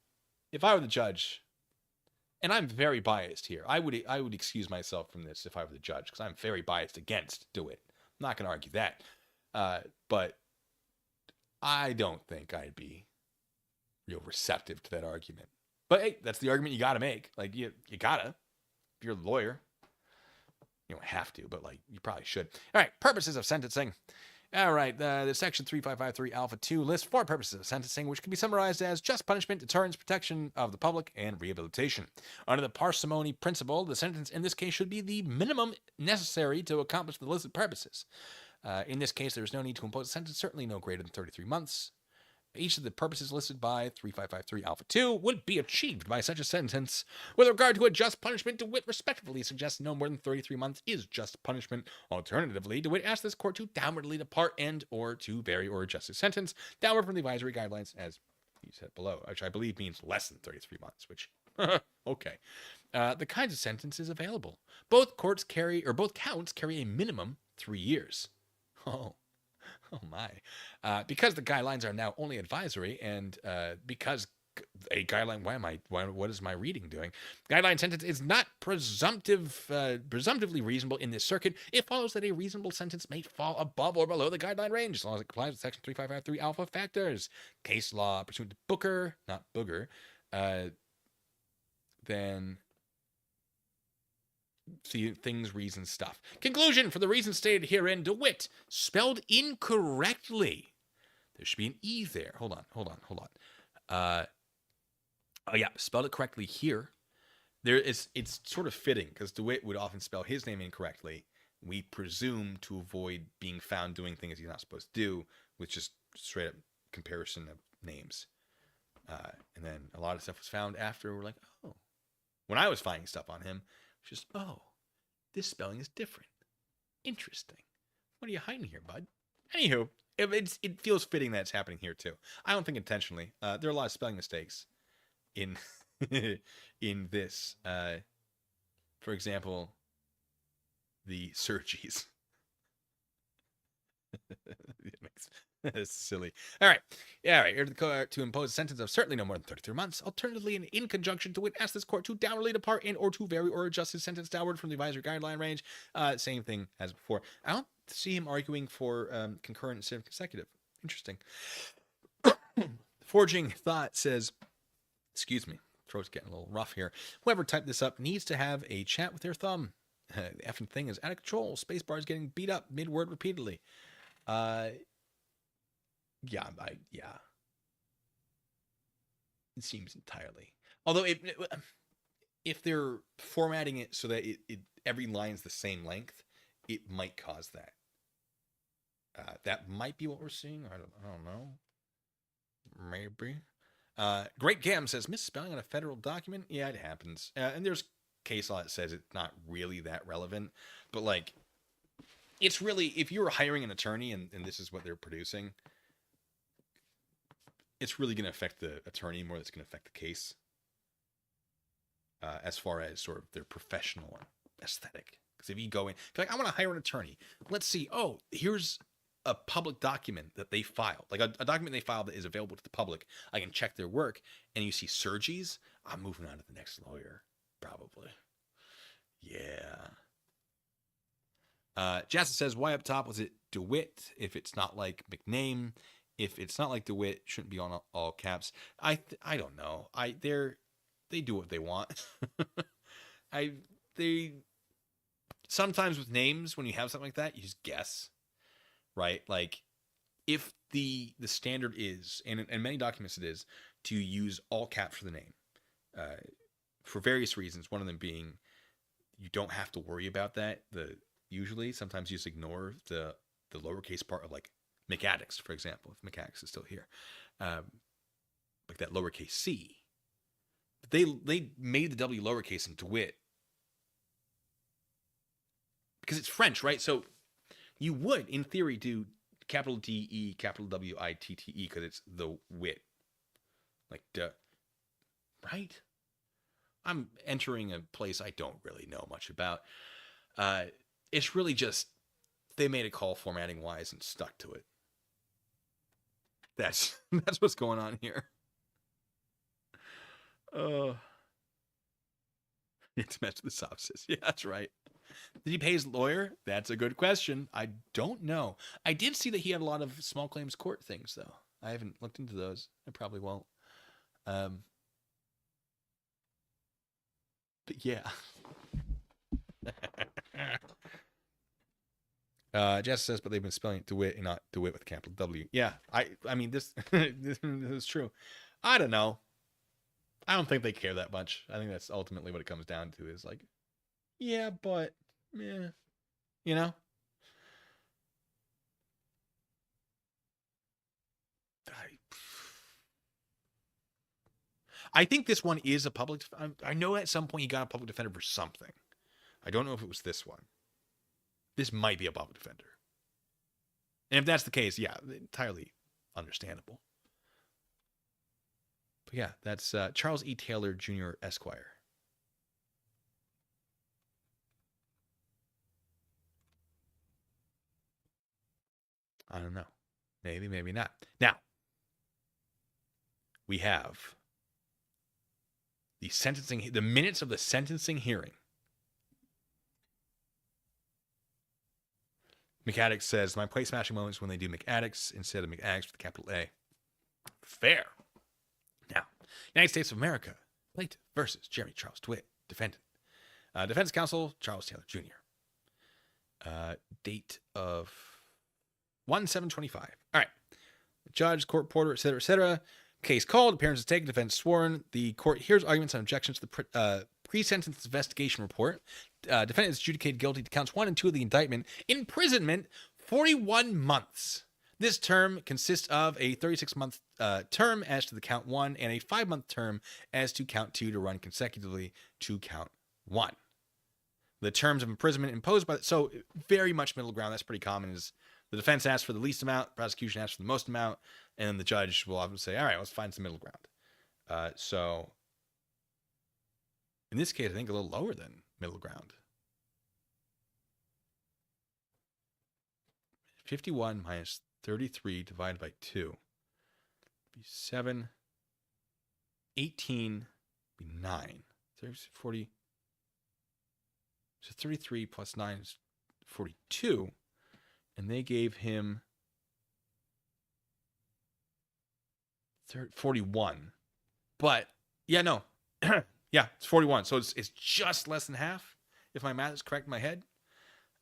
if I were the judge, and I'm very biased here, I would excuse myself from this if I were the judge because I'm very biased against DeWitte. I'm not going to argue that. But I don't think I'd be real receptive to that argument. But hey, that's the argument you got to make. Like, you gotta. If you're a lawyer, you don't have to, but like, you probably should. All right, purposes of sentencing. All right, the section 3553 alpha 2 lists 4 purposes of sentencing, which can be summarized as just punishment, deterrence, protection of the public, and rehabilitation. Under the parsimony principle, the sentence in this case should be the minimum necessary to accomplish the listed purposes. In this case, there is no need to impose a sentence, certainly no greater than 33 months. Each of the purposes listed by 3553 alpha 2 would be achieved by such a sentence. With regard to a just punishment, DeWitte respectively suggests no more than 33 months is just punishment. Alternatively, DeWitte asks this court to downwardly depart and or to vary or adjust his sentence downward from the advisory guidelines as he said below, which I believe means less than 33 months, which, okay. The kinds of sentences available. Both counts carry a minimum 3 years. Oh my. Because the guidelines are now only advisory and because a guideline, what is my reading doing? Guideline sentence is not presumptively reasonable in this circuit. It follows that a reasonable sentence may fall above or below the guideline range as long as it complies with section 3553 alpha factors. Case law pursuant to Booker, not Booger, then see things, reasons, stuff. Conclusion: for the reasons stated herein, DeWitte spelled incorrectly. There should be an E there. Hold on. Spelled it correctly here. It's sort of fitting because DeWitte would often spell his name incorrectly. We presume to avoid being found doing things he's not supposed to do with just straight up comparison of names. And then a lot of stuff was found after. We're like, oh. When I was finding stuff on him, just, oh, this spelling is different. Interesting. What are you hiding here, bud? Anywho, it feels fitting that it's happening here too. I don't think intentionally. There are a lot of spelling mistakes in in this. For example, the Sergis. That's silly. All right. To impose a sentence of certainly no more than 33 months. Alternatively, and in conjunction, DeWitte ask this court to downwardly depart and or to vary or adjust his sentence downward from the advisory guideline range. Same thing as before. I don't see him arguing for concurrent instead of consecutive. Interesting. Forging Thought says, excuse me, throat's getting a little rough here. Whoever typed this up needs to have a chat with their thumb. The effing thing is out of control. Spacebar is getting beat up mid-word repeatedly. Yeah. It seems entirely. Although if they're formatting it so that every line's the same length, it might cause that. That might be what we're seeing. I don't know. Maybe. Great Gam says misspelling on a federal document. Yeah, it happens. And there's case law that says it's not really that relevant. But like, it's really, if you're hiring an attorney and this is what they're producing, it's really going to affect the attorney more than it's going to affect the case. As far as sort of their professional aesthetic. Because if you go in, if you're like, I want to hire an attorney. Let's see. Oh, here's a public document that they filed. Like a document they filed that is available to the public. I can check their work. And you see Sergi's. I'm moving on to the next lawyer. Probably. Yeah. Jasper says, why up top was it DeWitt if it's not like McName? If it's not like DeWitt, shouldn't be on all caps. I don't know. They do what they want. They sometimes with names, when you have something like that, you just guess, right? Like if the standard is, and in many documents it is, to use all caps for the name, for various reasons. One of them being you don't have to worry about that. Usually, sometimes you just ignore the lowercase part of like McAddicks, for example, if McAddicks is still here, like that lowercase c. They made the W lowercase in DeWitt because it's French, right? So you would, in theory, do capital D-E, capital W-I-T-T-E because it's the wit. Like, duh. Right? I'm entering a place I don't really know much about. It's really just they made a call formatting-wise and stuck to it. That's what's going on here. It's matched the synopsis. Yeah, that's right. Did he pay his lawyer? That's a good question. I don't know. I did see that he had a lot of small claims court things, though. I haven't looked into those. I probably won't. But yeah. Jess says, but they've been spelling it DeWitt and not DeWitt with a capital W. Yeah, I mean, this is true. I don't know. I don't think they care that much. I think that's ultimately what it comes down to is like, yeah, but, yeah, you know? I think this one is a public, I know at some point he got a public defender for something. I don't know if it was this one. This might be a public defender. And if that's the case, yeah, entirely understandable. But yeah, that's Charles E. Taylor Jr. Esquire. I don't know. Maybe, maybe not. Now, we have the minutes of the sentencing hearing. McAddicks says, my place smashing moments when they do McAddicks instead of McAddicks with a capital A. Fair. Now, United States of America, plaintiff versus Jeremy Charles Dewitte, defendant. Defense counsel, Charles Taylor Jr. Date of 1/7/25. All right. Judge, court reporter, etc., etc. Case called, appearance is taken, defense sworn. The court hears arguments and objections to the pre-sentence investigation report. Defendant is adjudicated guilty to counts 1 and 2 of the indictment. Imprisonment, 41 months. This term consists of a 36-month term as to the count 1 and a 5-month term as to count 2 to run consecutively to count 1. The terms of imprisonment imposed by so very much middle ground. That's pretty common. Is the defense asks for the least amount, prosecution asks for the most amount, and then the judge will often say, "All right, let's find some middle ground." So in this case, I think a little lower than middle ground. 51 minus 33 divided by 2 be 7. 18 be 9. 30, 40. So 33 plus 9 is 42. And they gave him 41. But, yeah, no. Yeah, it's 41. So it's just less than half, if my math is correct in my head.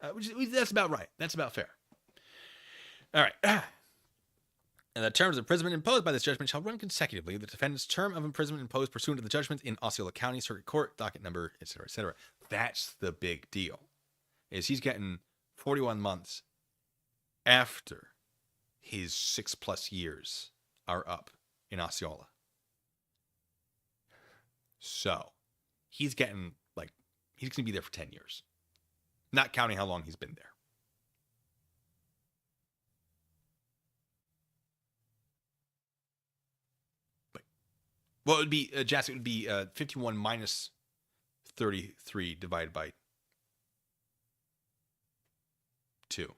That's about right. That's about fair. All right. And the terms of imprisonment imposed by this judgment shall run consecutively. The defendant's term of imprisonment imposed pursuant to the judgment in Osceola County Circuit Court, docket number, etc., etc. That's the big deal. Is he's getting 41 months after his 6+ years are up in Osceola. So he's getting he's going to be there for 10 years, not counting how long he's been there. Well, it would be, Jess, it would be 51 minus 33 divided by 2.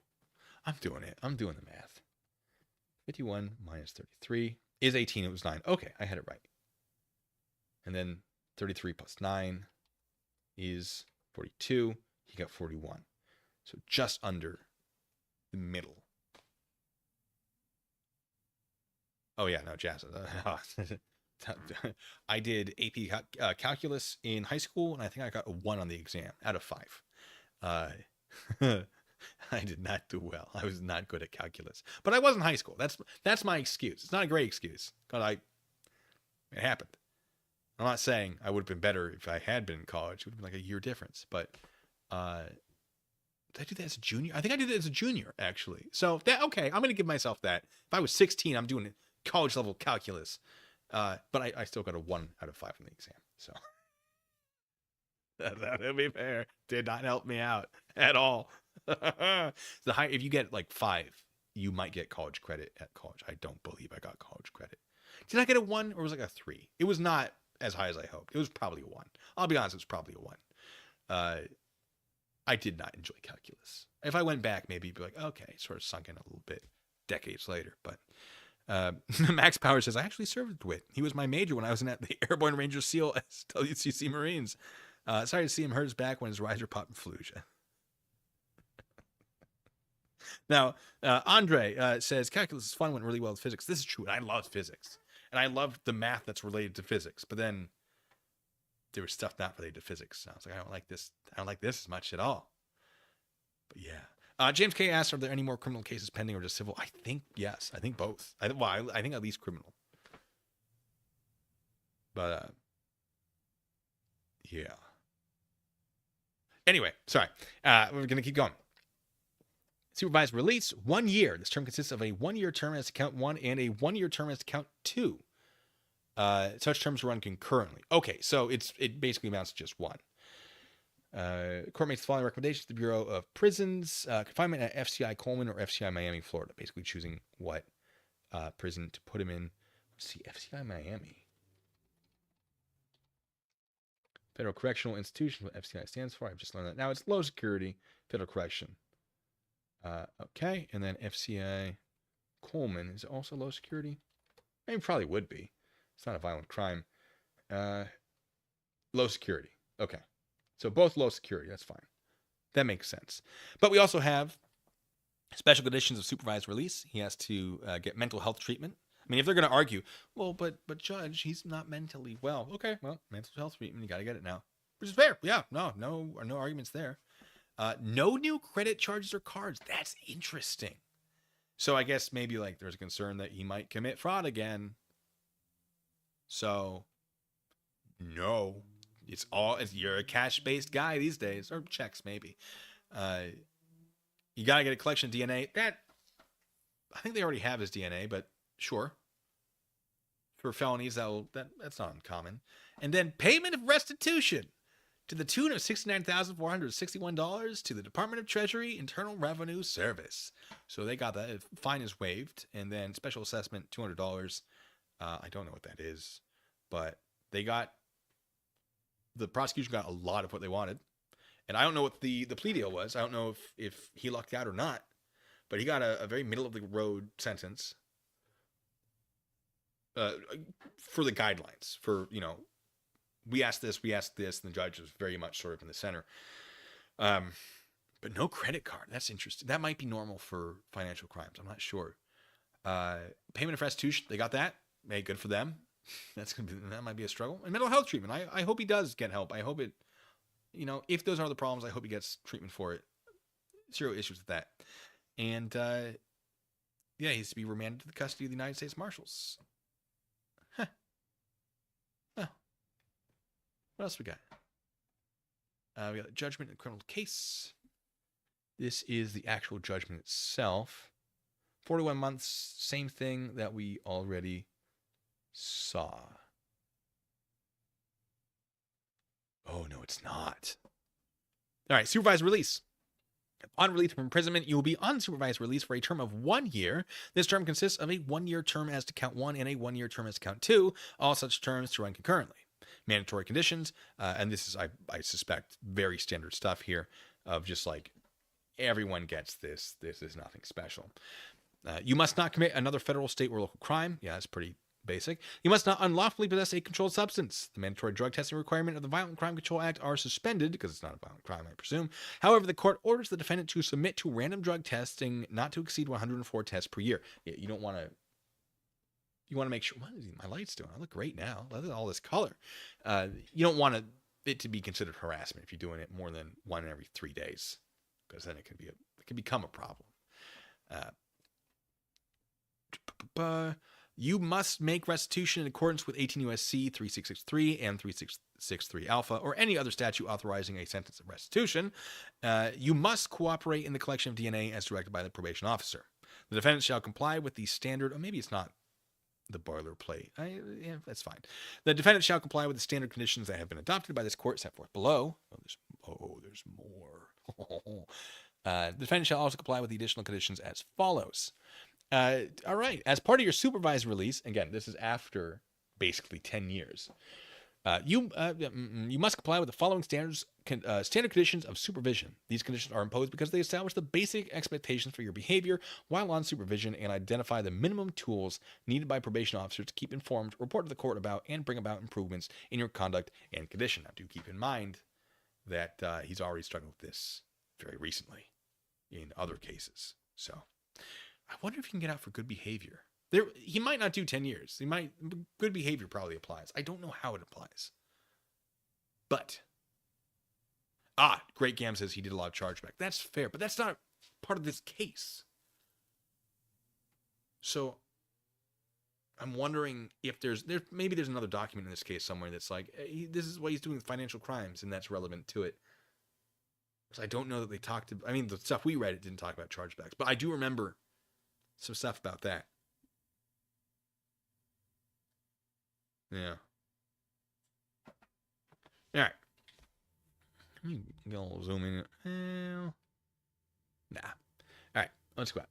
I'm doing it. I'm doing the math. 51 minus 33 is 18. It was 9. Okay, I had it right. And then 33 plus 9 is 42. He got 41. So just under the middle. Oh, yeah, no, Jazz. I did AP calculus in high school, and I think I got a 1 on the exam out of 5. I did not do well. I was not good at calculus, but I was in high school. That's my excuse. It's not a great excuse, but it happened. I'm not saying I would have been better if I had been in college. It would have been like a year difference, but did I do that as a junior? I think I did it as a junior, actually. So okay, I'm going to give myself that. If I was 16, I'm doing college level calculus. But I still got a 1 out of 5 on the exam. So that'll be fair. Did not help me out at all. If you get like 5, you might get college credit at college. I don't believe I got college credit. Did I get a 1 or was it like a 3? It was not as high as I hoped. It was probably a 1. I'll be honest, it was probably a 1. I did not enjoy calculus. If I went back, maybe be like, okay, sort of sunk in a little bit decades later, but Max Power says, I actually served at DeWitt. He was my major when I was in the Airborne Ranger SEAL WCC Marines. Sorry to see him hurt his back when his riser popped in Fallujah. Now, Andre says, calculus is fun, went really well with physics. This is true, and I love physics. And I love the math that's related to physics. But then there was stuff not related to physics. So I was like, I don't like this. I don't like this as much at all. But yeah. James K asks, are there any more criminal cases pending or just civil? I think yes. I think both. I think at least criminal. But yeah. Anyway, sorry. We're going to keep going. Supervised release, 1 year. This term consists of a 1-year term as to count 1 and a 1-year term as to count 2. Such terms run concurrently. Okay, so it basically amounts to just 1. Court makes the following recommendations to the Bureau of Prisons. Confinement at FCI Coleman or FCI Miami, Florida. Basically choosing what prison to put him in. Let's see, FCI Miami. Federal Correctional Institution, what FCI stands for. I've just learned that. Now it's low security, federal correction. Okay, and then FCI Coleman is also low security. I mean, probably would be. It's not a violent crime. Low security. Okay. So both low security, that's fine. That makes sense. But we also have special conditions of supervised release. He has to get mental health treatment. I mean, if they're going to argue, well, but Judge, he's not mentally well. Okay, well, mental health treatment, you got to get it now. Which is fair. Yeah, no arguments there. No new credit charges or cards. That's interesting. So I guess maybe like there's a concern that he might commit fraud again. So no, you're a cash-based guy these days, or checks maybe. You got to get a collection of DNA. That, I think they already have his DNA, but sure. For felonies, that's not uncommon. And then payment of restitution to the tune of $69,461 to the Department of Treasury Internal Revenue Service. So they got that. Fine is waived. And then special assessment, $200. I don't know what that is. But the prosecution got a lot of what they wanted. And I don't know what the plea deal was. I don't know if he lucked out or not. But he got a very middle-of-the-road sentence for the guidelines. For, we asked this, and the judge was very much sort of in the center. But no credit card. That's interesting. That might be normal for financial crimes. I'm not sure. Payment of restitution. They got that. Hey, good for them. That might be a struggle. And mental health treatment. I hope he does get help. I hope it, if those are the problems, I hope he gets treatment for it. Zero issues with that. And Yeah, he's to be remanded to the custody of the United States Marshals. Huh. Oh. What else we got? We got a judgment in a criminal case. This is the actual judgment itself. 41 months, same thing that we already saw. Oh, no, it's not. All right, supervised release. On release from imprisonment, you will be on supervised release for a term of 1 year. This term consists of a 1-year term as to count 1 and a 1-year term as to count 2, all such terms to run concurrently. Mandatory conditions, and this is, I suspect, very standard stuff here of just like everyone gets this. This is nothing special. You must not commit another federal, state, or local crime. Yeah, that's pretty basic. You must not unlawfully possess a controlled substance. The mandatory drug testing requirement of the Violent Crime Control Act are suspended, because it's not a violent crime, I presume. However, the court orders the defendant to submit to random drug testing not to exceed 104 tests per year. You don't want to... You want to make sure... What is my light's doing? I look great now. Look at all this color. You don't want it to be considered harassment if you're doing it more than 1 every 3 days, because then it can become a problem. You must make restitution in accordance with 18 U.S.C. 3663 and 3663 alpha, or any other statute authorizing a sentence of restitution. You must cooperate in the collection of DNA as directed by the probation officer. The defendant shall comply with the standard, or maybe it's not the boilerplate. Yeah, that's fine. The defendant shall comply with the standard conditions that have been adopted by this court set forth below. There's more. The defendant shall also comply with the additional conditions as follows. All right. As part of your supervised release, again, this is after basically 10 years. You must comply with the following standard conditions of supervision. These conditions are imposed because they establish the basic expectations for your behavior while on supervision and identify the minimum tools needed by probation officers to keep informed, report to the court about, and bring about improvements in your conduct and condition. Now, do keep in mind that he's already struggled with this very recently in other cases. So I wonder if he can get out for good behavior. He might not do 10 years. Good behavior probably applies. I don't know how it applies. But, Great Gam says he did a lot of chargeback. That's fair, but that's not part of this case. So, I'm wondering if maybe there's another document in this case somewhere that's like, this is what he's doing with financial crimes, and that's relevant to it. Because I don't know that they talked about, the stuff we read, it didn't talk about chargebacks, but I do remember some stuff about that. Yeah. All right. Let me get a little zoom in. Nah. All right. Let's go out.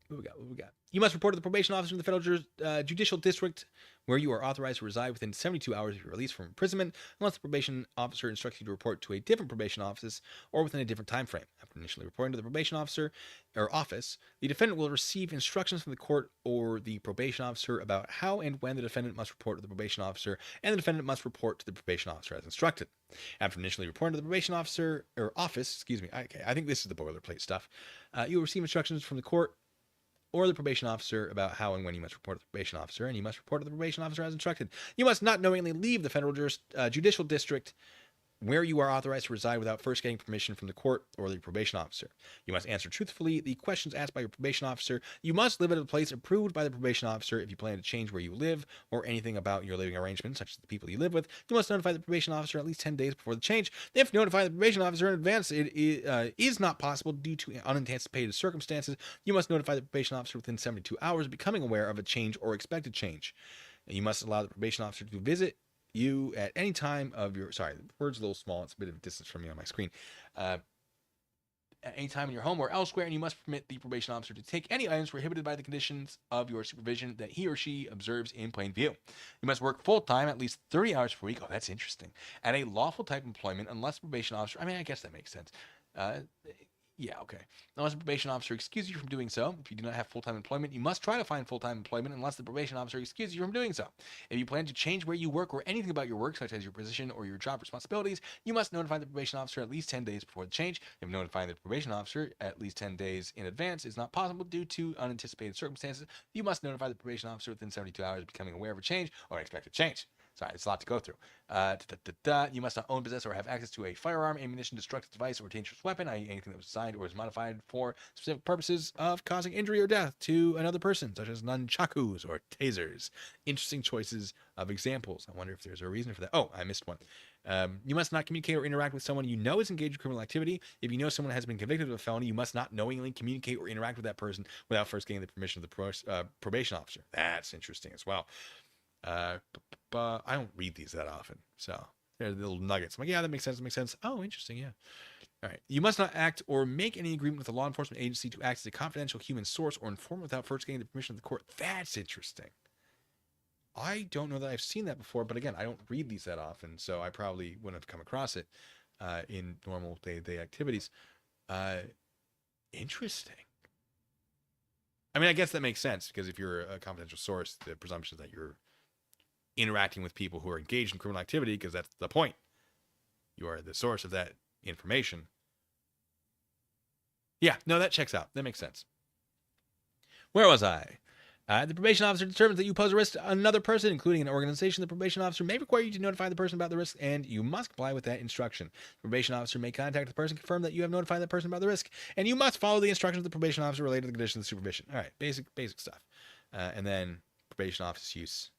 What we got? You must report to the probation officer in the federal judicial district where you are authorized to reside within 72 hours of your release from imprisonment, unless the probation officer instructs you to report to a different probation office or within a different time frame. After initially reporting to the probation officer or office, the defendant will receive instructions from the court or the probation officer about how and when the defendant must report to the probation officer, and the defendant must report to the probation officer as instructed. After initially reporting to the probation officer or office, I think this is the boilerplate stuff. You will receive instructions from the court or the probation officer about how and when you must report to the probation officer, and you must report to the probation officer as instructed. You must not knowingly leave the federal judicial district where you are authorized to reside without first getting permission from the court or the probation officer. You must answer truthfully the questions asked by your probation officer. You must live at a place approved by the probation officer. If you plan to change where you live or anything about your living arrangements, such as the people you live with, you must notify the probation officer at least 10 days before the change. If you notify the probation officer in advance, it is not possible due to unanticipated circumstances. You must notify the probation officer within 72 hours of becoming aware of a change or expected change. You must allow the probation officer to visit you at any time of your... Sorry, the word's a little small. It's a bit of a distance from me on my screen. At any time in your home or elsewhere, and you must permit the probation officer to take any items prohibited by the conditions of your supervision that he or she observes in plain view. You must work full-time, at least 30 hours per week. Oh, that's interesting. At a lawful type of employment, unless the probation officer... I guess that makes sense. Yeah, okay. Unless the probation officer excuses you from doing so, if you do not have full-time employment, you must try to find full-time employment unless the probation officer excuses you from doing so. If you plan to change where you work or anything about your work, such as your position or your job responsibilities, you must notify the probation officer at least 10 days before the change. If notifying the probation officer at least 10 days in advance is not possible due to unanticipated circumstances, you must notify the probation officer within 72 hours of becoming aware of a change or expected change. Sorry, it's a lot to go through. You must not own, possess, or have access to a firearm, ammunition, destructive device, or dangerous weapon, i.e. anything that was designed or is modified for specific purposes of causing injury or death to another person, such as nunchakus or tasers. Interesting choices of examples. I wonder if there's a reason for that. Oh, I missed one. You must not communicate or interact with someone you know is engaged in criminal activity. If you know someone has been convicted of a felony, you must not knowingly communicate or interact with that person without first getting the permission of the probation officer. That's interesting as well. I don't read these that often, so they're little nuggets. I'm like, yeah, that makes sense. That makes sense. Oh, interesting. Yeah. All right. You must not act or make any agreement with a law enforcement agency to act as a confidential human source or informant without first getting the permission of the court. That's interesting. I don't know that I've seen that before, but again, I don't read these that often, so I probably wouldn't have come across it in normal day-to-day activities. Interesting. I mean, I guess that makes sense, because if you're a confidential source, the presumption is that you're interacting with people who are engaged in criminal activity, because that's the point. You are the source of that information. Yeah, no, that checks out. That makes sense. Where was I? The probation officer determines that you pose a risk to another person, including an organization. The probation officer may require you to notify the person about the risk, and you must comply with that instruction. The probation officer may contact the person, confirm that you have notified that person about the risk, and you must follow the instructions of the probation officer related to the conditions of supervision. All right, basic stuff. And then probation office use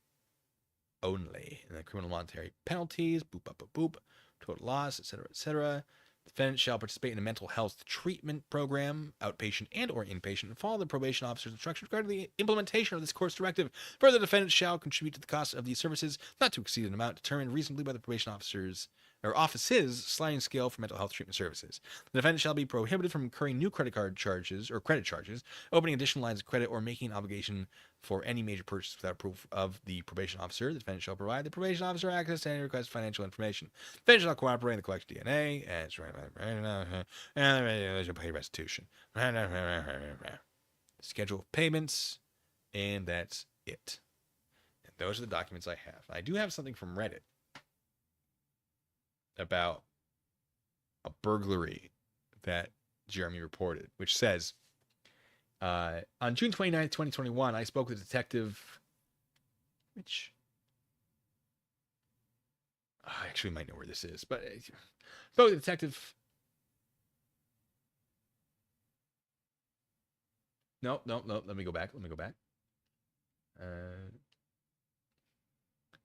only. And then criminal monetary penalties, boop, boop, boop, boop, total loss, etc., etc. Defendant shall participate in a mental health treatment program, outpatient and or inpatient, and follow the probation officer's instructions regarding the implementation of this court's directive. Further, the defendant shall contribute to the cost of these services, not to exceed an amount determined reasonably by the probation officer's or office's sliding scale for mental health treatment services. The defendant shall be prohibited from incurring new credit charges, opening additional lines of credit, or making an obligation for any major purchase without proof of the probation officer. The defendant shall provide the probation officer access to any request for financial information. The defendant shall cooperate in the collection of DNA and shall pay restitution. Schedule of payments, and that's it. And those are the documents I have. I do have something from Reddit about a burglary that Jeremy reported, which says, on June 29th, 2021, I spoke with a detective, which I actually might know where this is, but spoke with a detective. No, let me go back.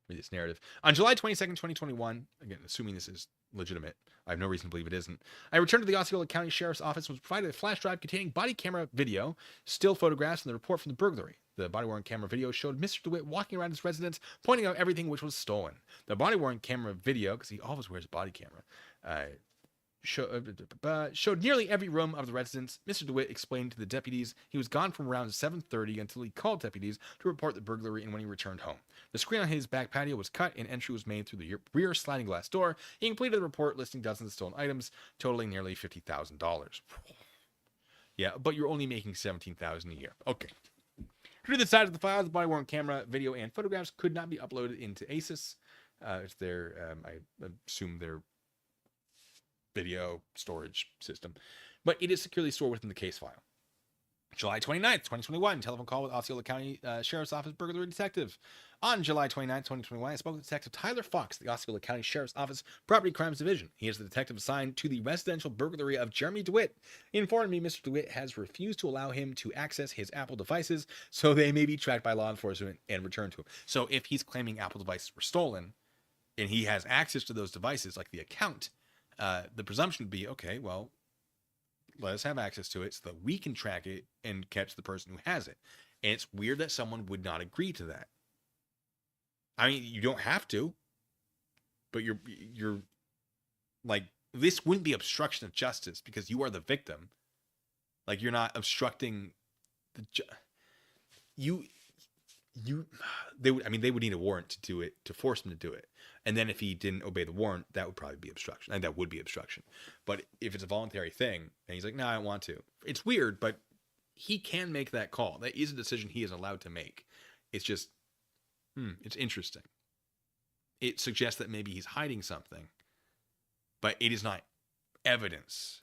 Read this narrative. On July 22nd, 2021, again, assuming this is legitimate, I have no reason to believe it isn't, I returned to the Osceola County Sheriff's Office and was provided a flash drive containing body camera video, still photographs, and the report from the burglary. The body-worn camera video showed Mr. DeWitte walking around his residence, pointing out everything which was stolen. The body-worn camera video, because he always wears a body camera, showed nearly every room of the residence. Mr. DeWitte explained to the deputies he was gone from around 7:30 until he called deputies to report the burglary, and when he returned home. The screen on his back patio was cut and entry was made through the rear sliding glass door. He completed the report listing dozens of stolen items, totaling nearly $50,000. Yeah, but you're only making $17,000 a year. Okay. Through the side of the files, the body-worn camera, video, and photographs could not be uploaded into ASUS. It's their, I assume their video storage system, but it is securely stored within the case file. July 29th, 2021, telephone call with Osceola County Sheriff's Office burglary detective. On July 29th, 2021, I spoke with Detective Tyler Fox, the Osceola County Sheriff's Office Property Crimes Division. He is the detective assigned to the residential burglary of Jeremy Dewitte. He informed me Mr. Dewitte has refused to allow him to access his Apple devices, so they may be tracked by law enforcement and returned to him. So if he's claiming Apple devices were stolen, and he has access to those devices, like the account, the presumption would be, okay, well, let us have access to it so that we can track it and catch the person who has it. And it's weird that someone would not agree to that. I mean, you don't have to, but you're like, this wouldn't be obstruction of justice because you are the victim. Like, you're not obstructing the they would need a warrant to do it, to force him to do it. And then if he didn't obey the warrant, that would probably be obstruction. And that would be obstruction. But if it's a voluntary thing and he's like, no, I don't want to. It's weird, but he can make that call. That is a decision he is allowed to make. It's just, it's interesting. It suggests that maybe he's hiding something, but it is not evidence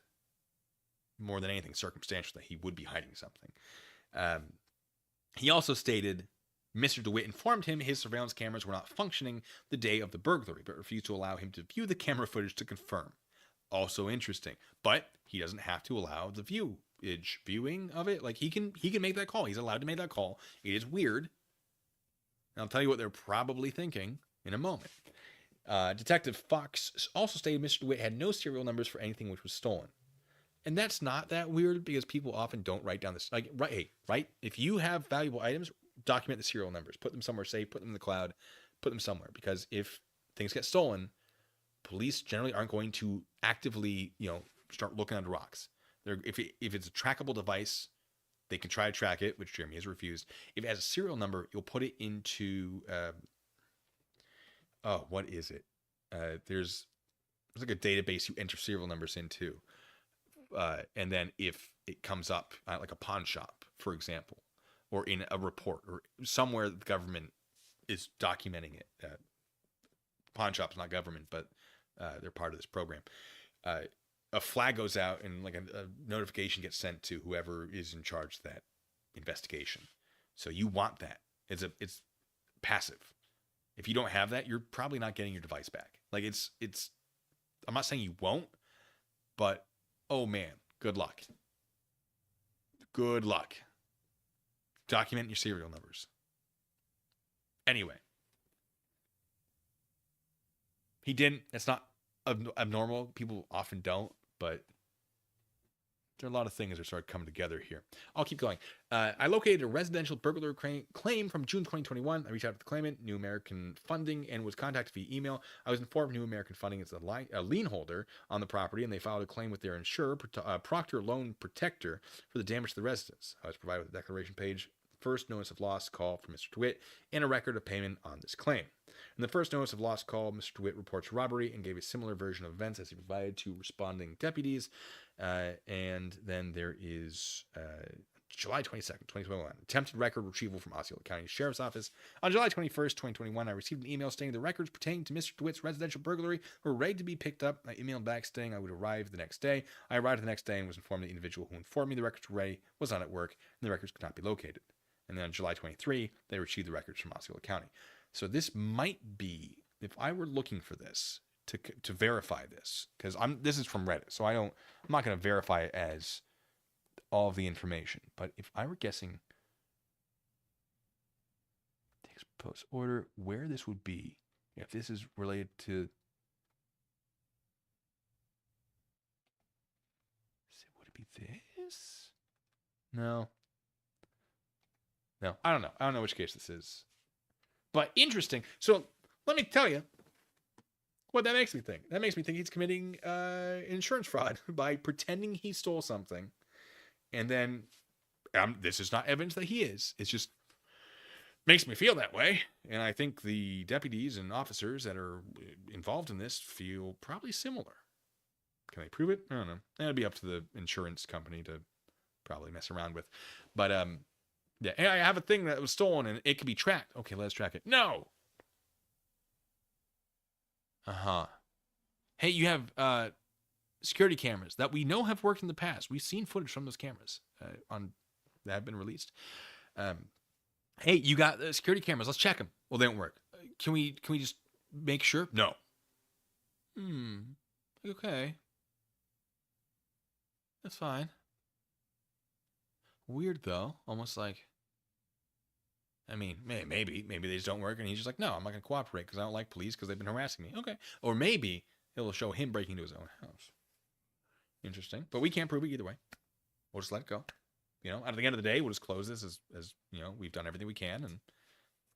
more than anything circumstantial that he would be hiding something. He also stated Mr. DeWitte informed him his surveillance cameras were not functioning the day of the burglary, but refused to allow him to view the camera footage to confirm. Also interesting. But he doesn't have to allow the viewing of it. Like, he can make that call. He's allowed to make that call. It is weird. And I'll tell you what they're probably thinking in a moment. Detective Fox also stated Mr. DeWitte had no serial numbers for anything which was stolen. And that's not that weird because people often don't write down this. Like, right? If you have valuable items, document the serial numbers. Put them somewhere safe. Put them in the cloud. Put them somewhere. Because if things get stolen, police generally aren't going to actively, start looking under rocks. If it's a trackable device, they can try to track it, which Jeremy has refused. If it has a serial number, you'll put it into what is it? There's like a database you enter serial numbers into, and then if it comes up like a pawn shop, for example, or in a report or somewhere the government is documenting it. Pawn shop's not government, but they're part of this program. A flag goes out and like a notification gets sent to whoever is in charge of that investigation. So you want that. It's passive. If you don't have that, you're probably not getting your device back. Like it's I'm not saying you won't, but oh man, good luck. Good luck. Document your serial numbers. Anyway. He didn't. It's not abnormal. People often don't, but there are a lot of things that started coming together here. I'll keep going. I located a residential burglary claim from June 2021. I reached out to the claimant, New American Funding, and was contacted via email. I was informed New American Funding is a lien holder on the property, and they filed a claim with their insurer, Proctor Loan Protector, for the damage to the residence. I was provided with a declaration page, first notice of loss call from Mr. DeWitte, and a record of payment on this claim. In the first notice of loss call, Mr. DeWitte reports robbery and gave a similar version of events as he provided to responding deputies. And then there is July 22nd, 2021, attempted record retrieval from Osceola County Sheriff's Office. On July 21st, 2021, I received an email stating the records pertaining to Mr. DeWitte's residential burglary were ready to be picked up. I emailed back stating I would arrive the next day. I arrived the next day and was informed the individual who informed me the records were ready was not at work and the records could not be located. And then on July 23, they received the records from Osceola County. So this might be, if I were looking for this to verify this, because this is from Reddit, so I'm not going to verify it as all of the information. But if I were guessing text post order, where this would be, if this is related to, would it be this? No, I don't know. I don't know which case this is. But interesting. So let me tell you what that makes me think. That makes me think he's committing insurance fraud by pretending he stole something. And then this is not evidence that he is. It's just makes me feel that way. And I think the deputies and officers that are involved in this feel probably similar. Can they prove it? I don't know. It'll be up to the insurance company to probably mess around with. But yeah, hey, I have a thing that was stolen and it can be tracked. Okay, let's track it. No. Hey, you have security cameras that we know have worked in the past. We've seen footage from those cameras that have been released. Hey, you got security cameras. Let's check them. Well, they don't work. Can we just make sure? No. Okay. That's fine. Weird though. Almost like, I mean, maybe they just don't work, and he's just like, no, I'm not gonna cooperate because I don't like police because they've been harassing me. Okay. Or maybe it'll show him breaking into his own house. Interesting. But we can't prove it either way. We'll just let it go. At the end of the day, we'll just close this as we've done everything we can and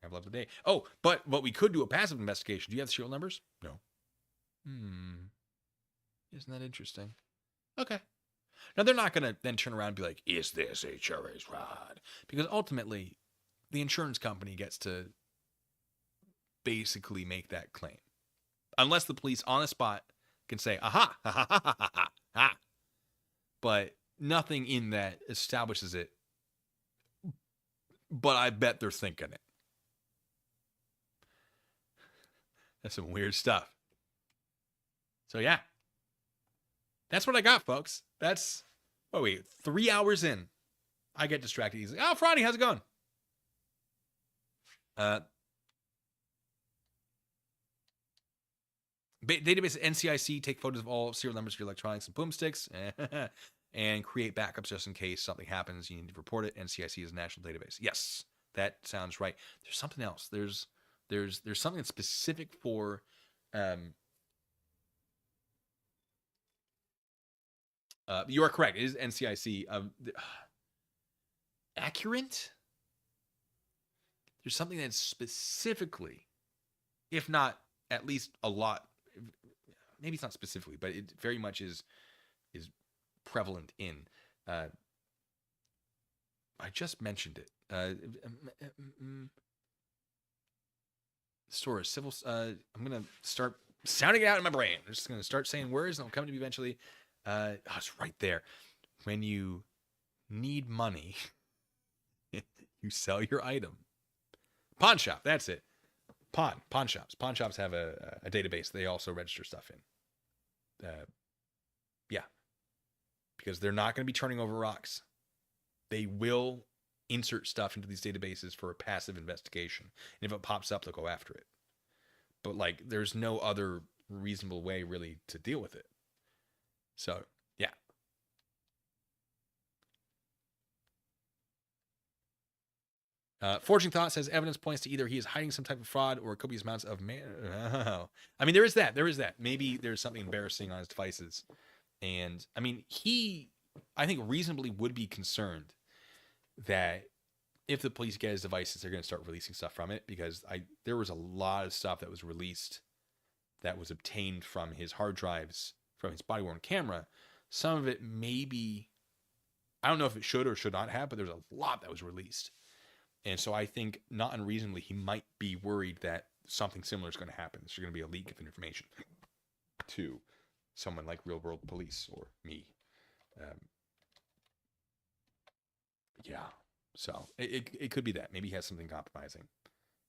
have a lovely day. Oh, but we could do a passive investigation. Do you have the serial numbers? No. Isn't that interesting? Okay. Now, they're not going to then turn around and be like, is this HRA's fraud? Because ultimately, the insurance company gets to basically make that claim. Unless the police on the spot can say, aha, ha, ha, ha, ha, ha, ha. But nothing in that establishes it. But I bet they're thinking it. That's some weird stuff. So, yeah. That's what I got, folks. That's, 3 hours in. I get distracted easily. Oh, Friday, how's it going? Uh, database NCIC take photos of all serial numbers for your electronics and boomsticks and create backups just in case something happens. You need to report it. NCIC is a national database. Yes, that sounds right. There's something else. There's something that's specific for you are correct. It is NCIC. Accurate? There's something that's specifically, if not at least a lot, maybe it's not specifically, but it very much is prevalent in. I just mentioned it. Store civil. I'm gonna start sounding it out in my brain. I'm just gonna start saying words, and they'll come to me eventually. It's right there. When you need money, you sell your item. Pawn shop. That's it. Pawn shops. Pawn shops have a database they also register stuff in. Yeah. Because they're not going to be turning over rocks. They will insert stuff into these databases for a passive investigation. And if it pops up, they'll go after it. But like, there's no other reasonable way really to deal with it. So, yeah. Forging Thought says evidence points to either he is hiding some type of fraud or copious amounts of I mean, there is that. Maybe there's something embarrassing on his devices. And I mean, I think reasonably would be concerned that if the police get his devices, they're going to start releasing stuff from it, because there was a lot of stuff that was released that was obtained from his hard drives, from his body-worn camera. Some of it maybe, I don't know if it should or should not have, but there's a lot that was released. And so I think, not unreasonably, he might be worried that something similar is going to happen. There's going to be a leak of information to someone like Real World Police or me. Yeah. So it could be that. Maybe he has something compromising.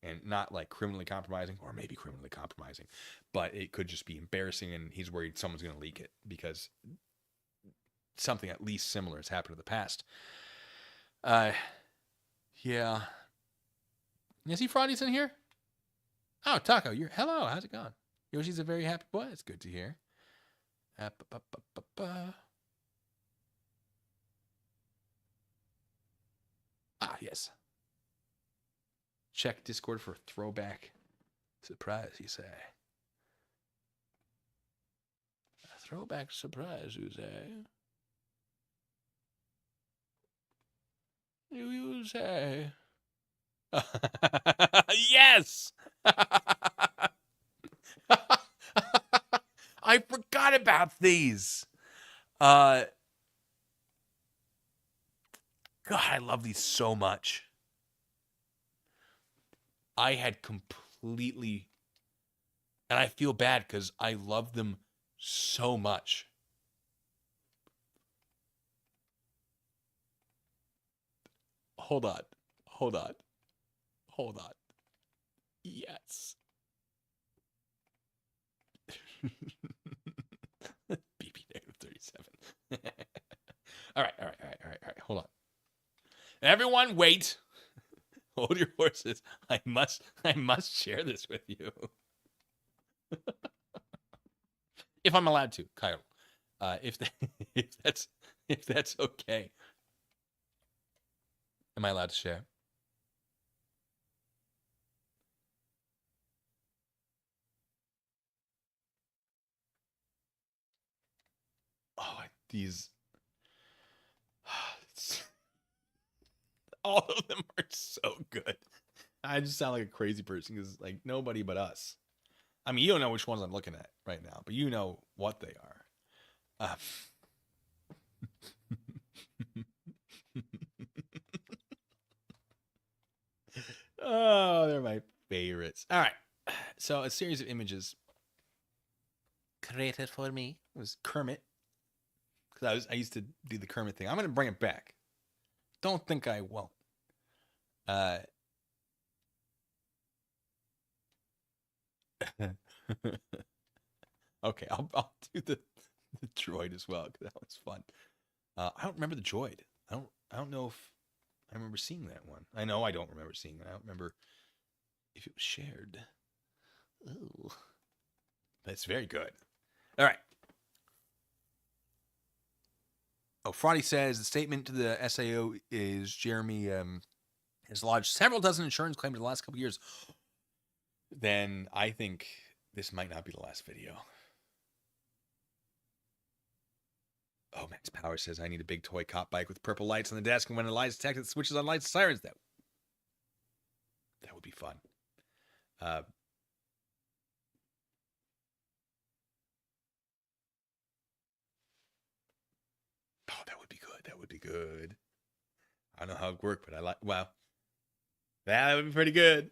And not like criminally compromising, or maybe criminally compromising. But it could just be embarrassing, and he's worried someone's going to leak it because something at least similar has happened in the past. Yeah. Is he Fraudy's in here? Oh, Taco, hello. How's it going? Yoshi's a very happy boy. It's good to hear. Yes. Check Discord for a throwback surprise, you say. A throwback surprise, you say. You say. Yes! I forgot about these. God, I love these so much. I had completely, and I feel bad because I love them so much. Hold on. Yes. BP negative 37. All right. Hold on. Everyone wait. Hold your horses. I must share this with you. If I'm allowed to, Kyle. If that's okay. Am I allowed to share? Oh, these. All of them are so good. I just sound like a crazy person because, like, nobody but us. I mean, you don't know which ones I'm looking at right now, but you know what they are. Oh, they're my favorites. All right. So a series of images created for me. It was Kermit. Because I used to do the Kermit thing. I'm going to bring it back. Don't think I won't. Okay, I'll do the droid as well, because that was fun. I don't remember the droid. I don't know if I remember seeing that one. I know I don't remember seeing it. I don't remember if it was shared. Ooh. That's very good. All right. Oh, Fraudy says the statement to the SAO is Jeremy has lodged several dozen insurance claims in the last couple of years. Then I think this might not be the last video. Oh, Max Power says I need a big toy cop bike with purple lights on the desk, and when the lights detect, it switches on lights and sirens. That would be fun. Oh, that would be good. That would be good. I don't know how it would work, but I like. Wow, that would be pretty good.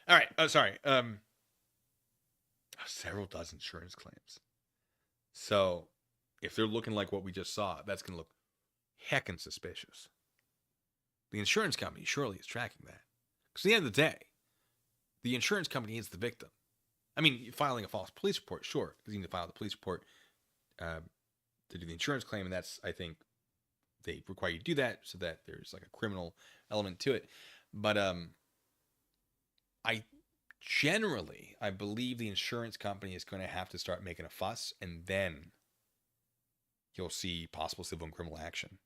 All right. Oh, sorry. Several dozen insurance claims. So, if they're looking like what we just saw, that's going to look heckin' suspicious. The insurance company surely is tracking that. Because at the end of the day, the insurance company is the victim. I mean, filing a false police report, sure, because you need to file the police report to do the insurance claim, and that's, I think, they require you to do that so that there's like a criminal element to it. But I believe the insurance company is going to have to start making a fuss, and then you'll see possible civil and criminal action.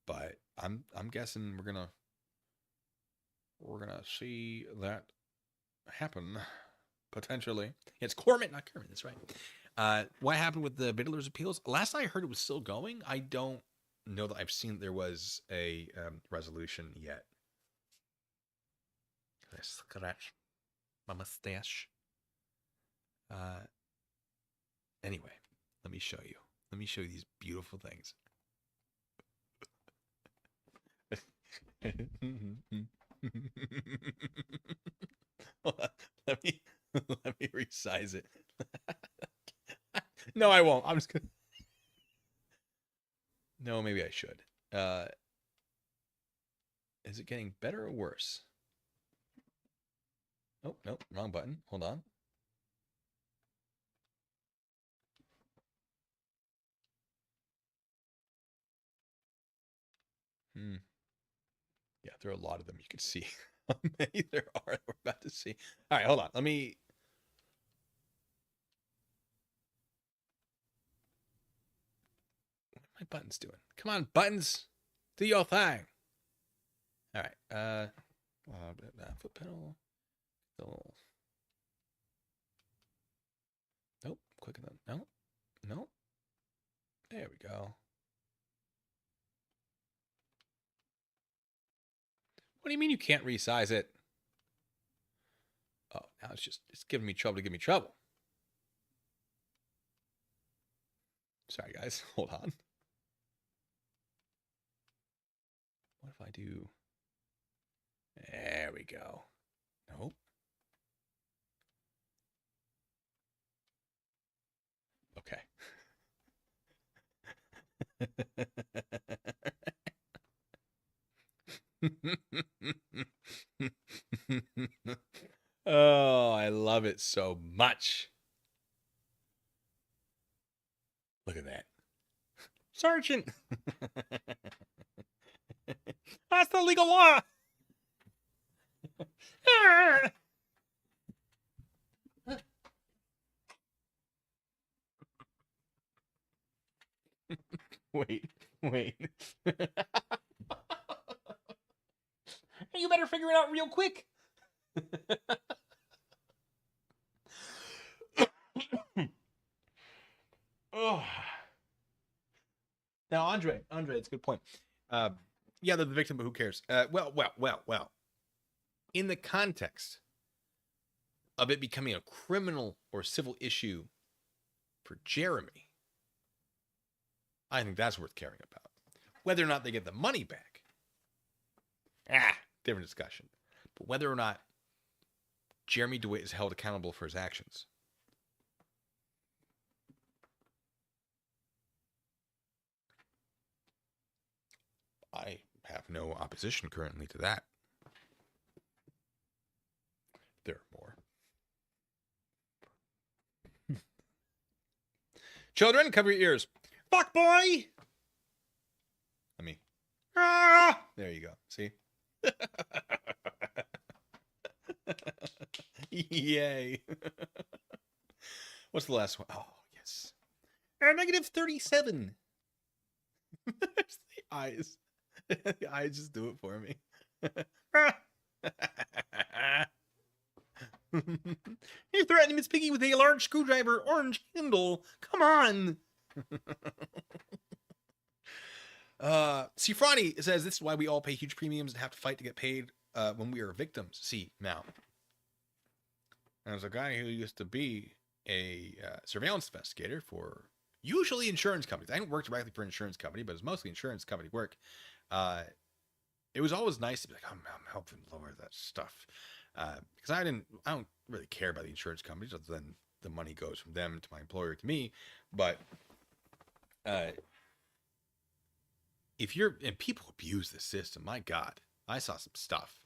But I'm guessing we're gonna see that happen potentially. It's Cormit, not Kermit. That's right. What happened with the Biddler's appeals? Last I heard, it was still going. I don't know that I've seen there was a resolution yet. Can I scratch my mustache? Anyway, let me show you. Let me show you these beautiful things. let me resize it. No, I won't. I'm just gonna. No, maybe I should. Is it getting better or worse? Oh, nope, wrong button. Hold on. Yeah, there are a lot of them. You can see how many there are that we're about to see. All right, hold on. Let me. What are my buttons doing? Come on, buttons. Do your thing. All right. Foot pedal. Nope. Click on that. No. No. There we go. What do you mean you can't resize it? Oh, now it's giving me trouble to give me trouble. Sorry, guys. Hold on. What if I do? There we go. Nope. Okay. Oh, I love it so much. Look at that. Sergeant. That's the legal law. Wait. You better figure it out real quick. Oh. Now, Andre, it's a good point. Yeah, they're the victim, but who cares? Well. In the context of it becoming a criminal or civil issue for Jeremy, I think that's worth caring about. Whether or not they get the money back, different discussion. But whether or not Jeremy Dewitte is held accountable for his actions, I have no opposition currently to that. There are more. Children, cover your ears. Fuck boy! Let me. There you go. See? Yay. What's the last one? Oh, yes. Negative 37. There's the eyes. The eyes just do it for me. You're threatening Miss Piggy with a large screwdriver, orange handle. Come on. Sifrani says this is why we all pay huge premiums and have to fight to get paid when we are victims. See, now, as a guy who used to be a surveillance investigator for usually insurance companies, I didn't work directly for an insurance company, but it was mostly insurance company work. It was always nice to be like, I'm helping lower that stuff. Because I don't really care about the insurance companies other than the money goes from them to my employer to me. But and people abuse the system, my God, I saw some stuff.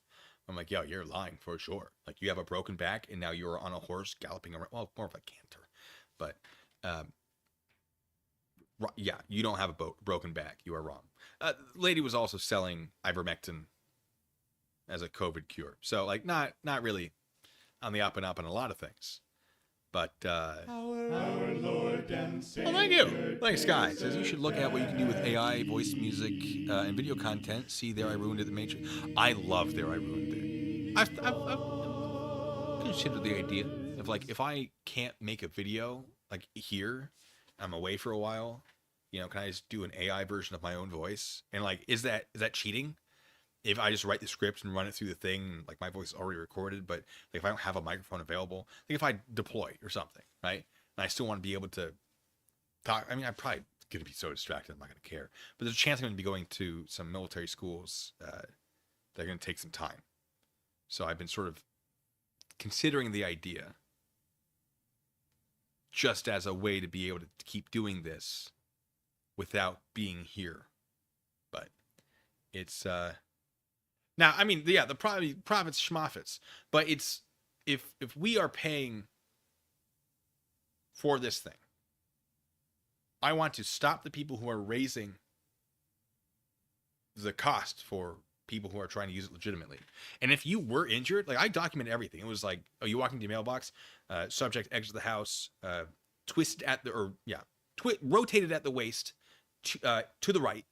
I'm like, yo, you're lying for sure. Like, you have a broken back and now you're on a horse galloping around. Well, more of a canter, but yeah, you don't have a broken back. You are wrong. Lady was also selling ivermectin as a COVID cure. So, like, not really on the up and up on a lot of things. But, our Lord and Savior. Well, thank you. Thanks, guys. Says you should look at what you can do with AI, voice, music, and video content. See, There I Ruined It, The Matrix. I love There I Ruined It. I've considered the idea of, like, if I can't make a video, like, here, I'm away for a while, you know, can I just do an AI version of my own voice? And, like, is that cheating? If I just write the script and run it through the thing, like, my voice is already recorded, but like, if I don't have a microphone available, like if I deploy or something, right? And I still want to be able to talk. I mean, I'm probably going to be so distracted, I'm not going to care. But there's a chance I'm going to be going to some military schools that are going to take some time. So I've been sort of considering the idea just as a way to be able to keep doing this without being here. But it's... Now, I mean, yeah, the profits schmoffits, but it's if we are paying for this thing, I want to stop the people who are raising the cost for people who are trying to use it legitimately. And if you were injured, like, I documented everything. It was like, oh, you walk into your mailbox, subject exit the house, rotated at the waist to the right,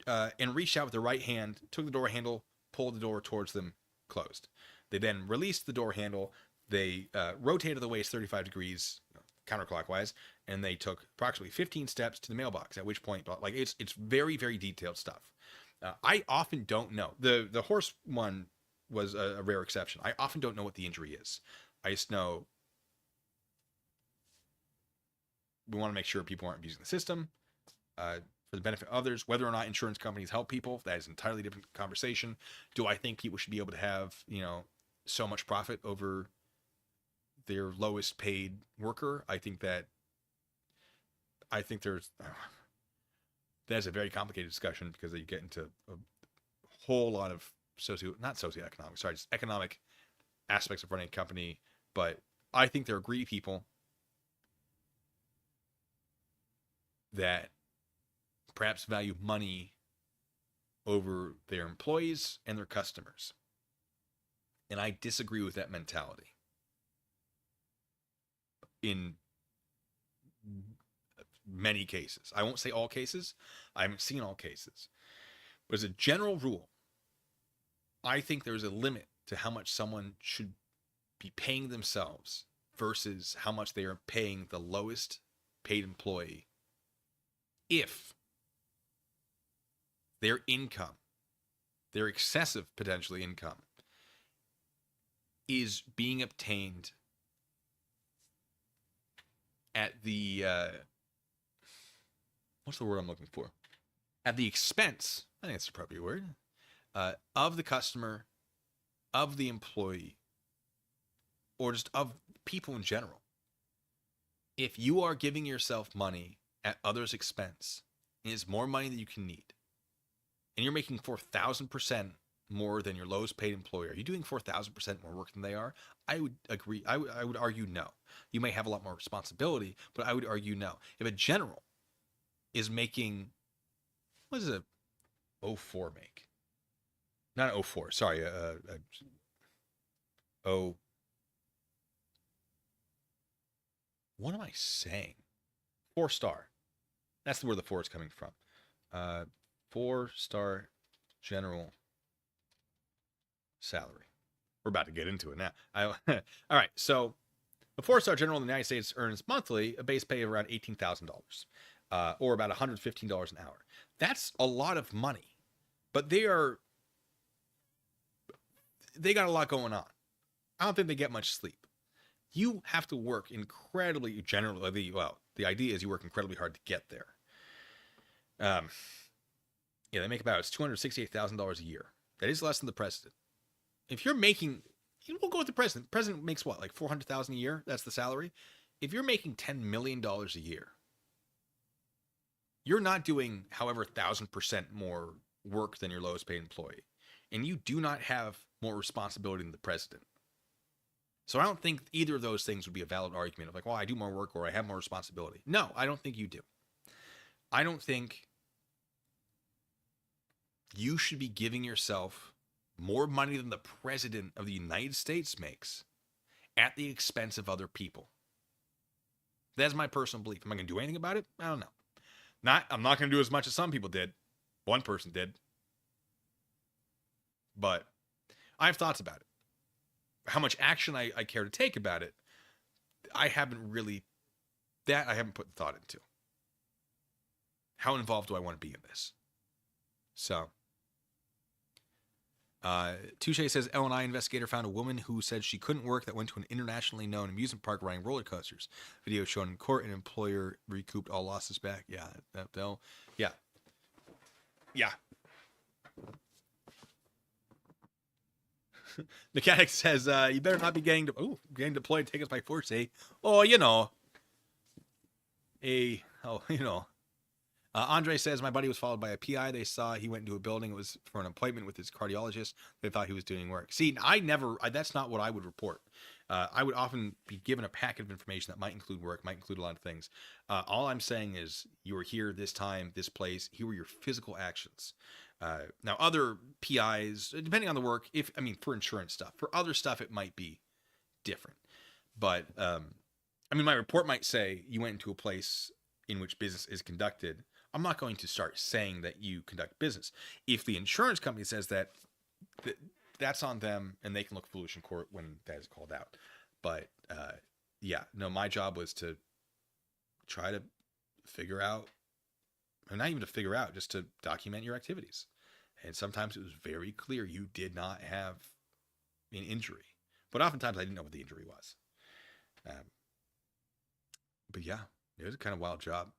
and reached out with the right hand, took the door handle, pulled the door towards them, closed. They then released the door handle. They rotated the waist 35 degrees counterclockwise, and they took approximately 15 steps to the mailbox, at which point, like, it's very, very detailed stuff. I often don't know. The horse one was a rare exception. I often don't know what the injury is. I just know we want to make sure people aren't abusing the system. For the benefit of others, whether or not insurance companies help people, that is an entirely different conversation. Do I think people should be able to have, you know, so much profit over their lowest paid worker? I think that's a very complicated discussion, because you get into a whole lot of economic aspects of running a company. But I think there are greedy people that perhaps value money over their employees and their customers. And I disagree with that mentality. In many cases. I won't say all cases. I haven't seen all cases. But as a general rule, I think there's a limit to how much someone should be paying themselves versus how much they are paying the lowest paid employee if their income, their excessive potentially income, is being obtained at the what's the word I'm looking for? At the expense, I think that's the appropriate word, of the customer, of the employee, or just of people in general. If you are giving yourself money at others' expense, and it's more money than you can need, and you're making 4,000% more than your lowest paid employer, are you doing 4,000% more work than they are? I would agree. I would argue no. You may have a lot more responsibility, but I would argue no. If a general is making, what does a 04 make? Not an 04, sorry, What am I saying? 4-star. That's where the 4 is coming from. 4-star general salary. We're about to get into it now. All right. So the 4-star general in the United States earns monthly a base pay of around $18,000, or about $115 an hour. That's a lot of money, but they got a lot going on. I don't think they get much sleep. You have to work incredibly, generally, well, the idea is you work incredibly hard to get there. Yeah, they make about, it's $268,000 a year. That is less than the president. If you're making, we'll go with the president. The president makes what, like $400,000 a year? That's the salary. If you're making $10 million a year, you're not doing, however, 1,000% more work than your lowest paid employee. And you do not have more responsibility than the president. So I don't think either of those things would be a valid argument of like, well, I do more work or I have more responsibility. No, I don't think you do. I don't think you should be giving yourself more money than the president of the United States makes at the expense of other people. That's my personal belief. Am I going to do anything about it? I don't know. I'm not going to do as much as some people did. One person did. But I have thoughts about it. How much action I care to take about it, I haven't put thought into. How involved do I want to be in this? So, Touche says, L&I investigator found a woman who said she couldn't work that went to an internationally known amusement park riding roller coasters. Video shown in court, an employer recouped all losses back. Yeah, Yeah. Mechanic says, you better not be getting deployed, take us by force, eh? Oh, Andre says, my buddy was followed by a PI. They saw he went into a building. It was for an appointment with his cardiologist. They thought he was doing work. See, that's not what I would report. I would often be given a packet of information that might include work, might include a lot of things. All I'm saying is you were here this time, this place. Here were your physical actions. Now, other PIs, depending on the work, for insurance stuff, for other stuff, it might be different. But, my report might say you went into a place in which business is conducted. I'm not going to start saying that you conduct business. If the insurance company says that, that's on them, and they can look foolish in court when that is called out. But, my job was to try to figure out, or not even to figure out, just to document your activities. And sometimes it was very clear you did not have an injury. But oftentimes I didn't know what the injury was. But yeah, it was a kind of wild job.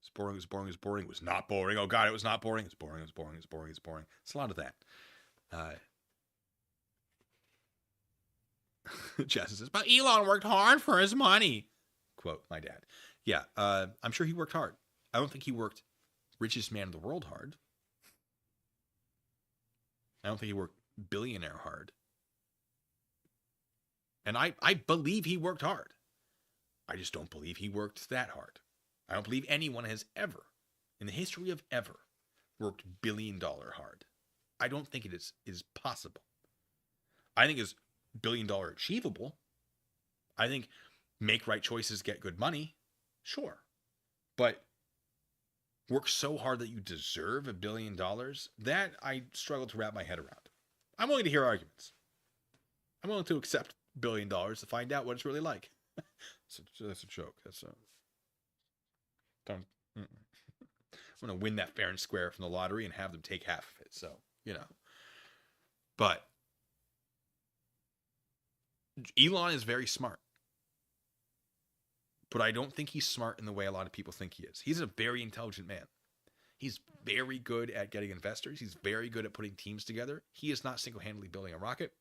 It's boring, it was not boring. Oh God, it was not boring. It's boring. It's a lot of that. Jess says, but Elon worked hard for his money. Quote, my dad. Yeah, I'm sure he worked hard. I don't think he worked richest man in the world hard. I don't think he worked billionaire hard. And I believe he worked hard. I just don't believe he worked that hard. I don't believe anyone has ever, in the history of ever, worked $1 billion hard. I don't think it is possible. I think it's $1 billion achievable. I think make right choices, get good money. Sure. But work so hard that you deserve $1 billion, that I struggle to wrap my head around. I'm willing to hear arguments. I'm willing to accept $1 billion to find out what it's really like. That's a joke. I'm going to win that fair and square from the lottery and have them take half of it. So, But Elon is very smart. But I don't think he's smart in the way a lot of people think he is. He's a very intelligent man. He's very good at getting investors. He's very good at putting teams together. He is not single-handedly building a rocket.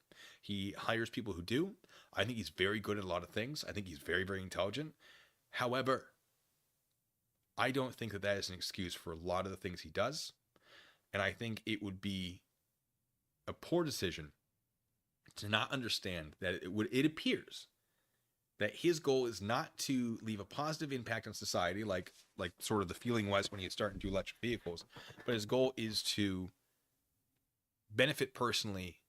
He hires people who do. I think he's very good at a lot of things. I think he's very, very intelligent. However, I don't think that is an excuse for a lot of the things he does. And I think it would be a poor decision to not understand that it appears that his goal is not to leave a positive impact on society, like sort of the feeling was when he started to do electric vehicles, but his goal is to benefit personally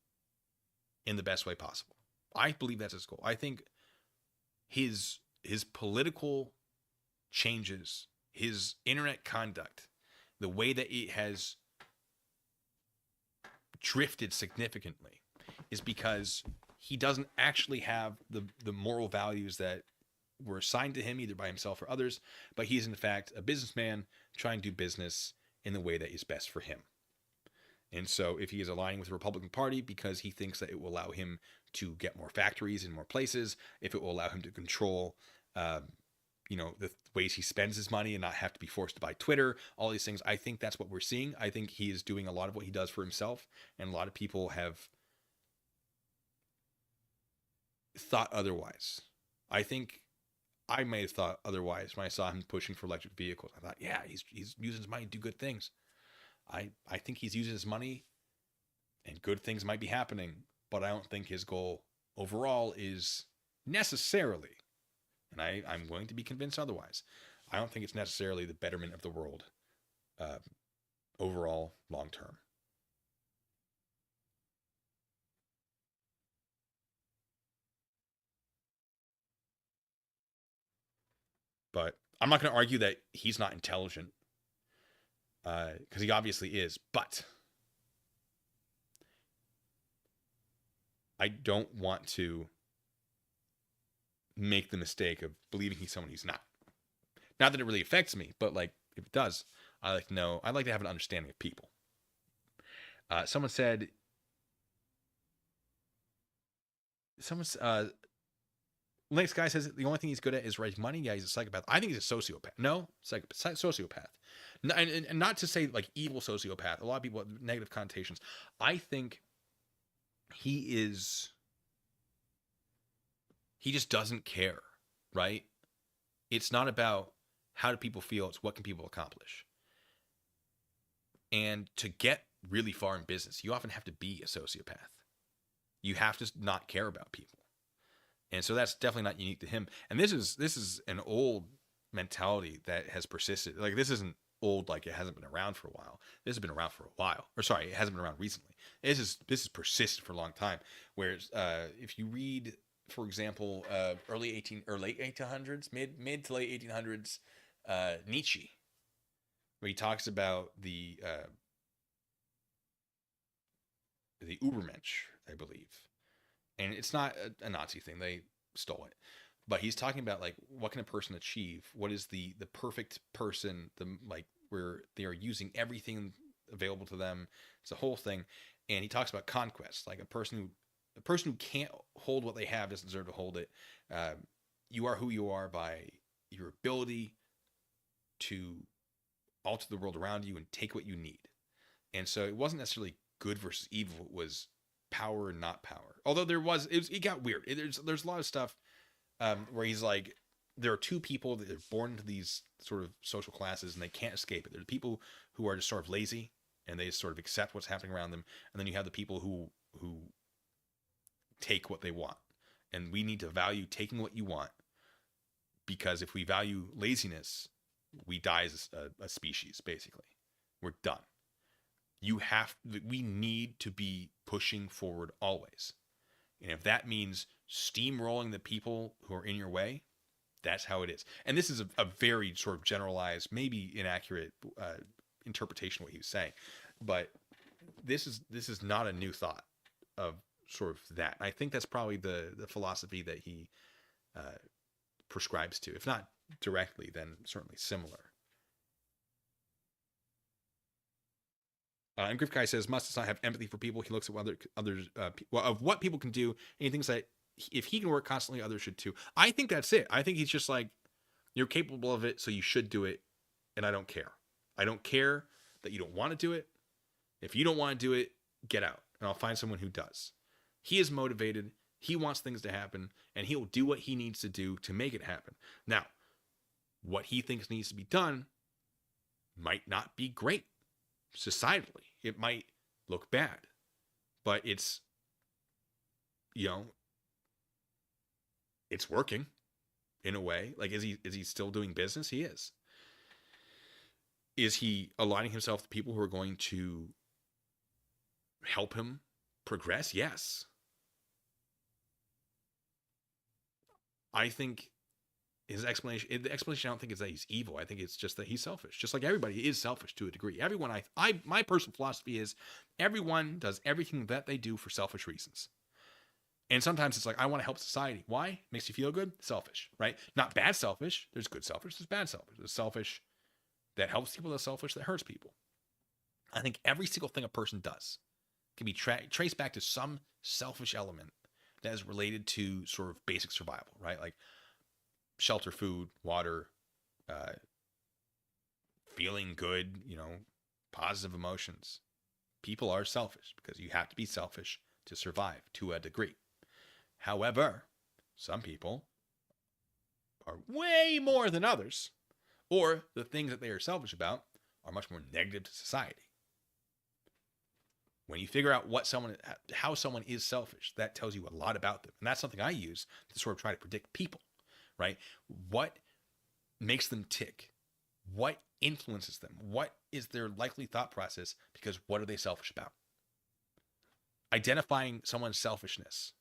in the best way possible. I believe that's his goal. I think his his political changes, his internet conduct, the way that it has drifted significantly is because he doesn't actually have the moral values that were assigned to him either by himself or others, but he's in fact a businessman trying to do business in the way that is best for him. And so if he is aligning with the Republican Party because he thinks that it will allow him to get more factories in more places, if it will allow him to control the ways he spends his money and not have to be forced to buy Twitter, all these things, I think that's what we're seeing. I think he is doing a lot of what he does for himself, and a lot of people have thought otherwise. I think I may have thought otherwise when I saw him pushing for electric vehicles. I thought, yeah, he's using his money to do good things. I think he's using his money and good things might be happening, but I don't think his goal overall is necessarily, and I'm willing to be convinced otherwise, I don't think it's necessarily the betterment of the world overall long term. But I'm not going to argue that he's not intelligent, because he obviously is. But I don't want to make the mistake of believing he's someone he's not. Not that it really affects me, but like if it does, I like to know. I'd like to have an understanding of people. Someone said. Next guy says the only thing he's good at is raising money. Yeah, he's a psychopath. I think he's a sociopath. No, sociopath. And not to say like evil sociopath. A lot of people have negative connotations. I think he just doesn't care, right? It's not about how do people feel. It's what can people accomplish. And to get really far in business, you often have to be a sociopath. You have to not care about people. And so that's definitely not unique to him. And this is an old mentality that has persisted. Like this isn't old, like it hasn't been around for a while. This has been around for a while. Or sorry, it hasn't been around recently. This is persisted for a long time. Whereas if you read, for example, late 1800s, mid to late 1800s, Nietzsche, where he talks about the Übermensch, I believe. And it's not a Nazi thing. They stole it. But he's talking about like what can a person achieve? What is the perfect person? Where they are using everything available to them. It's a whole thing. And he talks about conquest, like a person who can't hold what they have doesn't deserve to hold it. You are who you are by your ability to alter the world around you and take what you need. And so it wasn't necessarily good versus evil. It was power and not power. Although it got weird. There's a lot of stuff where he's like, there are two people that are born into these sort of social classes and they can't escape it. There are people who are just sort of lazy and they just sort of accept what's happening around them. And then you have the people who take what they want. And we need to value taking what you want, because if we value laziness, we die as a species, basically. We're done. We need to be pushing forward always. And if that means steamrolling the people who are in your way, that's how it is. And this is a very sort of generalized, maybe inaccurate interpretation of what he was saying. But this is not a new thought of sort of that. I think that's probably the philosophy that he prescribes to. If not directly, then certainly similar. And Griff Guy says, must not have empathy for people. He looks at what others of what people can do, and he thinks that if he can work constantly, others should too. I think that's it. I think he's just like, you're capable of it, so you should do it, and I don't care. I don't care that you don't want to do it. If you don't want to do it, get out, and I'll find someone who does. He is motivated. He wants things to happen, and he'll do what he needs to do to make it happen. Now, what he thinks needs to be done might not be great. Societally, it might look bad, but it's working in a way. Like, is he still doing business? He is. Is he aligning himself with people who are going to help him progress? Yes. I think his explanation, the explanation I don't think is that he's evil. I think it's just that he's selfish. Just like everybody is selfish to a degree. Everyone, my personal philosophy is everyone does everything that they do for selfish reasons. And sometimes it's like, I want to help society. Why? Makes you feel good? Selfish, right? Not bad selfish. There's good selfish. There's bad selfish. There's selfish that helps people. There's selfish that hurts people. I think every single thing a person does can be traced back to some selfish element that is related to sort of basic survival, right? Like shelter, food, water, feeling good, positive emotions. People are selfish because you have to be selfish to survive to a degree. However, some people are way more than others, or the things that they are selfish about are much more negative to society. When you figure out how someone is selfish, that tells you a lot about them. And that's something I use to sort of try to predict people, right? What makes them tick? What influences them? What is their likely thought process? Because what are they selfish about? Identifying someone's selfishness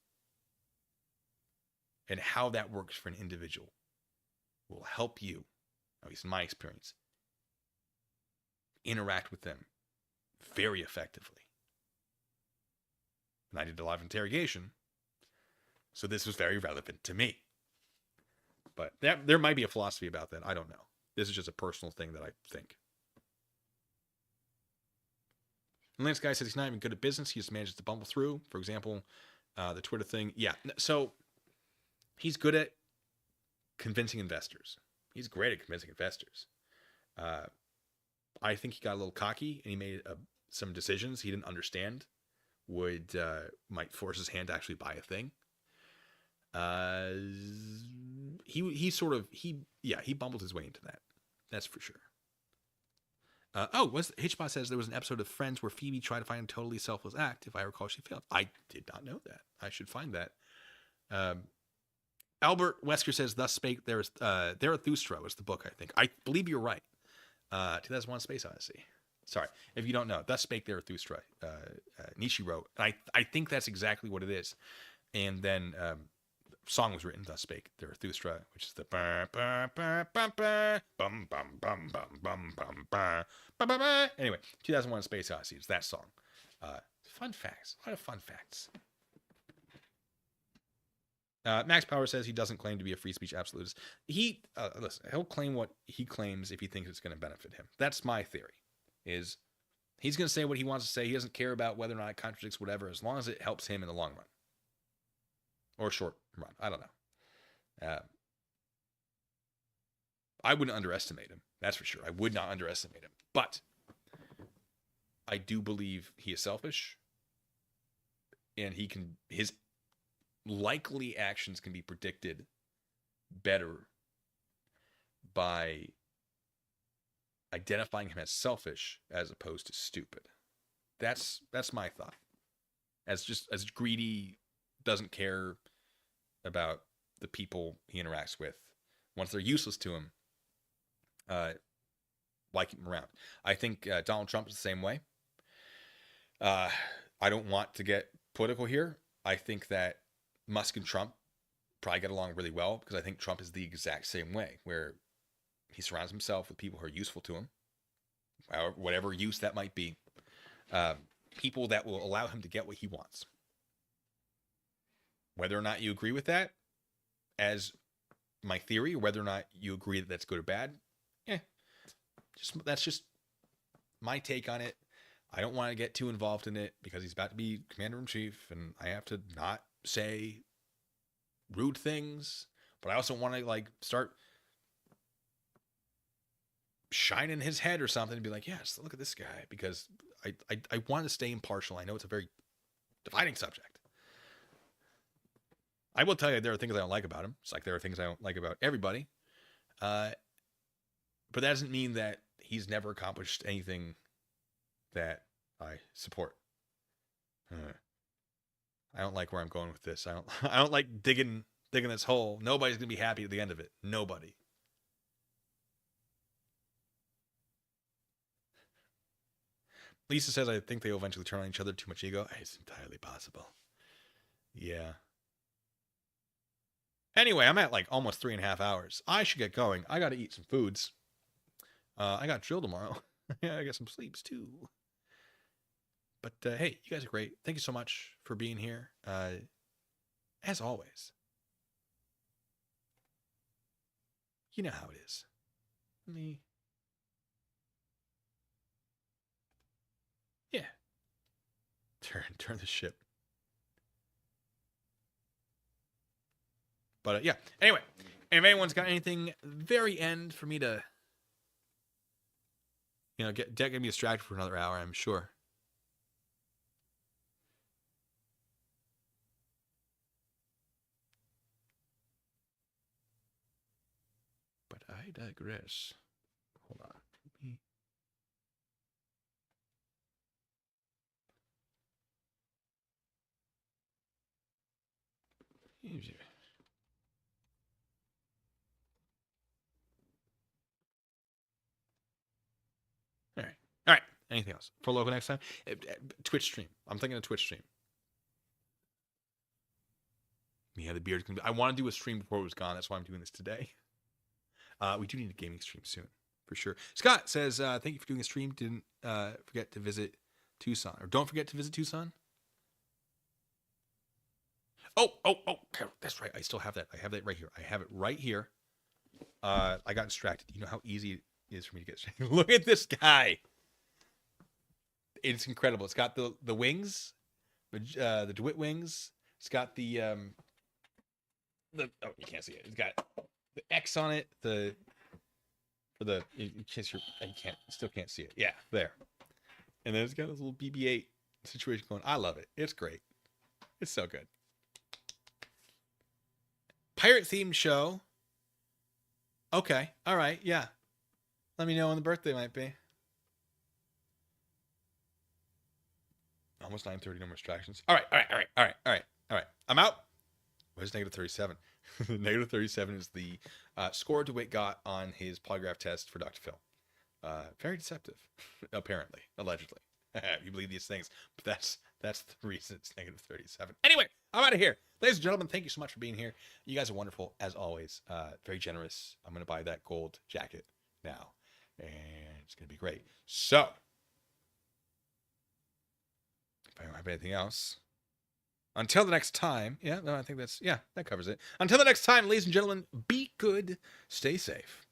and how that works for an individual will help you, at least in my experience, interact with them very effectively. And I did a lot of interrogation, so this was very relevant to me. But there might be a philosophy about that. I don't know. This is just a personal thing that I think. And Lance Guy says he's not even good at business. He just manages to bumble through. For example, the Twitter thing. Yeah, so he's good at convincing investors. He's great at convincing investors. I think he got a little cocky and he made some decisions he didn't understand might force his hand to actually buy a thing. He bumbled his way into that. That's for sure. Hitchbot says there was an episode of Friends where Phoebe tried to find a totally selfless act. If I recall, she failed. I did not know that. I should find that. Albert Wesker says, "Thus spake Zarathustra" was the book. I think. I believe you're right. 2001: Space Odyssey. Sorry, if you don't know, "Thus spake Zarathustra." Nietzsche wrote. I think that's exactly what it is. And then song was written, "Thus spake Zarathustra," which is the anyway, 2001: Space Odyssey is that song. Fun facts, a lot of fun facts. Max Power says he doesn't claim to be a free speech absolutist. Listen, he'll claim what he claims if he thinks it's going to benefit him. That's my theory. Is he's going to say what he wants to say. He doesn't care about whether or not it contradicts whatever, as long as it helps him in the long run or short run. I don't know. I wouldn't underestimate him. That's for sure. I would not underestimate him. But I do believe he is selfish, and his likely actions can be predicted better by identifying him as selfish as opposed to stupid. That's my thought. As greedy, doesn't care about the people he interacts with. Once they're useless to him, why keep him around? I think Donald Trump is the same way. I don't want to get political here. I think that Musk and Trump probably get along really well because I think Trump is the exact same way, where he surrounds himself with people who are useful to him, whatever use that might be, people that will allow him to get what he wants. Whether or not you agree with that as my theory, or whether or not you agree that that's good or bad, that's just my take on it. I don't want to get too involved in it because he's about to be commander-in-chief and I have to not say rude things, but I also want to start shining his head or something and be like, yes, look at this guy, because I want to stay impartial. I know it's a very dividing subject. I will tell you there are things I don't like about him. It's like there are things I don't like about everybody. But that doesn't mean that he's never accomplished anything that I support. I don't like where I'm going with this. I don't like digging this hole. Nobody's gonna be happy at the end of it. Nobody. Lisa says, I think they'll eventually turn on each other. Too much ego. It's entirely possible. Yeah. Anyway, I'm at like almost 3.5 hours. I should get going. I got to eat some foods. I got drill tomorrow. Yeah, I got some sleeps too. But hey, you guys are great. Thank you so much for being here. As always, you know how it is. Let me, yeah, turn the ship. But yeah. Anyway, if anyone's got anything very end for me to, get me distracted for another hour, I'm sure. But I digress. Hold on. Easier. All right. All right. Anything else for local next time? Twitch stream. I'm thinking of Twitch stream. Yeah, the beard's gonna be. I want to do a stream before it was gone. That's why I'm doing this today. We do need a gaming stream soon, for sure. Scott says, "Thank you for doing a stream. Didn't forget to visit Tucson, or don't forget to visit Tucson." Oh, that's right. I still have that. I have that right here. I have it right here. I got distracted. You know how easy it is for me to get distracted. Look at this guy. It's incredible. It's got the wings, the Dewitte wings. It's got the you can't see it. It's got the X on it. In case you still can't see it. Yeah, there. And then it's got this little BB-8 situation going. I love it. It's great. It's so good. Pirate themed show. Okay. All right. Yeah. Let me know when the birthday might be. Almost 9:30. No more distractions. All right. I'm out. Where's -37? -37 is the score DeWitt got on his polygraph test for Dr. Phil. Very deceptive, apparently, allegedly. You believe these things, but that's the reason it's -37. Anyway, I'm out of here. Ladies and gentlemen, thank you so much for being here. You guys are wonderful, as always. Very generous. I'm going to buy that gold jacket now, and it's going to be great. So, if I don't have anything else, until the next time, I think that covers it. Until the next time, ladies and gentlemen, be good, stay safe.